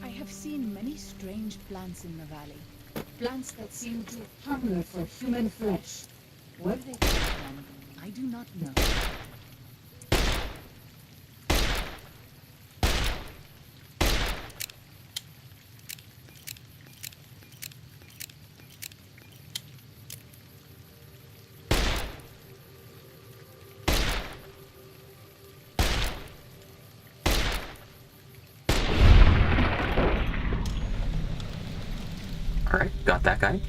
I have seen many strange plants in the valley. Plants that seem to hunger for human flesh. Where they come from, I do not know. Alright, got that guy.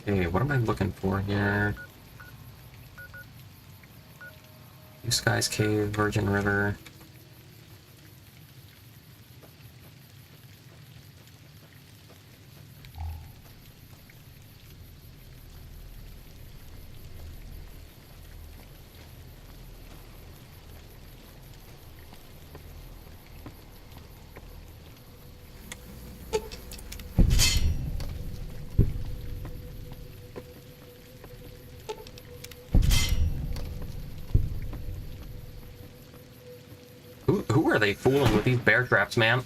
Okay, what am I looking for here? Blue Skies Cave, Virgin River. Who are they fooling with these bear traps, man?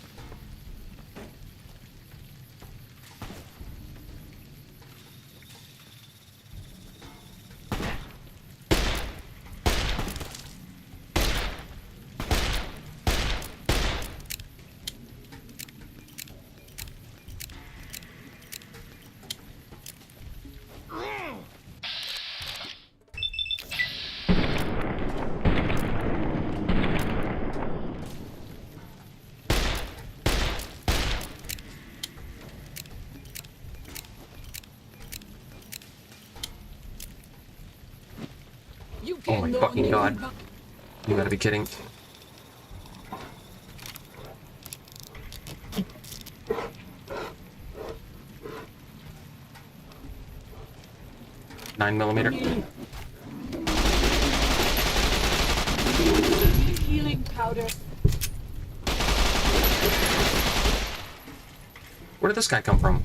Oh my fucking god. You gotta be kidding. $9mm. Healing powder. Where did this guy come from?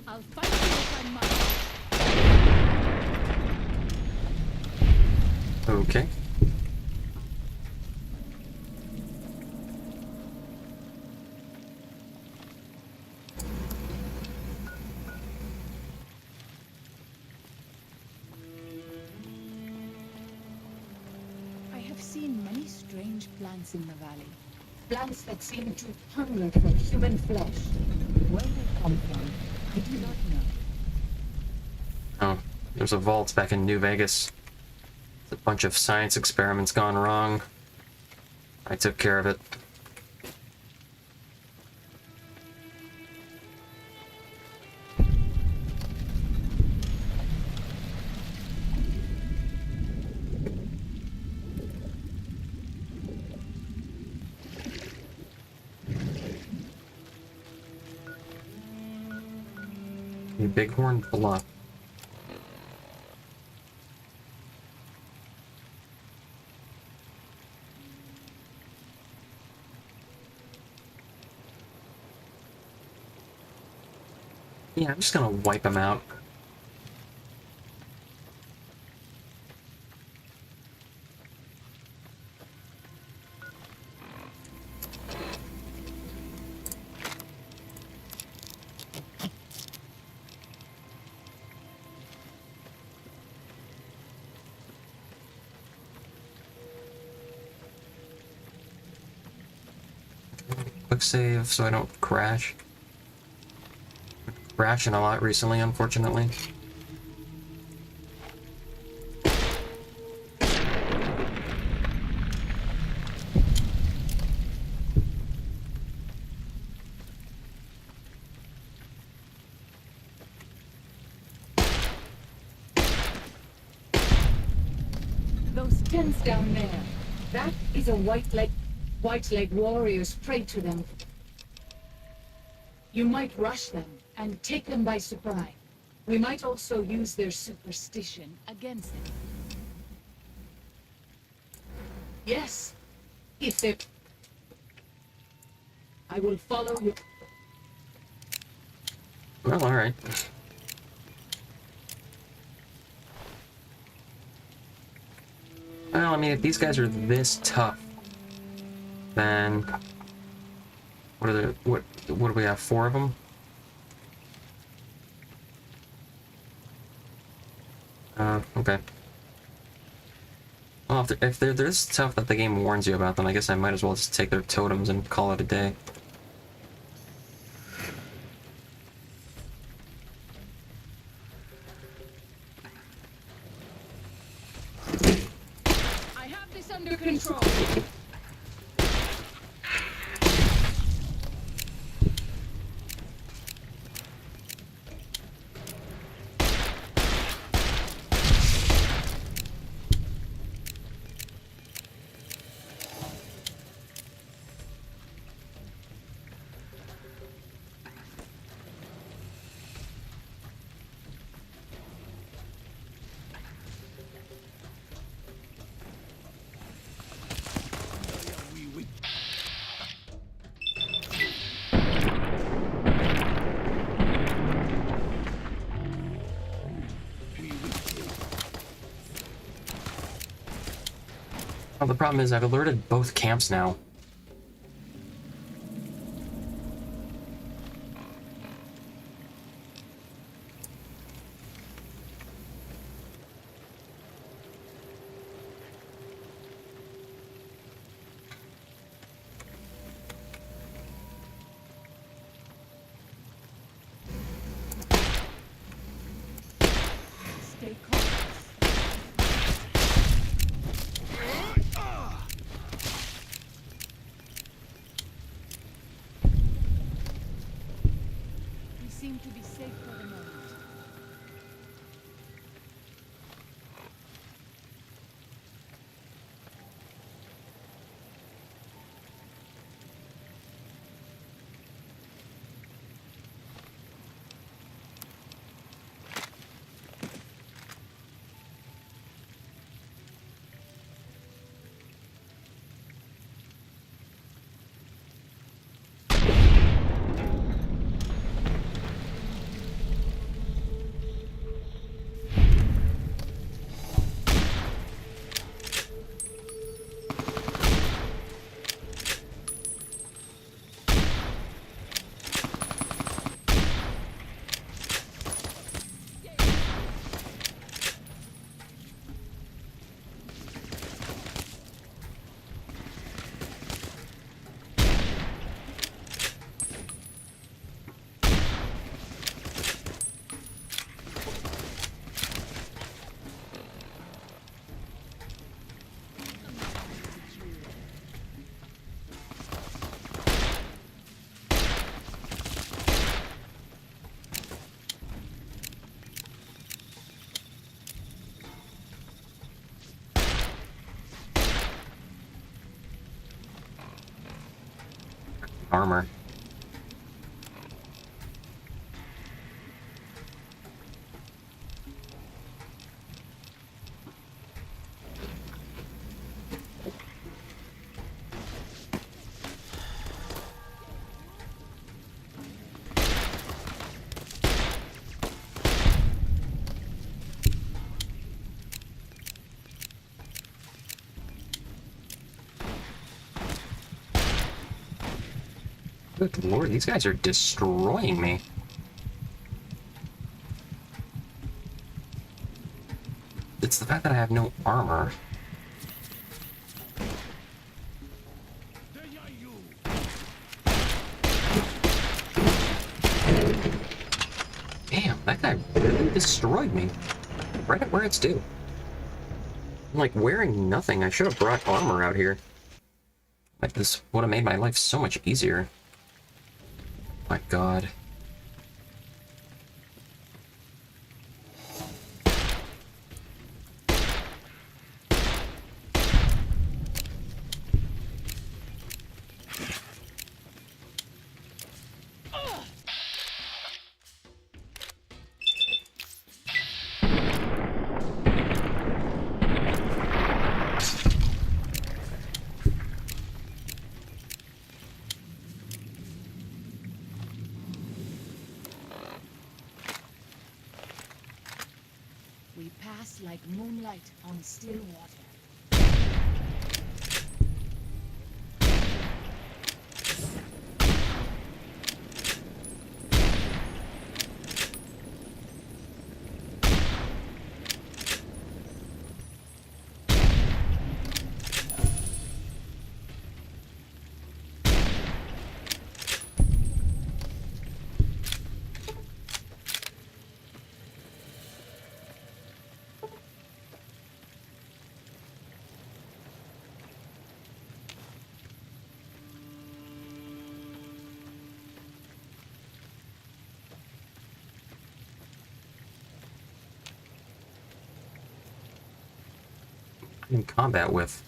I'll fight you if I must. Okay. I have seen many strange plants in the valley. Plants that seem to hunger for human flesh. Where they come from, I do not know. Oh, there's a vault back in New Vegas. It's a bunch of science experiments gone wrong. I took care of it. Bighorn Bluff. Yeah, I'm just gonna wipe him out. Quick save so I don't crash. Crashing a lot recently, unfortunately. Those tents down there, that is a White Leg warriors pray to them. You might rush them and take them by surprise. We might also use their superstition against them. Yes, if they... I will follow you. Well, alright. Well, I mean, if these guys are this tough, then... What are the... What do we have? 4 of them? Okay. Well, if they're this tough that the game warns you about them, I guess I might as well just take their totems and call it a day. I have this under control. Well, the problem is I've alerted both camps now. Stay cautious. We seem to be safe for the moment. Armor. Good lord, these guys are destroying me. It's the fact that I have no armor. Damn, that guy really destroyed me. Right at where it's due. I'm like wearing nothing. I should have brought armor out here. Like this would have made my life so much easier. My god. We pass like moonlight on still water. In combat with.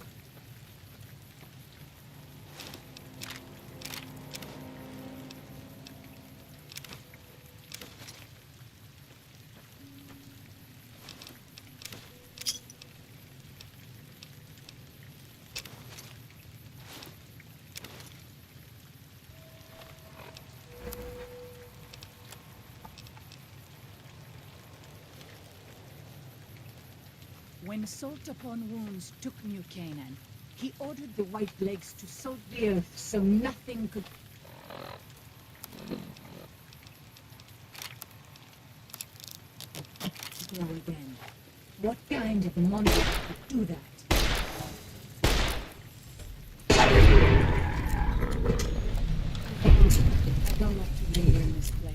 When Salt Upon Wounds took New Canaan, he ordered the White Legs to salt the earth so nothing could... grow again. What kind of monster could do that? I don't like to linger in this place.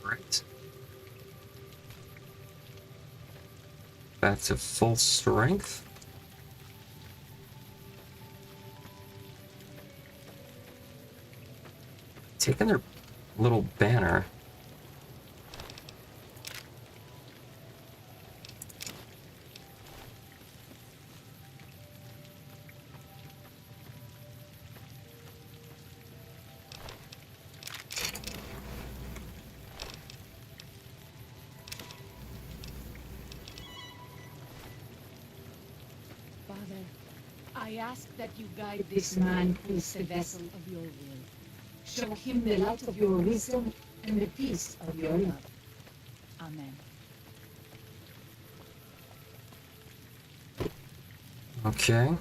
Right. Back to full strength. Taking their little banner. Father, I ask that you guide this man who is the vessel of your will. Show him the light of your wisdom and the peace of your love. Amen. Okay.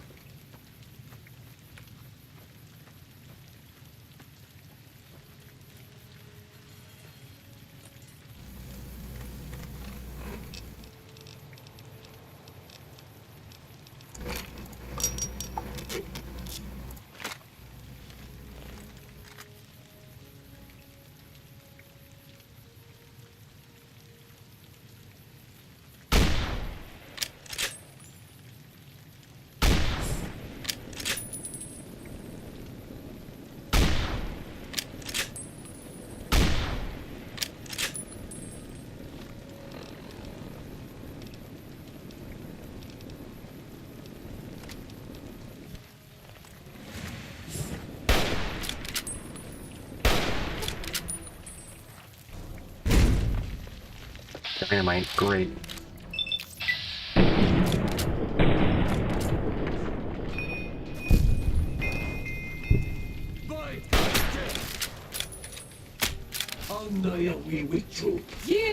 Dynamite, great. Yeah.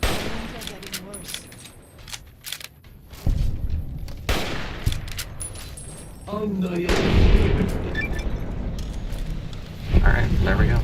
Things are getting worse. Alright, there we go.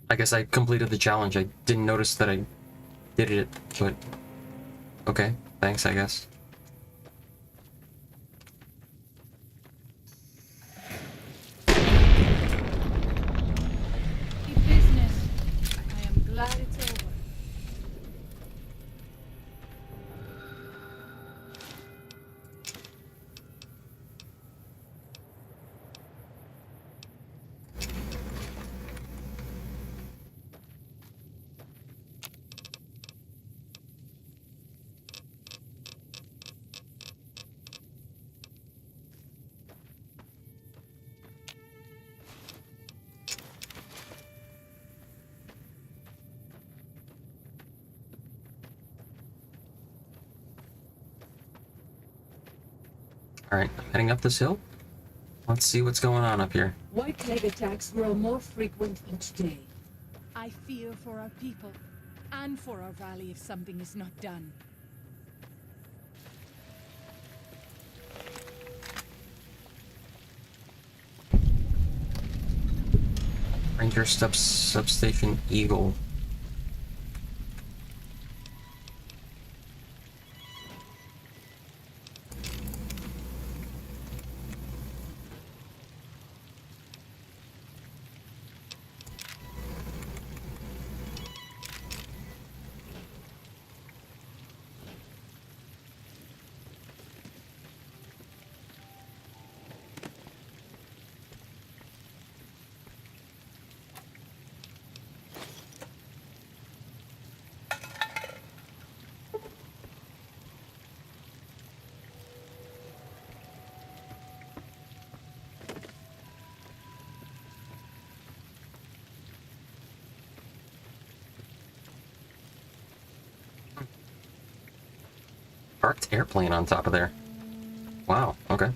I guess I completed the challenge. I didn't notice that I did it, but okay, thanks, I guess. Keep business. I am glad it's over. Alright, heading up this hill. Let's see what's going on up here. White plague attacks grow more frequent each day. I fear for our people and for our valley if something is not done. Ranger Substation Eagle. Parked airplane on top of there. Wow, okay.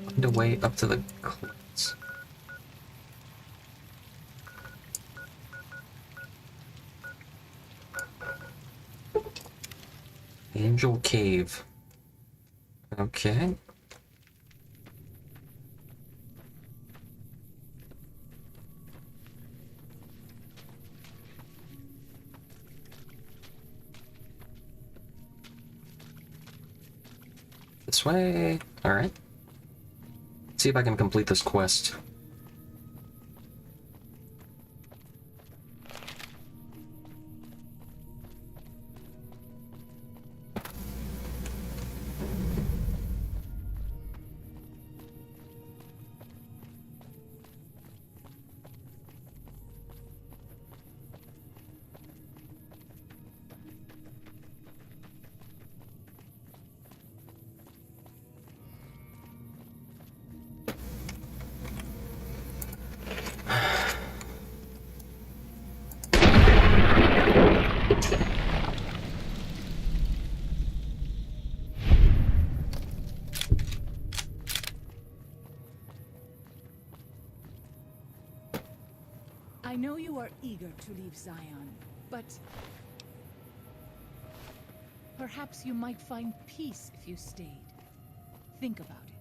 Find a way up to the cliffs. Angel Cave. Okay. This way. Alright. See if I can complete this quest. I know you are eager to leave Zion, but perhaps you might find peace if you stayed. Think about it.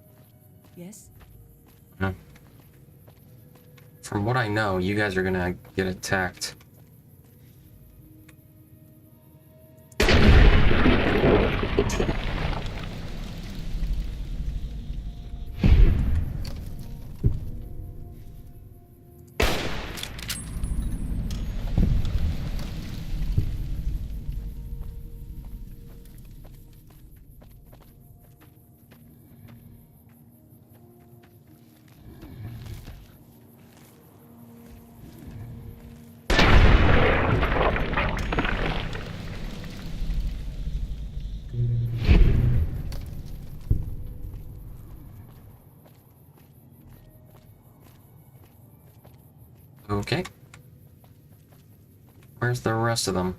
Yes? From what I know, you guys are gonna get attacked. Okay. Where's the rest of them?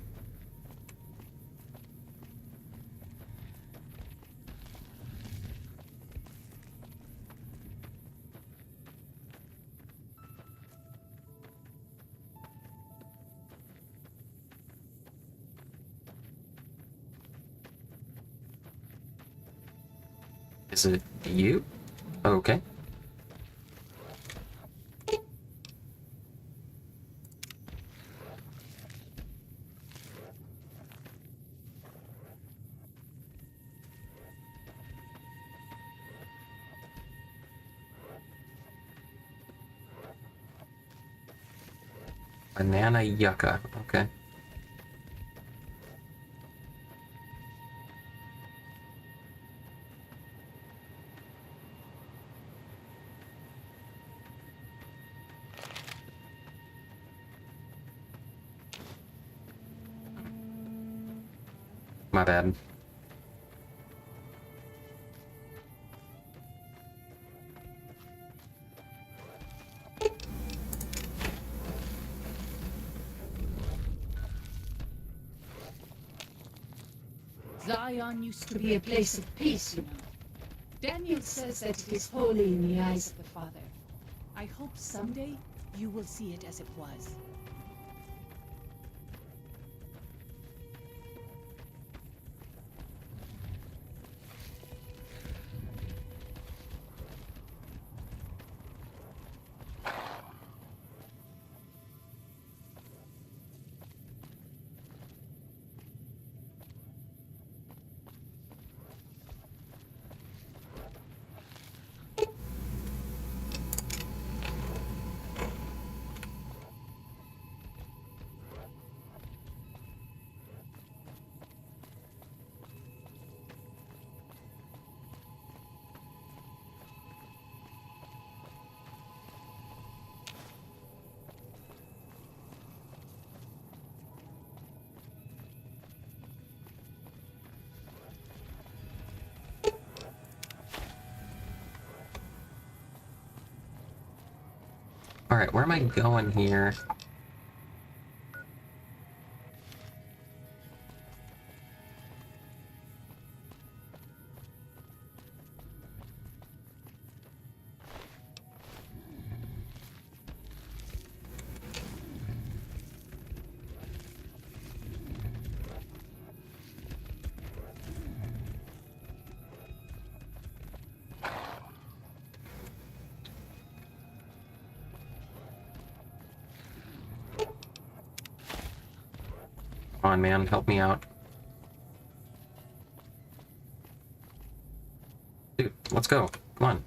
Is it you? Okay. Banana yucca. Okay. My bad. Zion used to be a place of peace, you know. Daniel says that it is holy in the eyes of the Father. I hope someday you will see it as it was. Alright, where am I going here? Come on, man, help me out. Dude, let's go. Come on.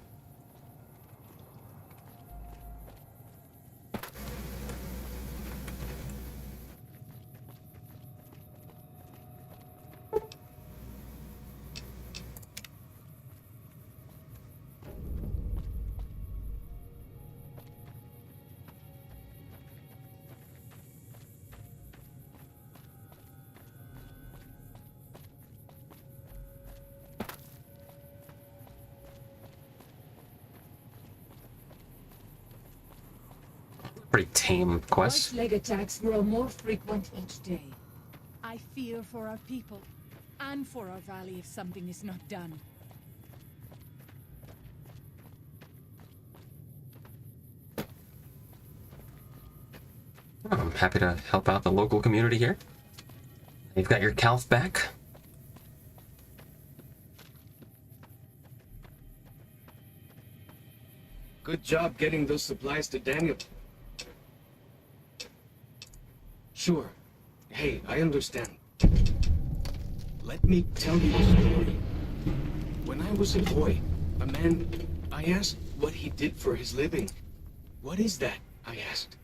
Pretty tame quest. Leg attacks grow more frequent each day. I fear for our people and for our valley if something is not done. I'm happy to help out the local community here. You've got your calf back. Good job getting those supplies to Daniel. Sure. Hey, I understand. Let me tell you a story. When I was a boy, a man, I asked what he did for his living. What is that? I asked.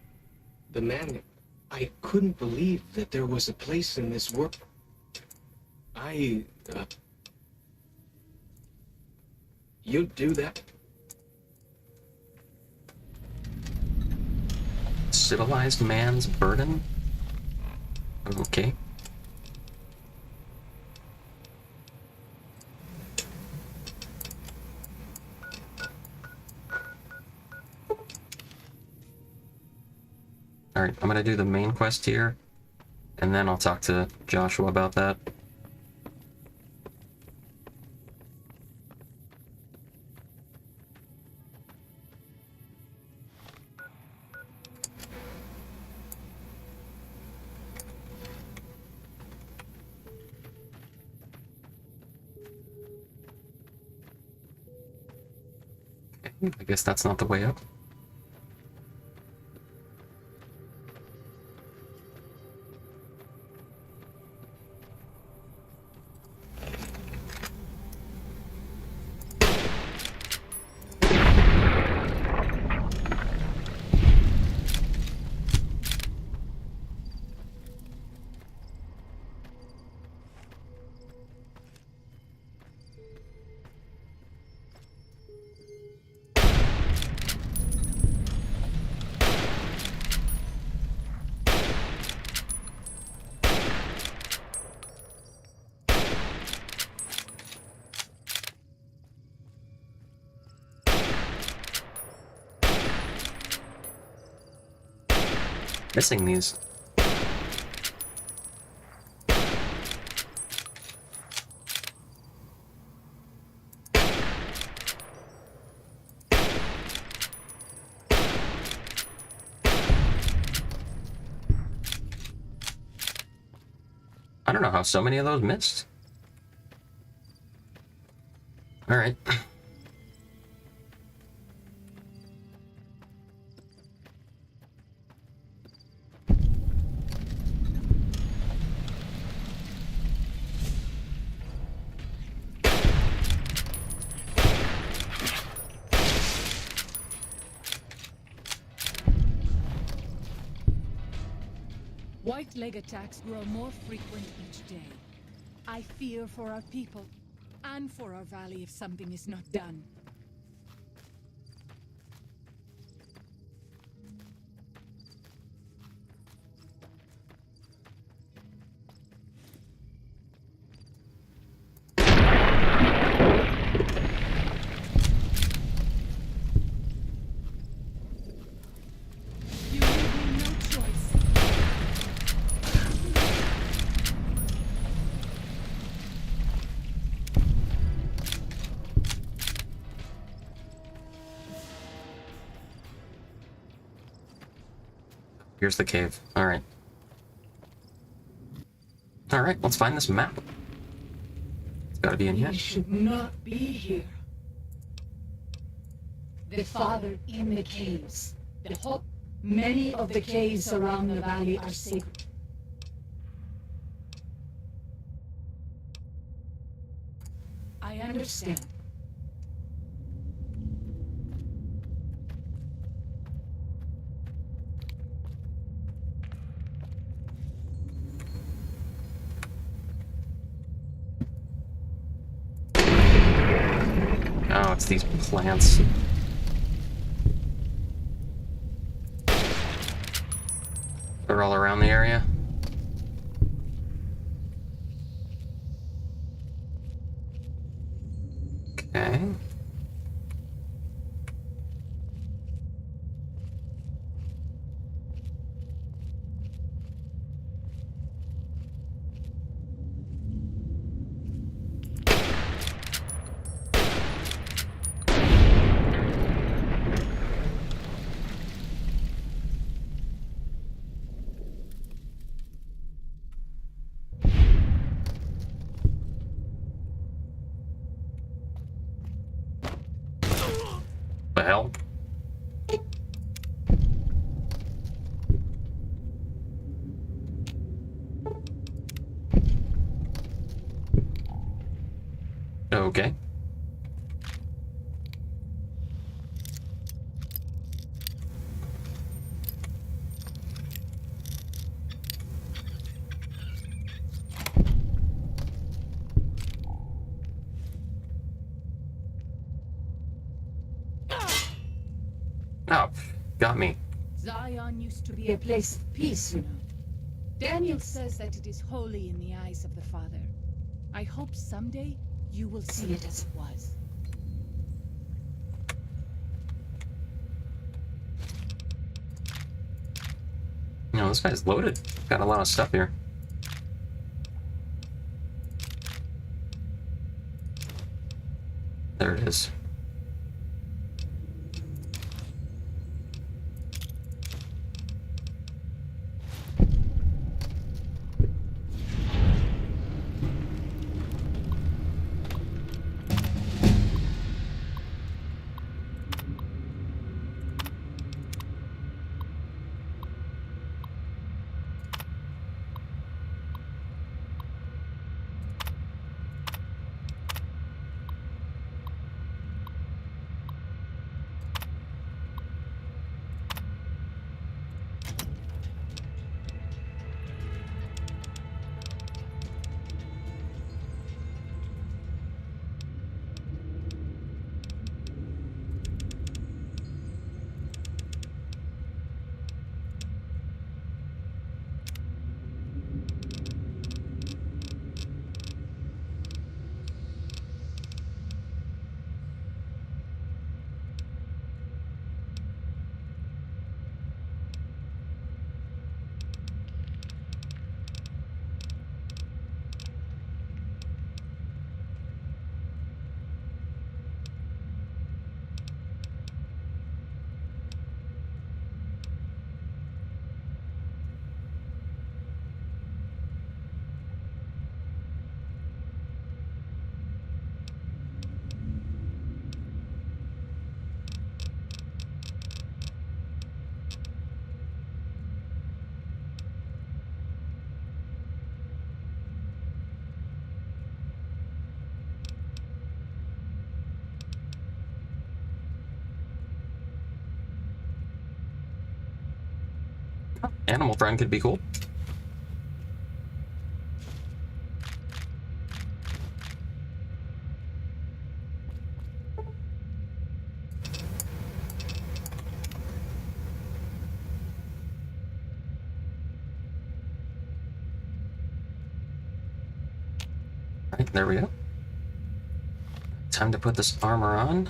The man, I couldn't believe that there was a place in this world. You'd do that? Civilized man's burden? Okay. Alright, I'm gonna do the main quest here, and then I'll talk to Joshua about that. I guess that's not the way up. Missing these. I don't know how so many of those missed. All right. White leg attacks grow more frequent each day. I fear for our people and for our valley if something is not done. You leave me no choice. Here's the cave. Alright. Alright, let's find this map. It's gotta be in here. He should not be here. The father in the caves. Many of the caves around the valley are sacred. I understand. it's these plants. They're all around the area. Okay. The hell? Okay. Oh, got me. Zion used to be a place of peace, you know. Daniel says that it is holy in the eyes of the Father. I hope someday you will see it as it was. You know, this guy's loaded. Got a lot of stuff here. There it is. Animal friend could be cool. Right, there we go. Time to put this armor on.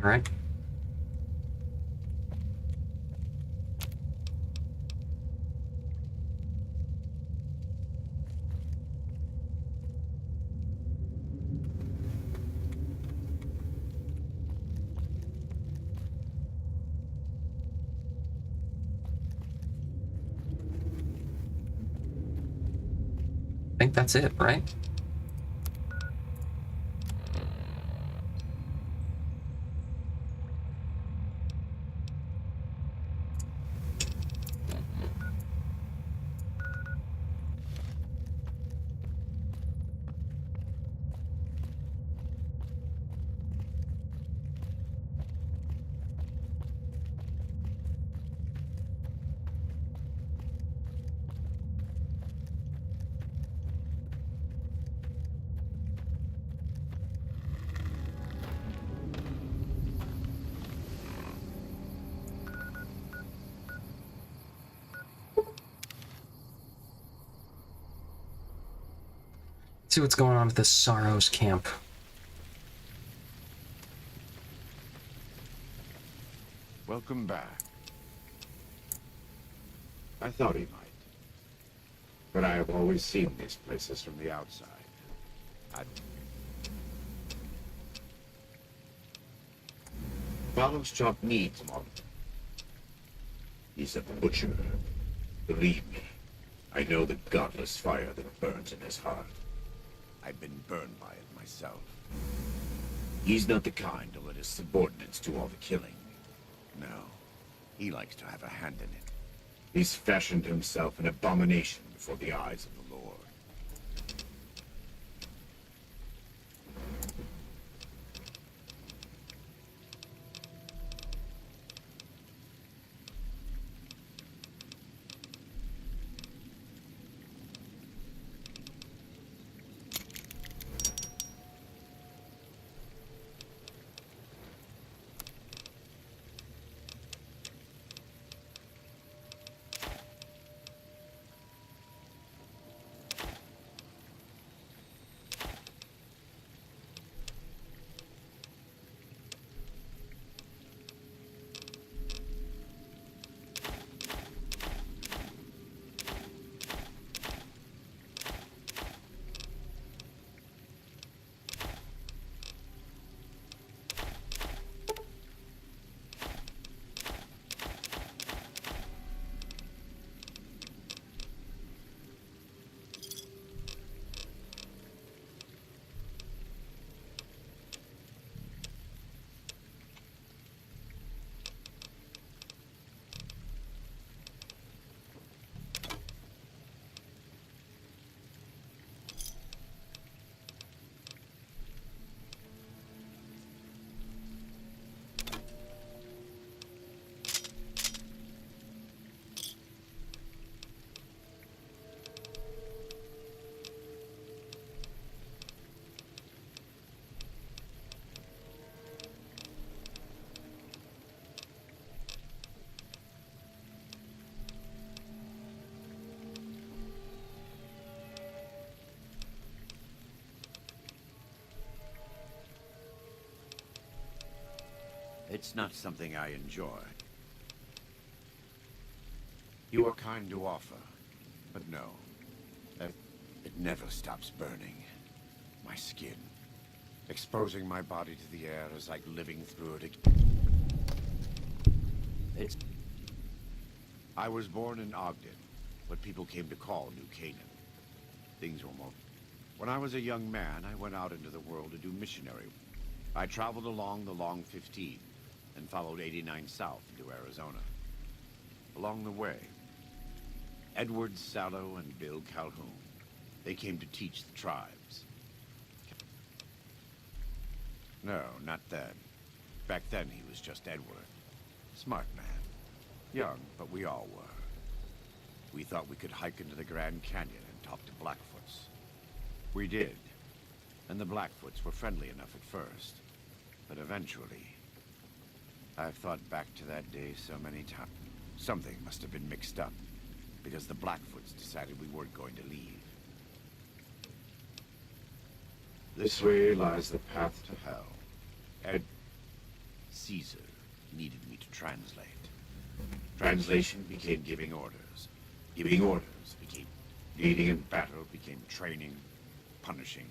All right. think that's it, right? See what's going on with this Sorrows camp. Welcome back. I thought he might. But I have always seen these places from the outside. Valos Chop needs more. He's a butcher. Believe me, I know the godless fire that burns in his heart. I've been burned by it myself. He's not the kind to let his subordinates do all the killing. No, he likes to have a hand in it. He's fashioned himself an abomination before the eyes of the Lord. It's not something I enjoy. You are kind to offer, but no. It never stops burning. My skin. Exposing my body to the air is like living through it again. I was born in Ogden, what people came to call New Canaan. Things were more... When I was a young man, I went out into the world to do missionary. I traveled along the Long 15 and followed 89 south into Arizona. Along the way, Edward Sallow and Bill Calhoun, they came to teach the tribes. No, not then. Back then he was just Edward. Smart man. Young, but we all were. We thought we could hike into the Grand Canyon and talk to Blackfoots. We did. And the Blackfoots were friendly enough at first. But eventually... I've thought back to that day so many times. Something must have been mixed up, because the Blackfoots decided we weren't going to leave. This way lies the path to hell. And Caesar needed me to translate. Translation became giving orders. Giving orders became leading in battle, became training, punishing.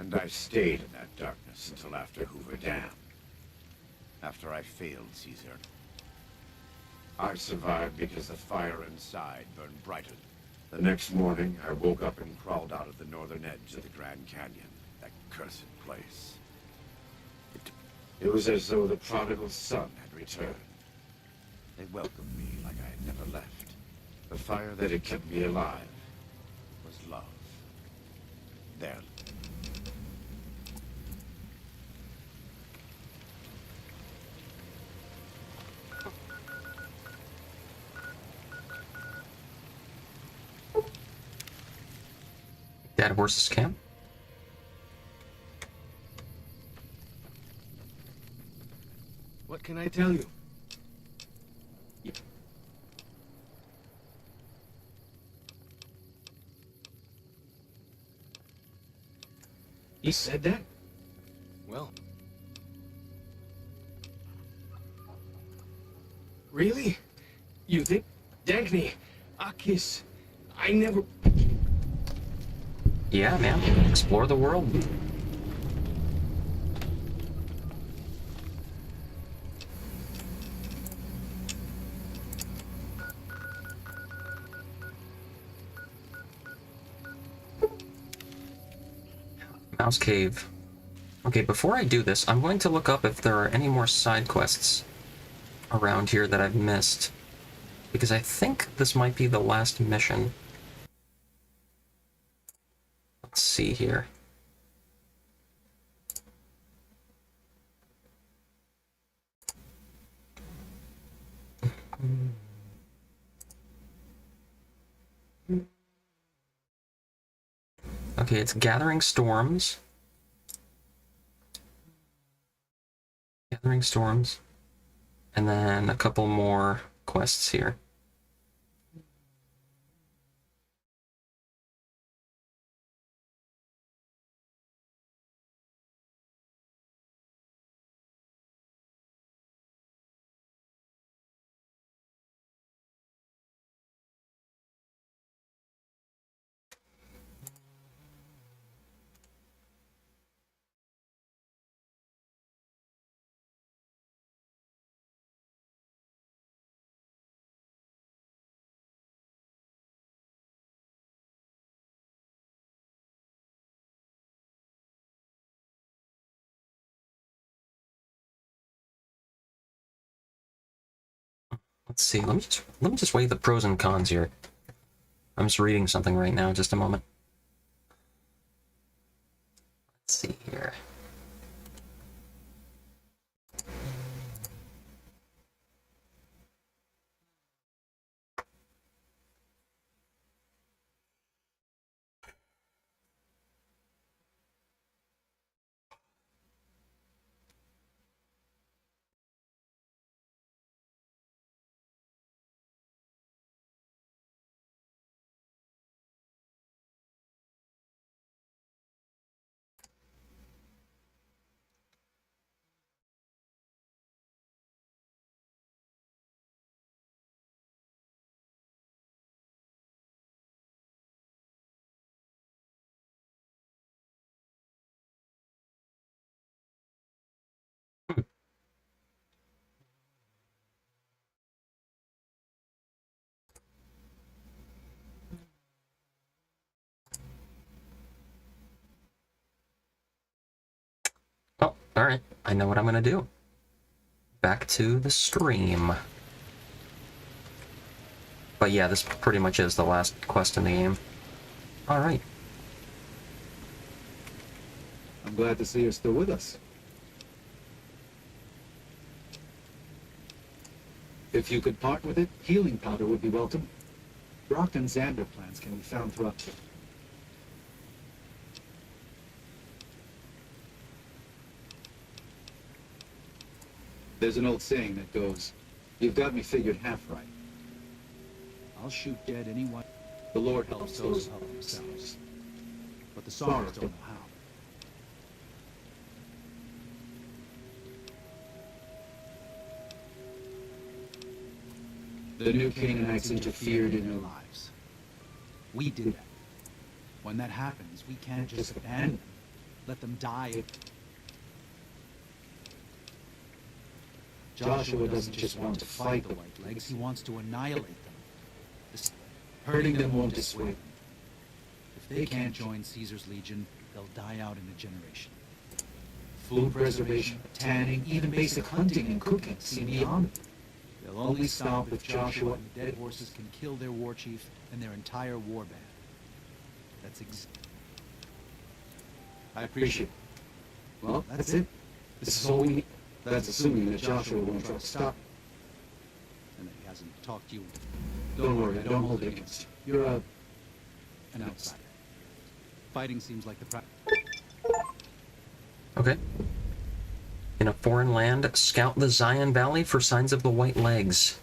And I stayed in that darkness until after Hoover Dam. After I failed Caesar. I survived because the fire inside burned brighter The next morning, I woke up and crawled out of the northern edge of the Grand Canyon. That cursed place. It was as though the prodigal son had returned. They welcomed me like I had never left. The fire that had kept me alive was love. Their Dead horses camp. What can I tell you? He said that? Well. Really? You think? Dankney, Akis, I never... Yeah, man. Explore the world. Mouse Cave. Okay, before I do this, I'm going to look up if there are any more side quests around here that I've missed. Because I think this might be the last mission. Let's see here. Okay, it's Gathering Storms. Gathering Storms. And then a couple more quests here. Let's see. Let me just weigh the pros and cons here. I'm just reading something right now. Just a moment. Let's see here. Oh, alright. I know what I'm gonna do. Back to the stream. But yeah, this pretty much is the last quest in the game. Alright. I'm glad to see you're still with us. If you could part with it, healing powder would be welcome. Brock and Xander plants can be found throughout. There's an old saying that goes, "You've got me figured half right." I'll shoot dead anyone. The Lord helps those who help themselves. But the Sorrows don't know how. The new Canaanites interfered in their lives. We did that. When that happens, we can't just abandon them. Let them die. Joshua doesn't just want to fight the White Legs, he wants to annihilate them. Hurting them won't dissuade them. If they can't join Caesar's legion, they'll die out in a generation. Food preservation, tanning, even basic hunting and cooking seem beyond them. They'll only stop if Joshua and the dead horses can kill their war chief and their entire war band. I appreciate it. Well, that's it. This is all we need. That's assuming that Joshua won't try to stop me. And that he hasn't talked to you. Don't worry, I don't hold it against you. You're an outsider. Fighting seems like the Okay. In a foreign land, scout the Zion Valley for signs of the White Legs.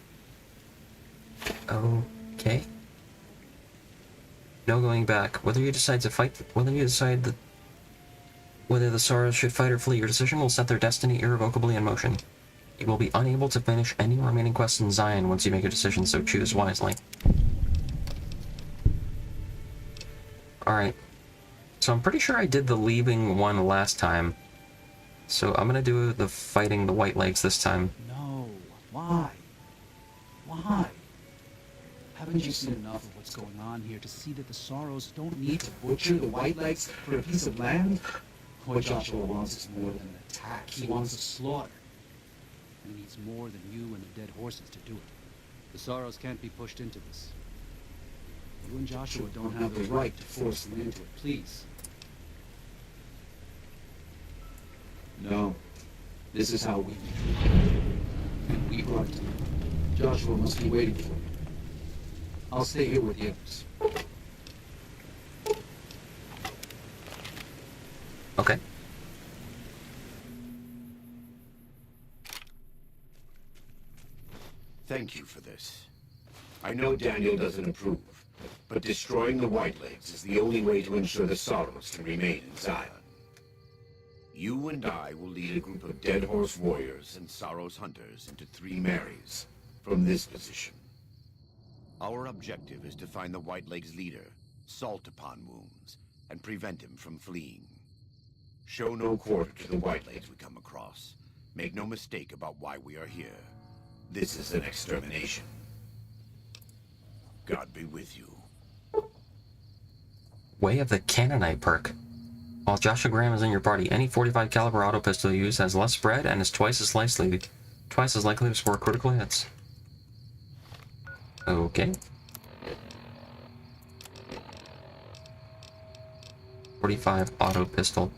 Okay. No going back. Whether you decide to fight, whether the Saros should fight or flee, your decision will set their destiny irrevocably in motion. You will be unable to finish any remaining quests in Zion once you make a decision, so choose wisely. Alright. So I'm pretty sure I did the leaving one last time. So I'm gonna do the fighting the White Legs this time. No. Why? Why? Haven't you seen enough of what's going on here to see that the Saros don't need to butcher the White Legs for a piece of land? What Joshua wants is more than an attack. He wants a slaughter. And he needs more than you and the dead horses to do it. The Saros can't be pushed into this. You and Joshua don't have the right to force them into it, please. No. This is how we do it. And we brought it to you. Joshua must be waiting for you. I'll stay here with the others. Okay. Thank you for this. I know Daniel doesn't approve, but destroying the Whitelegs is the only way to ensure the Saros can remain in Zion. You and I will lead a group of Dead Horse warriors and Saros hunters into 3 Marys from this position. Our objective is to find the Whitelegs leader, Salt Upon Wounds, and prevent him from fleeing. Show no quarter to the Whitelegs we come across. Make no mistake about why we are here. This is an extermination. God be with you. Way of the Cannonite perk. While Joshua Graham is in your party, any 45 caliber auto pistol you use has less spread and is twice as likely to score critical hits. Okay. 45 auto pistol.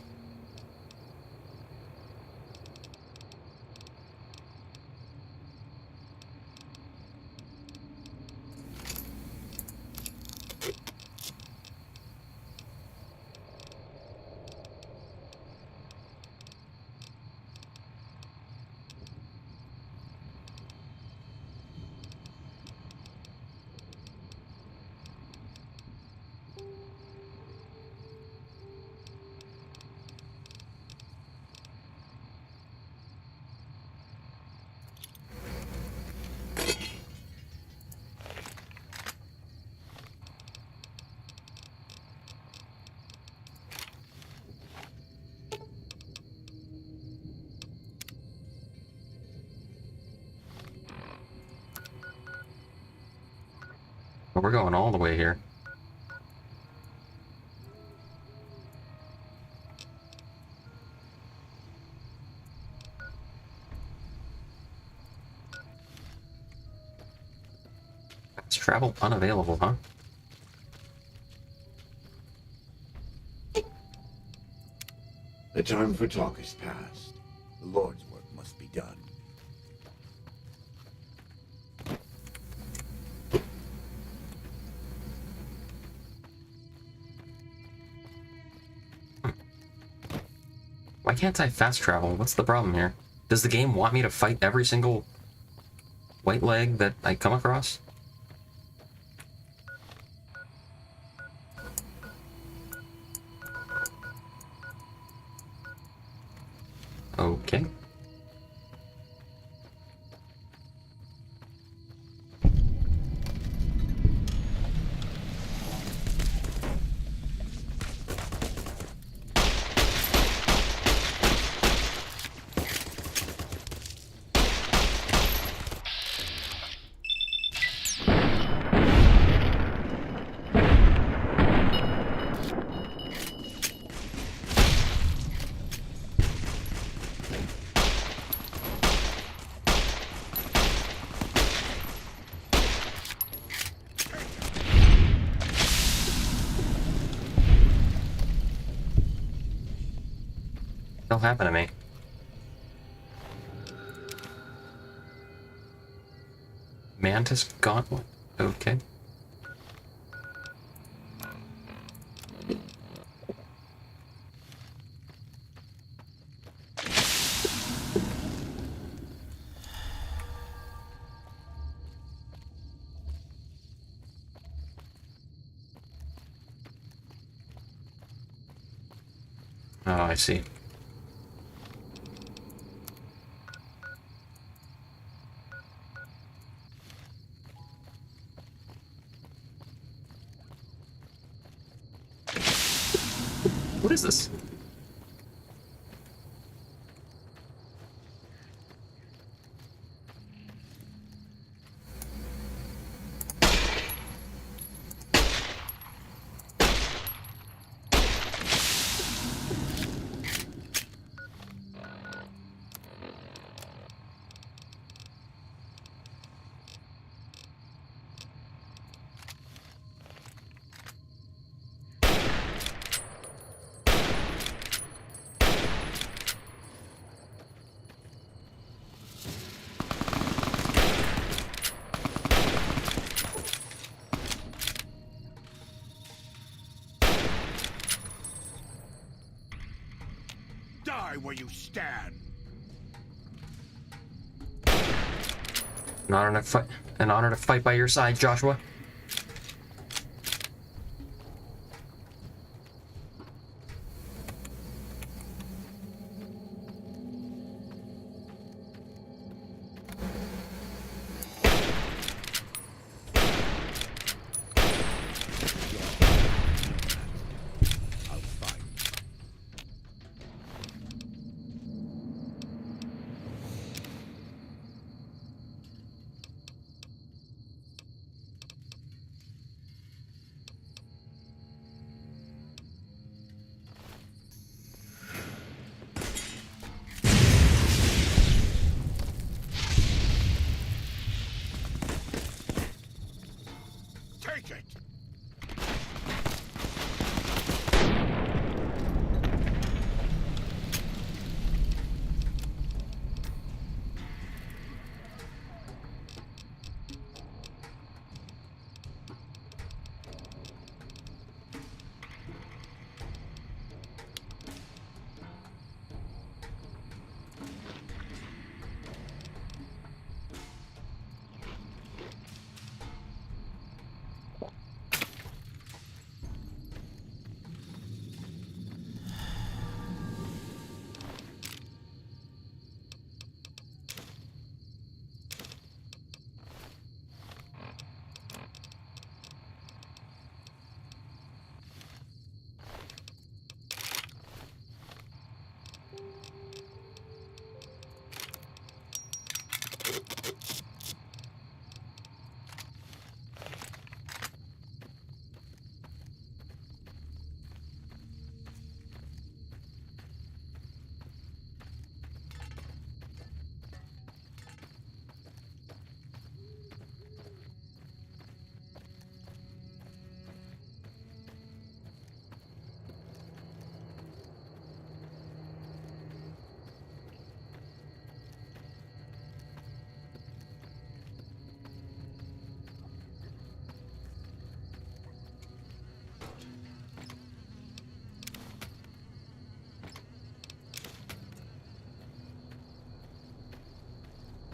We're going all the way here. Fast travel unavailable, huh? The time for talk is past. The Lord's work must be done. Why can't I fast travel? What's the problem here? Does the game want me to fight every single white leg that I come across? Okay. What'll happen to me? Mantis Gauntlet. Okay. Oh, I see. What is this? Die where you stand. An honor to fight by your side, Joshua. Take it.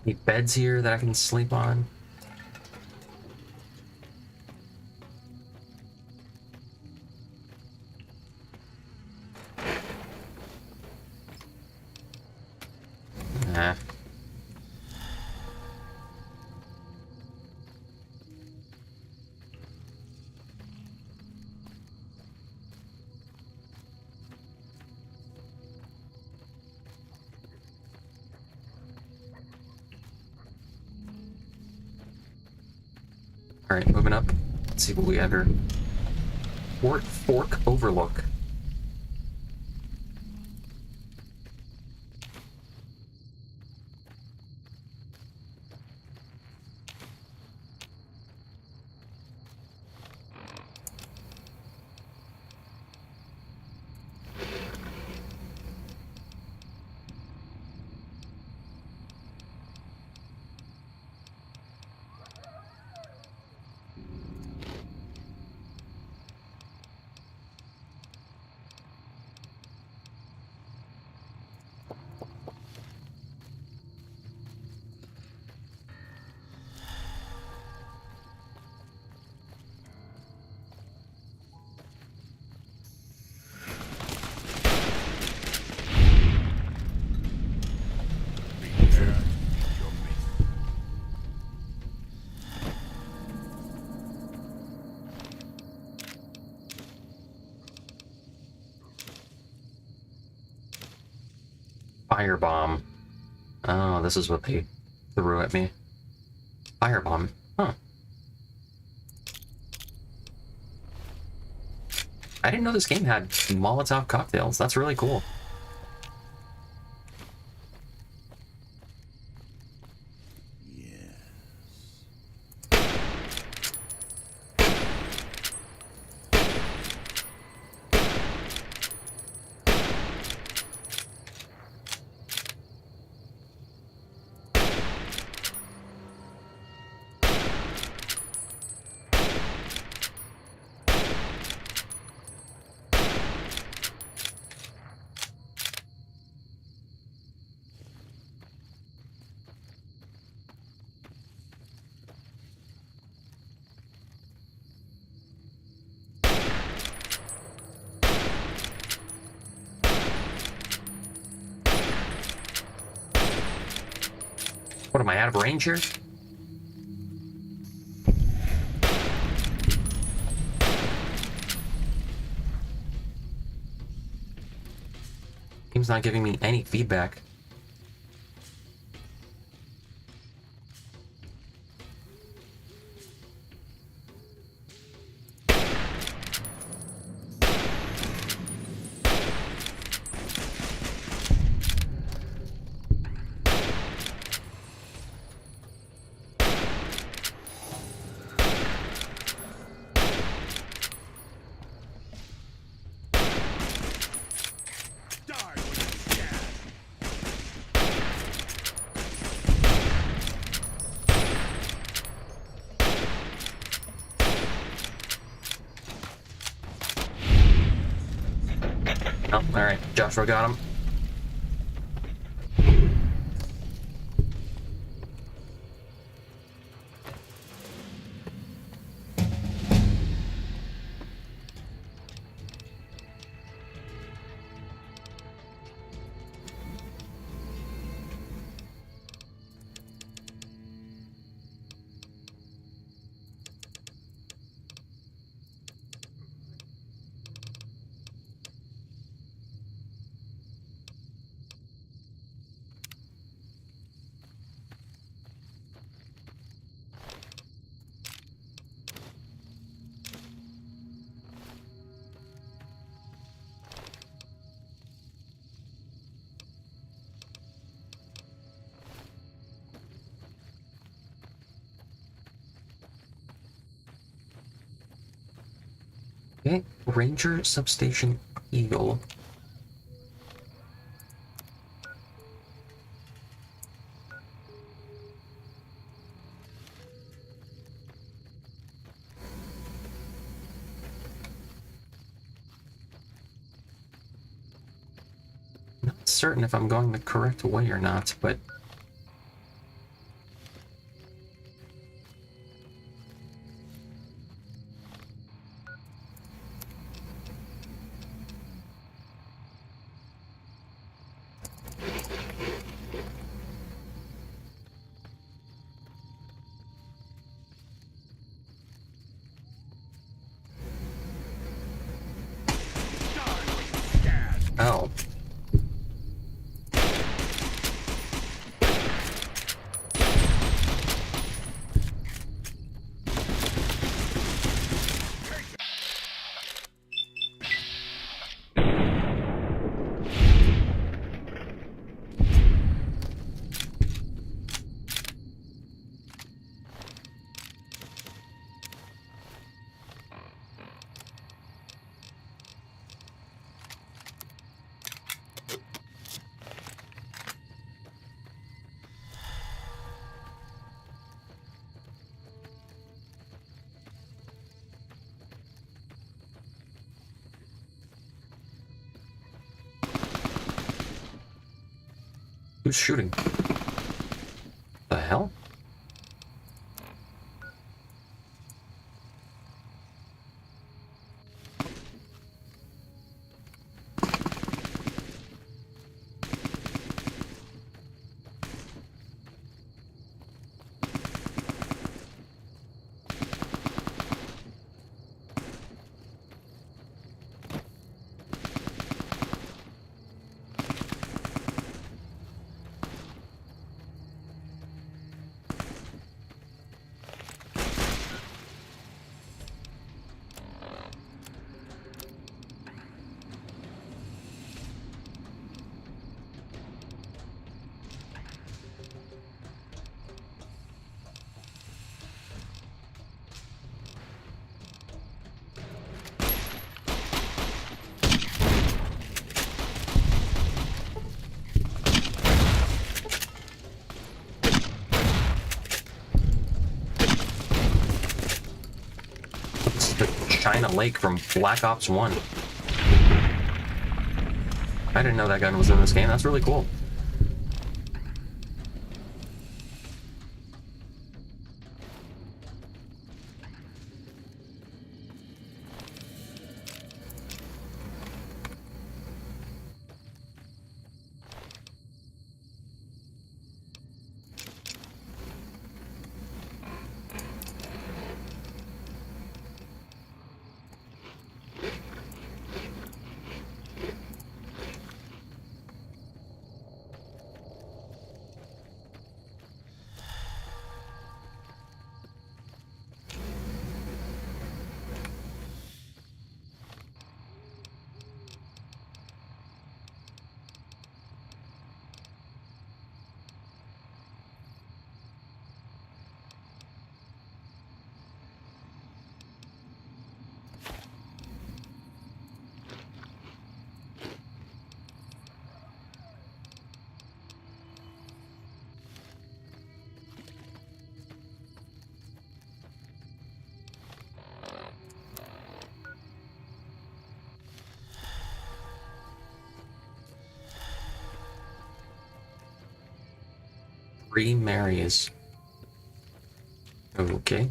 Any beds here that I can sleep on? Nah. Alright, moving up. Let's see what we have here. Fort Fork Overlook. Firebomb. Oh, this is what they threw at me. Firebomb. Huh. I didn't know this game had Molotov cocktails. That's really cool. What am I, out of range here? Game's not giving me any feedback. Oh, alright. Joshua got him. Okay, Ranger Substation Eagle. Not certain if I'm going the correct way or not, but oh. Who's shooting? The hell? guy in a lake from Black Ops 1. I didn't know that gun was in this game. That's really cool. Three Marys. Okay.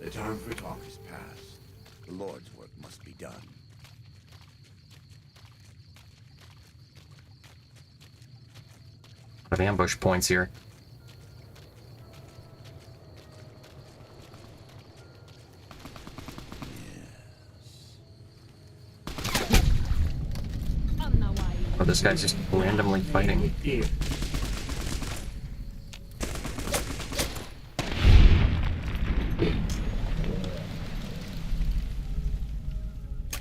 The time for talk is past. The Lord's work must be done. Of ambush points here. Oh, this guy's just randomly fighting.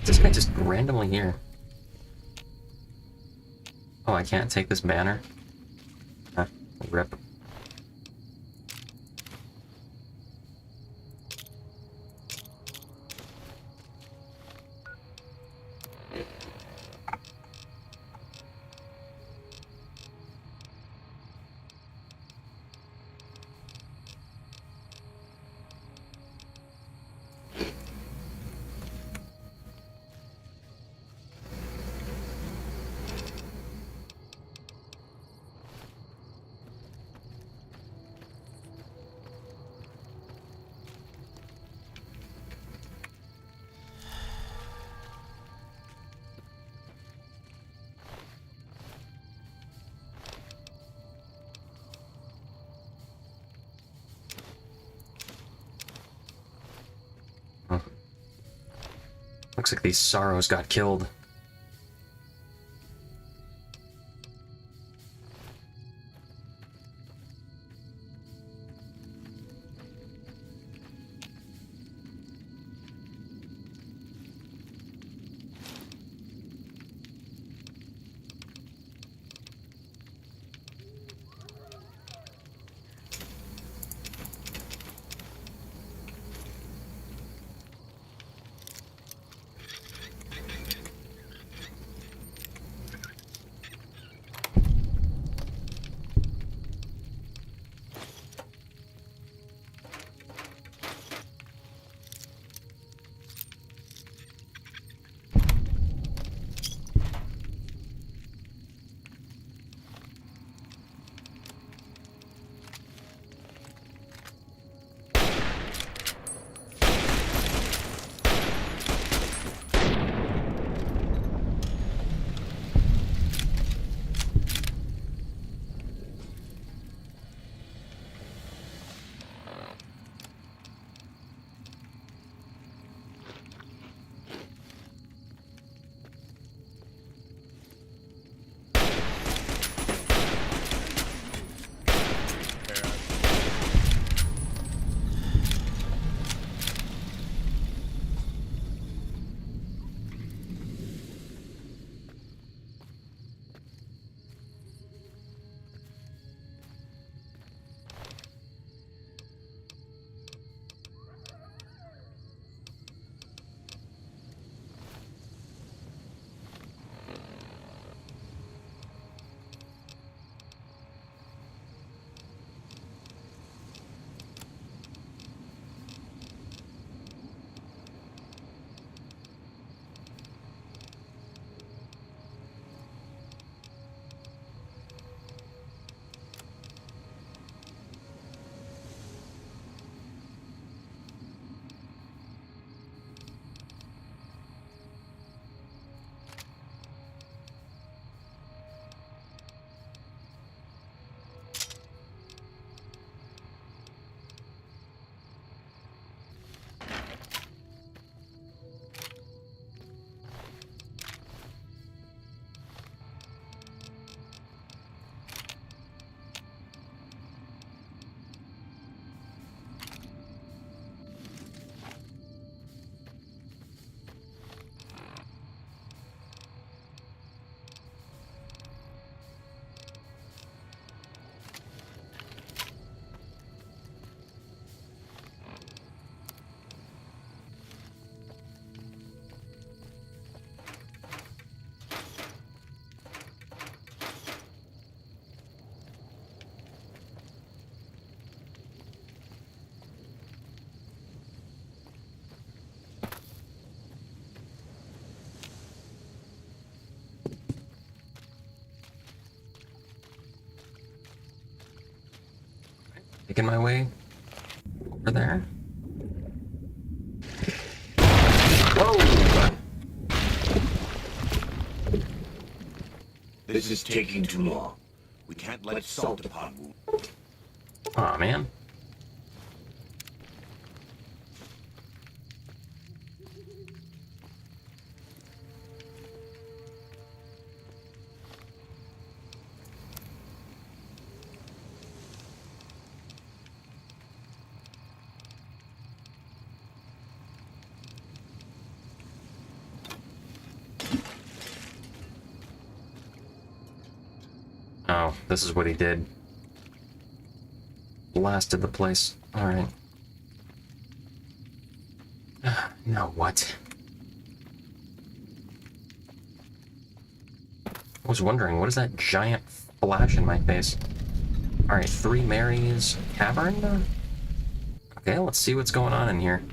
This guy just randomly here. Oh, I can't take this banner. Huh, rip. Looks like these sorrows got killed. Making my way over there. Whoa! This is taking too long. We can't let salt upon wound. Aw, man. Oh, this is what he did. Blasted the place. Alright. Now what? I was wondering, what is that giant flash in my face? Alright, 3 Marys Cavern? Okay, let's see what's going on in here.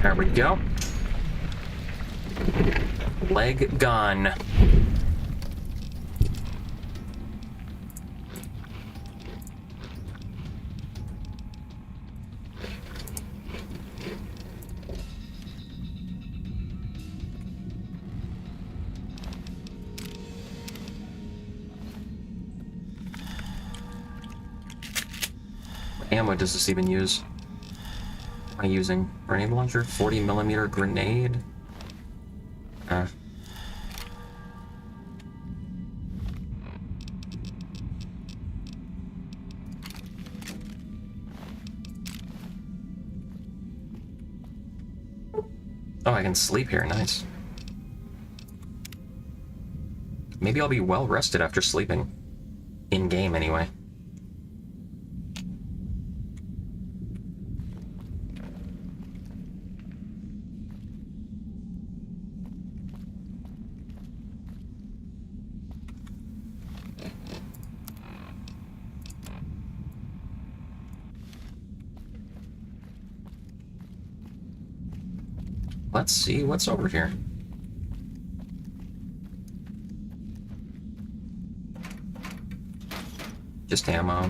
There we go. Leg gun. What ammo does this even use? What am I using? Grenade launcher? 40mm grenade? Oh, I can sleep here. Nice. Maybe I'll be well rested after sleeping. In-game, anyway. Let's see what's over here. Just ammo.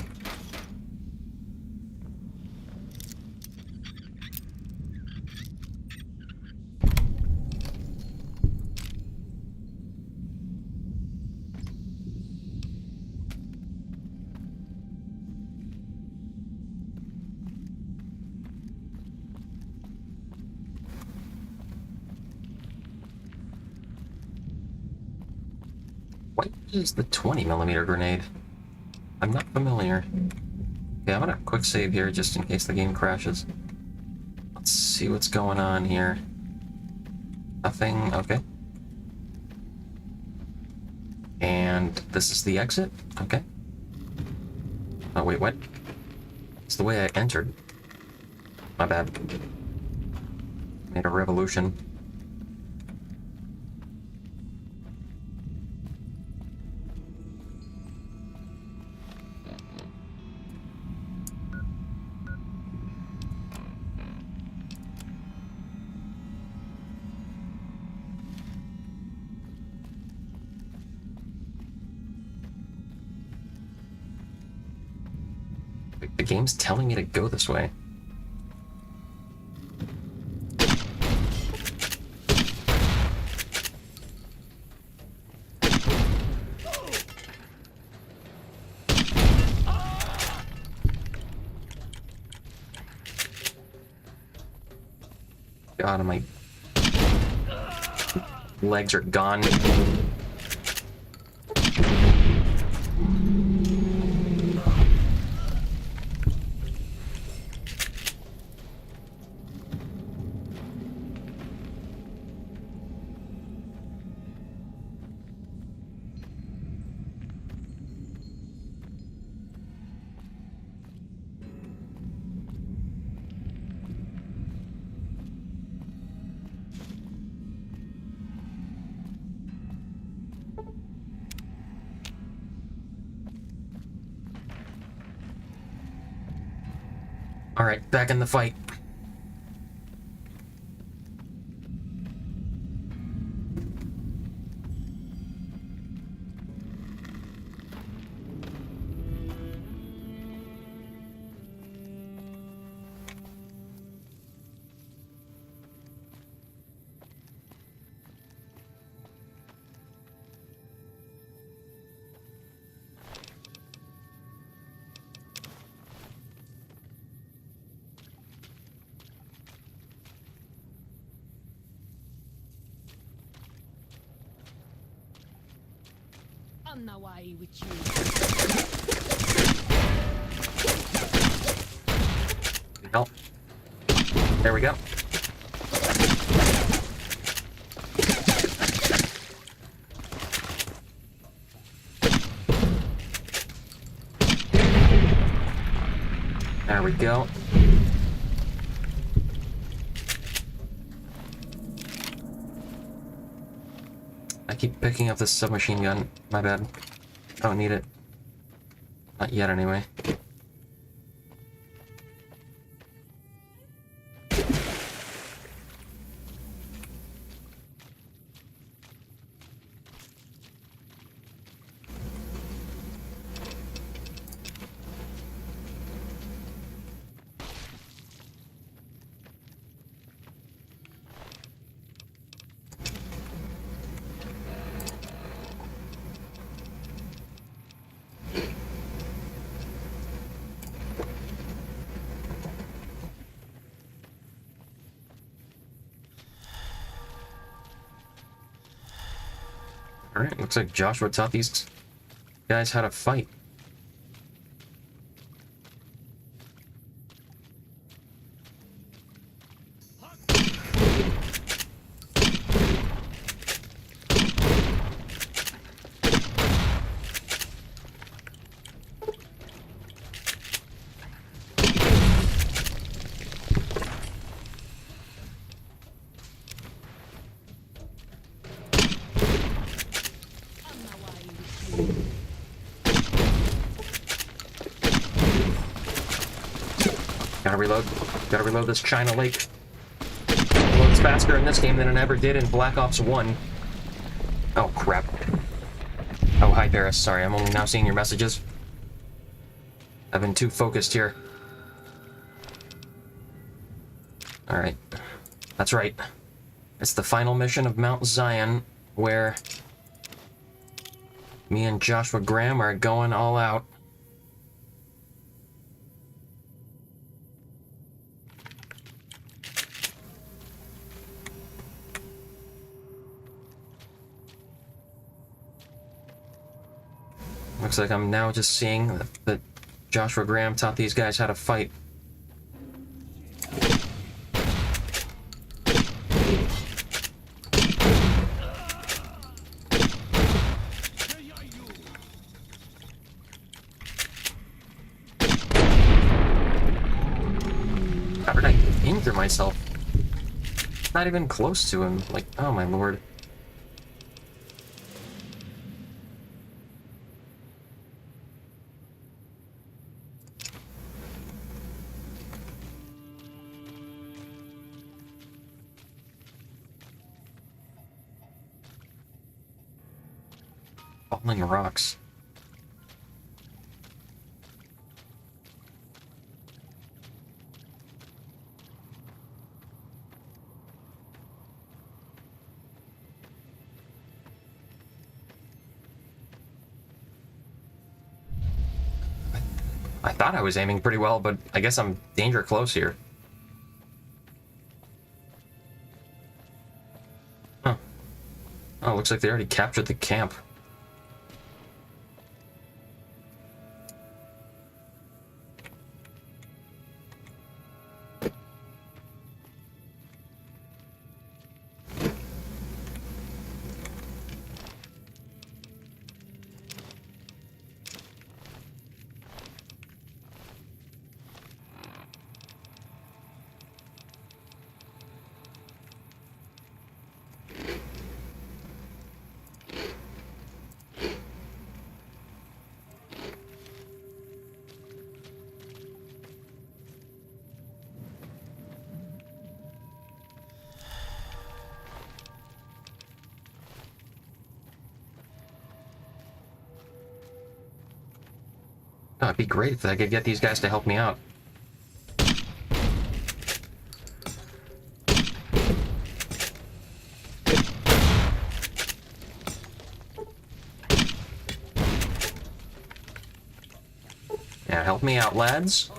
What is the 20mm grenade? I'm not familiar. Okay, I'm gonna quick save here just in case the game crashes. Let's see what's going on here. Nothing, okay. And this is the exit? Okay. Oh, wait, what? It's the way I entered. My bad. Made a revolution. The game's telling me to go this way. God, my legs are gone. Alright, back in the fight. On the way with you. Help. There we go. There we go. I keep picking up this submachine gun. My bad. I don't need it. Not yet, anyway. Alright, looks like Joshua taught these guys how to fight. Gotta reload. Gotta reload this China Lake. It loads faster in this game than it ever did in Black Ops 1. Oh, crap. Oh, hi, Paris. Sorry, I'm only now seeing your messages. I've been too focused here. Alright. That's right. It's the final mission of Mount Zion, where me and Joshua Graham are going all out. Looks like I'm now just seeing that Joshua Graham taught these guys how to fight. How did I injure myself? Not even close to him. Like, oh my lord. Falling rocks. I thought I was aiming pretty well, but I guess I'm danger close here. Huh. Oh, looks like they already captured the camp. Oh, it'd be great if I could get these guys to help me out. Yeah, help me out, lads.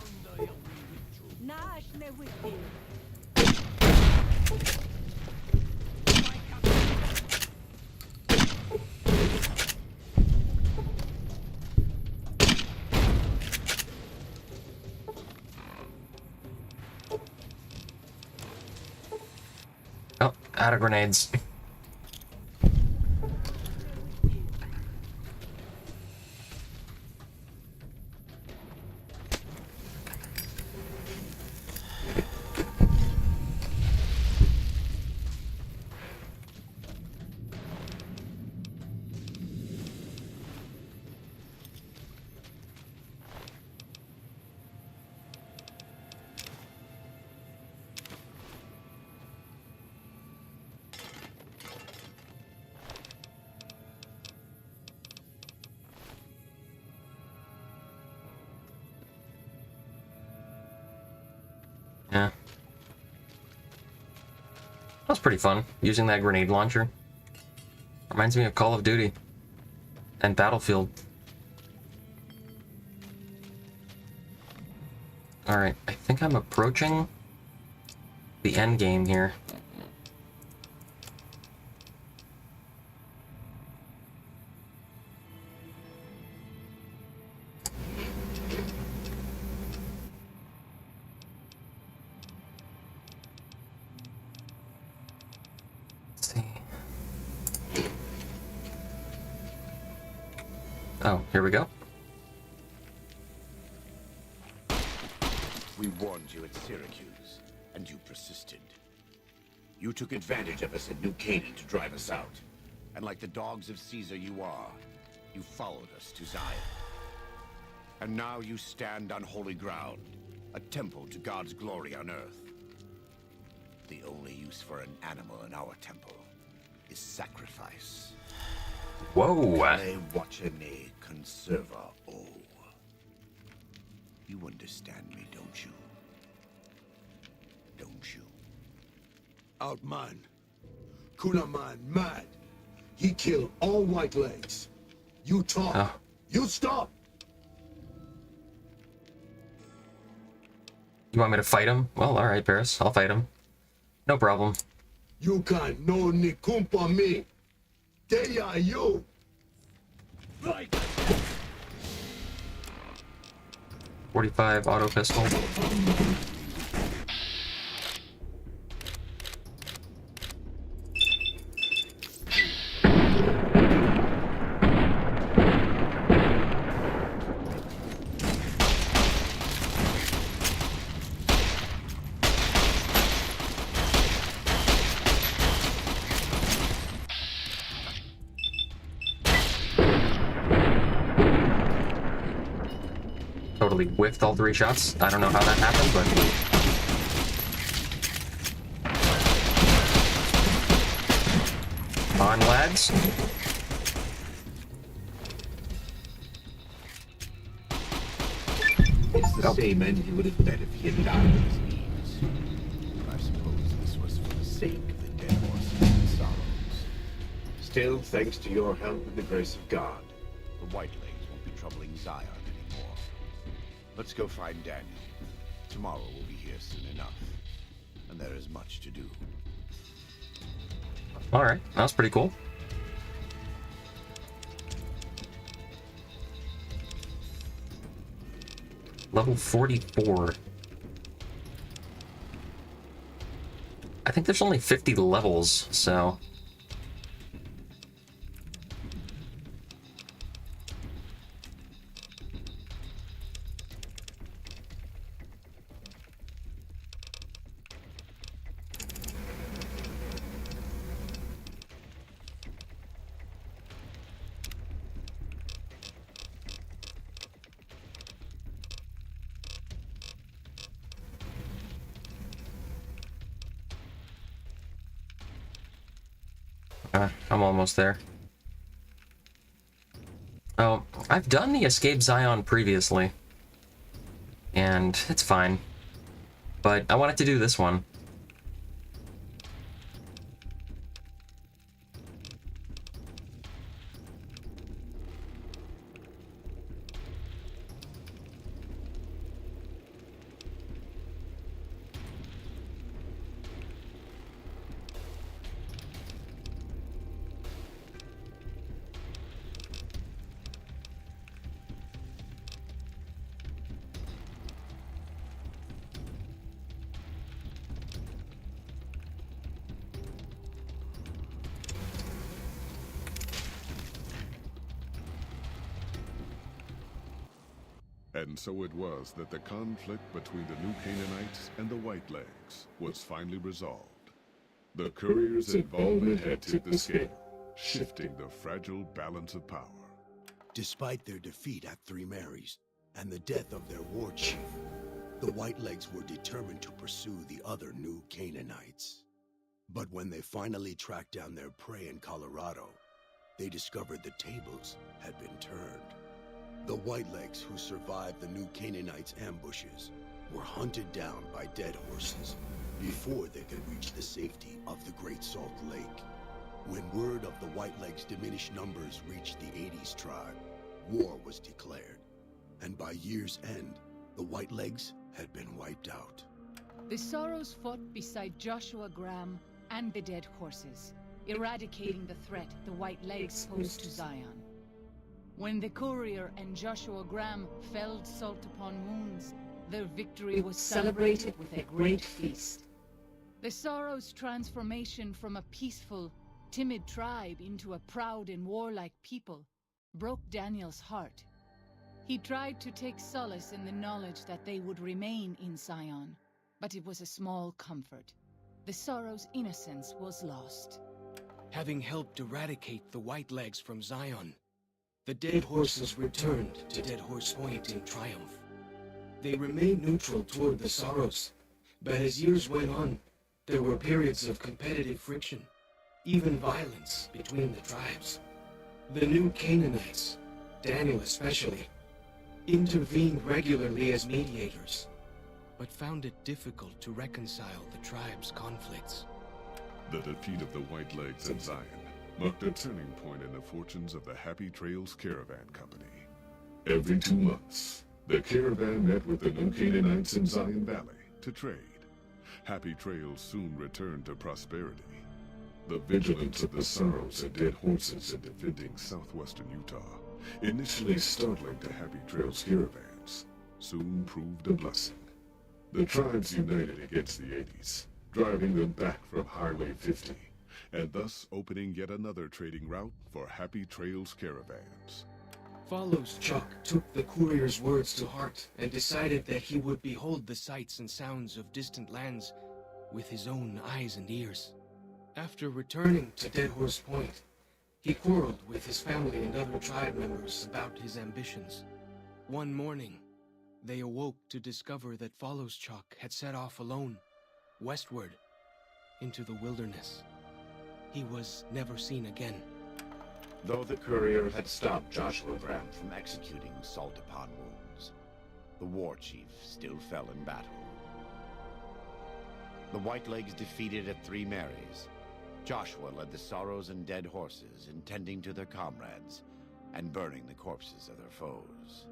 Oh, out of grenades. Yeah. That was pretty fun, using that grenade launcher. Reminds me of Call of Duty and Battlefield. Alright, I think I'm approaching the end game here. Let's see. Oh, here we go. We warned you at Syracuse, and you persisted. You took advantage of us at New Canaan to drive us out. And like the dogs of Caesar you are, you followed us to Zion. And now you stand on holy ground, a temple to God's glory on earth. The only use for an animal in our temple is sacrifice. Whoa! Kale watchene conserva o. You understand me, don't you? Don't you? Outman. Kunaman mad. He killed all white legs. You talk. Oh. You stop. You want me to fight him? Well, alright, Paris. I'll fight him. No problem. You can no ni kumpa me. They are you. Like 45 auto pistol. Totally whiffed all 3 shots. I don't know how that happened, but... Come on, lads. It's the same end he would have bet if he had died on his knees. I suppose this was for the sake of the dead horses and sorrows. Still, thanks to your help and the grace of God, the Whitelegs won't be troubling Zion anymore. Let's go find Daniel. Tomorrow we'll be here soon enough. And there is much to do. Alright, that was pretty cool. Level 44. I think there's only 50 levels, so... I'm almost there. Oh, I've done the Escape Zion previously, and it's fine. But I wanted to do this one. And so it was that the conflict between the New Canaanites and the Whitelegs was finally resolved. The courier's involvement had tipped the scale, shifting the fragile balance of power. Despite their defeat at Three Marys and the death of their war chief, the Whitelegs were determined to pursue the other New Canaanites. But when they finally tracked down their prey in Colorado, they discovered the tables had been turned. The Whitelegs who survived the New Canaanites' ambushes were hunted down by dead horses before they could reach the safety of the Great Salt Lake. When word of the Whitelegs' diminished numbers reached the 80s tribe, war was declared, and by year's end, the Whitelegs had been wiped out. The Sorrows fought beside Joshua Graham and the dead horses, eradicating the threat the Whitelegs posed to Zion. When the courier and Joshua Graham felled Salt upon wounds, their victory was celebrated with a great feast. The Sorrows' transformation from a peaceful, timid tribe into a proud and warlike people broke Daniel's heart. He tried to take solace in the knowledge that they would remain in Zion, but it was a small comfort. The Sorrows' innocence was lost. Having helped eradicate the Whitelegs from Zion, the dead horses returned to Dead Horse Point in triumph. They remained neutral toward the Sorrows, but as years went on, there were periods of competitive friction, even violence between the tribes. The New Canaanites, Daniel especially, intervened regularly as mediators, but found it difficult to reconcile the tribes' conflicts. The defeat of the Whitelegs at Zion marked a turning point in the fortunes of the Happy Trails Caravan Company. Every 2 months, the caravan met with the New Canaanites in Zion Valley to trade. Happy Trails soon returned to prosperity. The vigilance of the Sorrows and dead horses in defending southwestern Utah, initially startling to Happy Trails caravans, soon proved a blessing. The tribes united against the 80s, driving them back from Highway 50, and thus opening yet another trading route for Happy Trails caravans. Follows Chuck took the courier's words to heart and decided that he would behold the sights and sounds of distant lands with his own eyes and ears. After returning to Dead Horse Point, he quarreled with his family and other tribe members about his ambitions. One morning, they awoke to discover that Follows Chuck had set off alone, westward, into the wilderness. He was never seen again. Though the courier had stopped Joshua Graham from executing Salt upon wounds, the war chief still fell in battle. The Whitelegs defeated at Three Marys. Joshua led the Sorrows and dead horses in tending to their comrades and burning the corpses of their foes.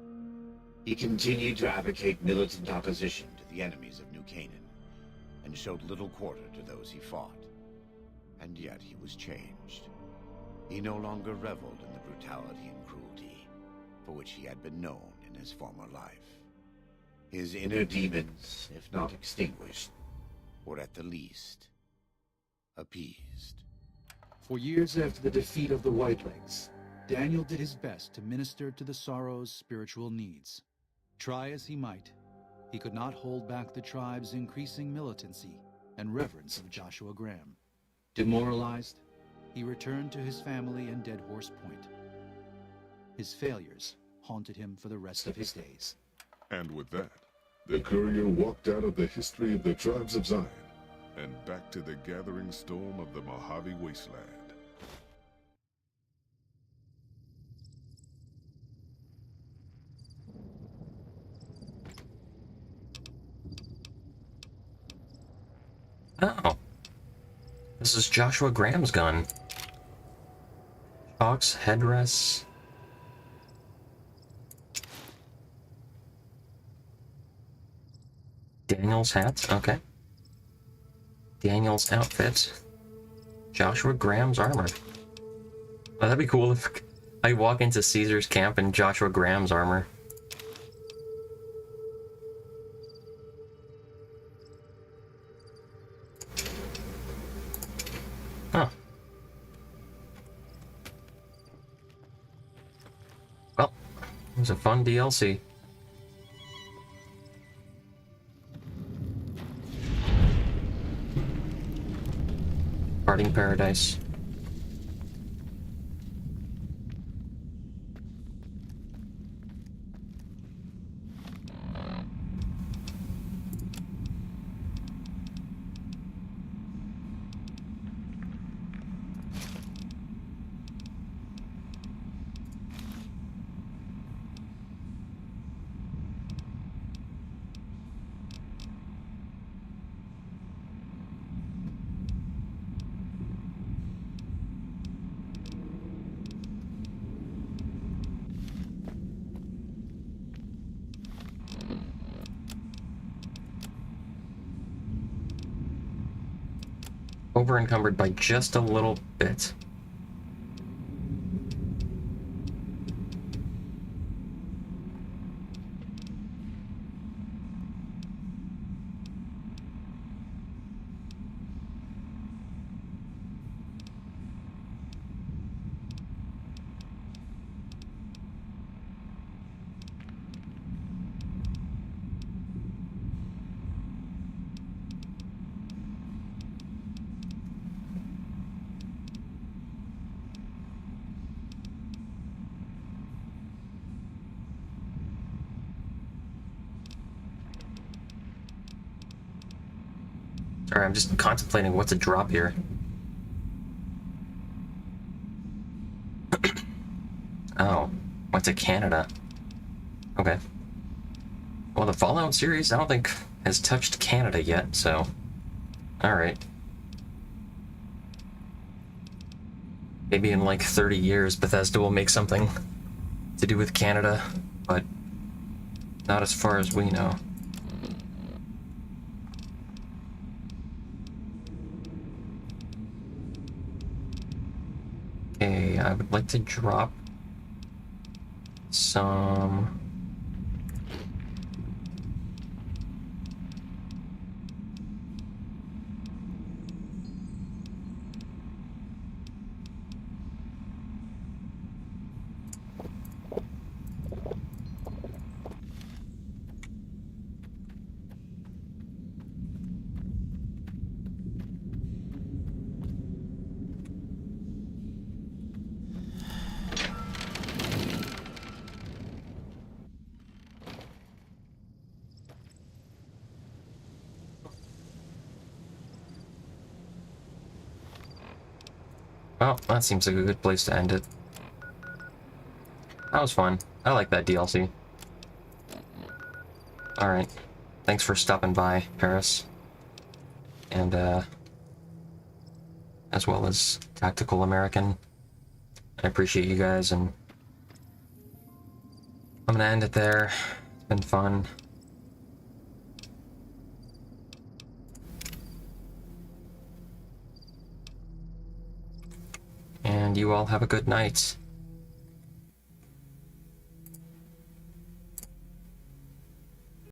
He continued to advocate militant opposition to the enemies of New Canaan and showed little quarter to those he fought. And yet he was changed. He no longer reveled in the brutality and cruelty for which he had been known in his former life. His inner demons, if not extinguished, were at the least appeased. For years after the defeat of the Whitelegs, Daniel did his best to minister to the Sorrows' spiritual needs. Try as he might, he could not hold back the tribe's increasing militancy and reverence of Joshua Graham. Demoralized, he returned to his family in Dead Horse Point. His failures haunted him for the rest of his days. And with that, the courier walked out of the history of the tribes of Zion and back to the gathering storm of the Mojave Wasteland. Oh. This is Joshua Graham's gun. Box, headdress. Daniel's hat, okay. Daniel's outfit. Joshua Graham's armor. Oh, that'd be cool if I walk into Caesar's camp in Joshua Graham's armor. Huh. Well, it was a fun DLC. Parting Paradise. Over encumbered by just a little bit. Sorry, I'm just contemplating what to drop here. Oh, went to Canada. Okay. Well, the Fallout series, I don't think, has touched Canada yet, so... Alright. Maybe in like 30 years, Bethesda will make something to do with Canada, but not as far as we know. Okay, I would like to drop some... Well, that seems like a good place to end it. That was fun. I like that DLC. Alright. Thanks for stopping by, Paris. And, as well as Tactical American. I appreciate you guys, and I'm gonna end it there. It's been fun. And you all have a good night.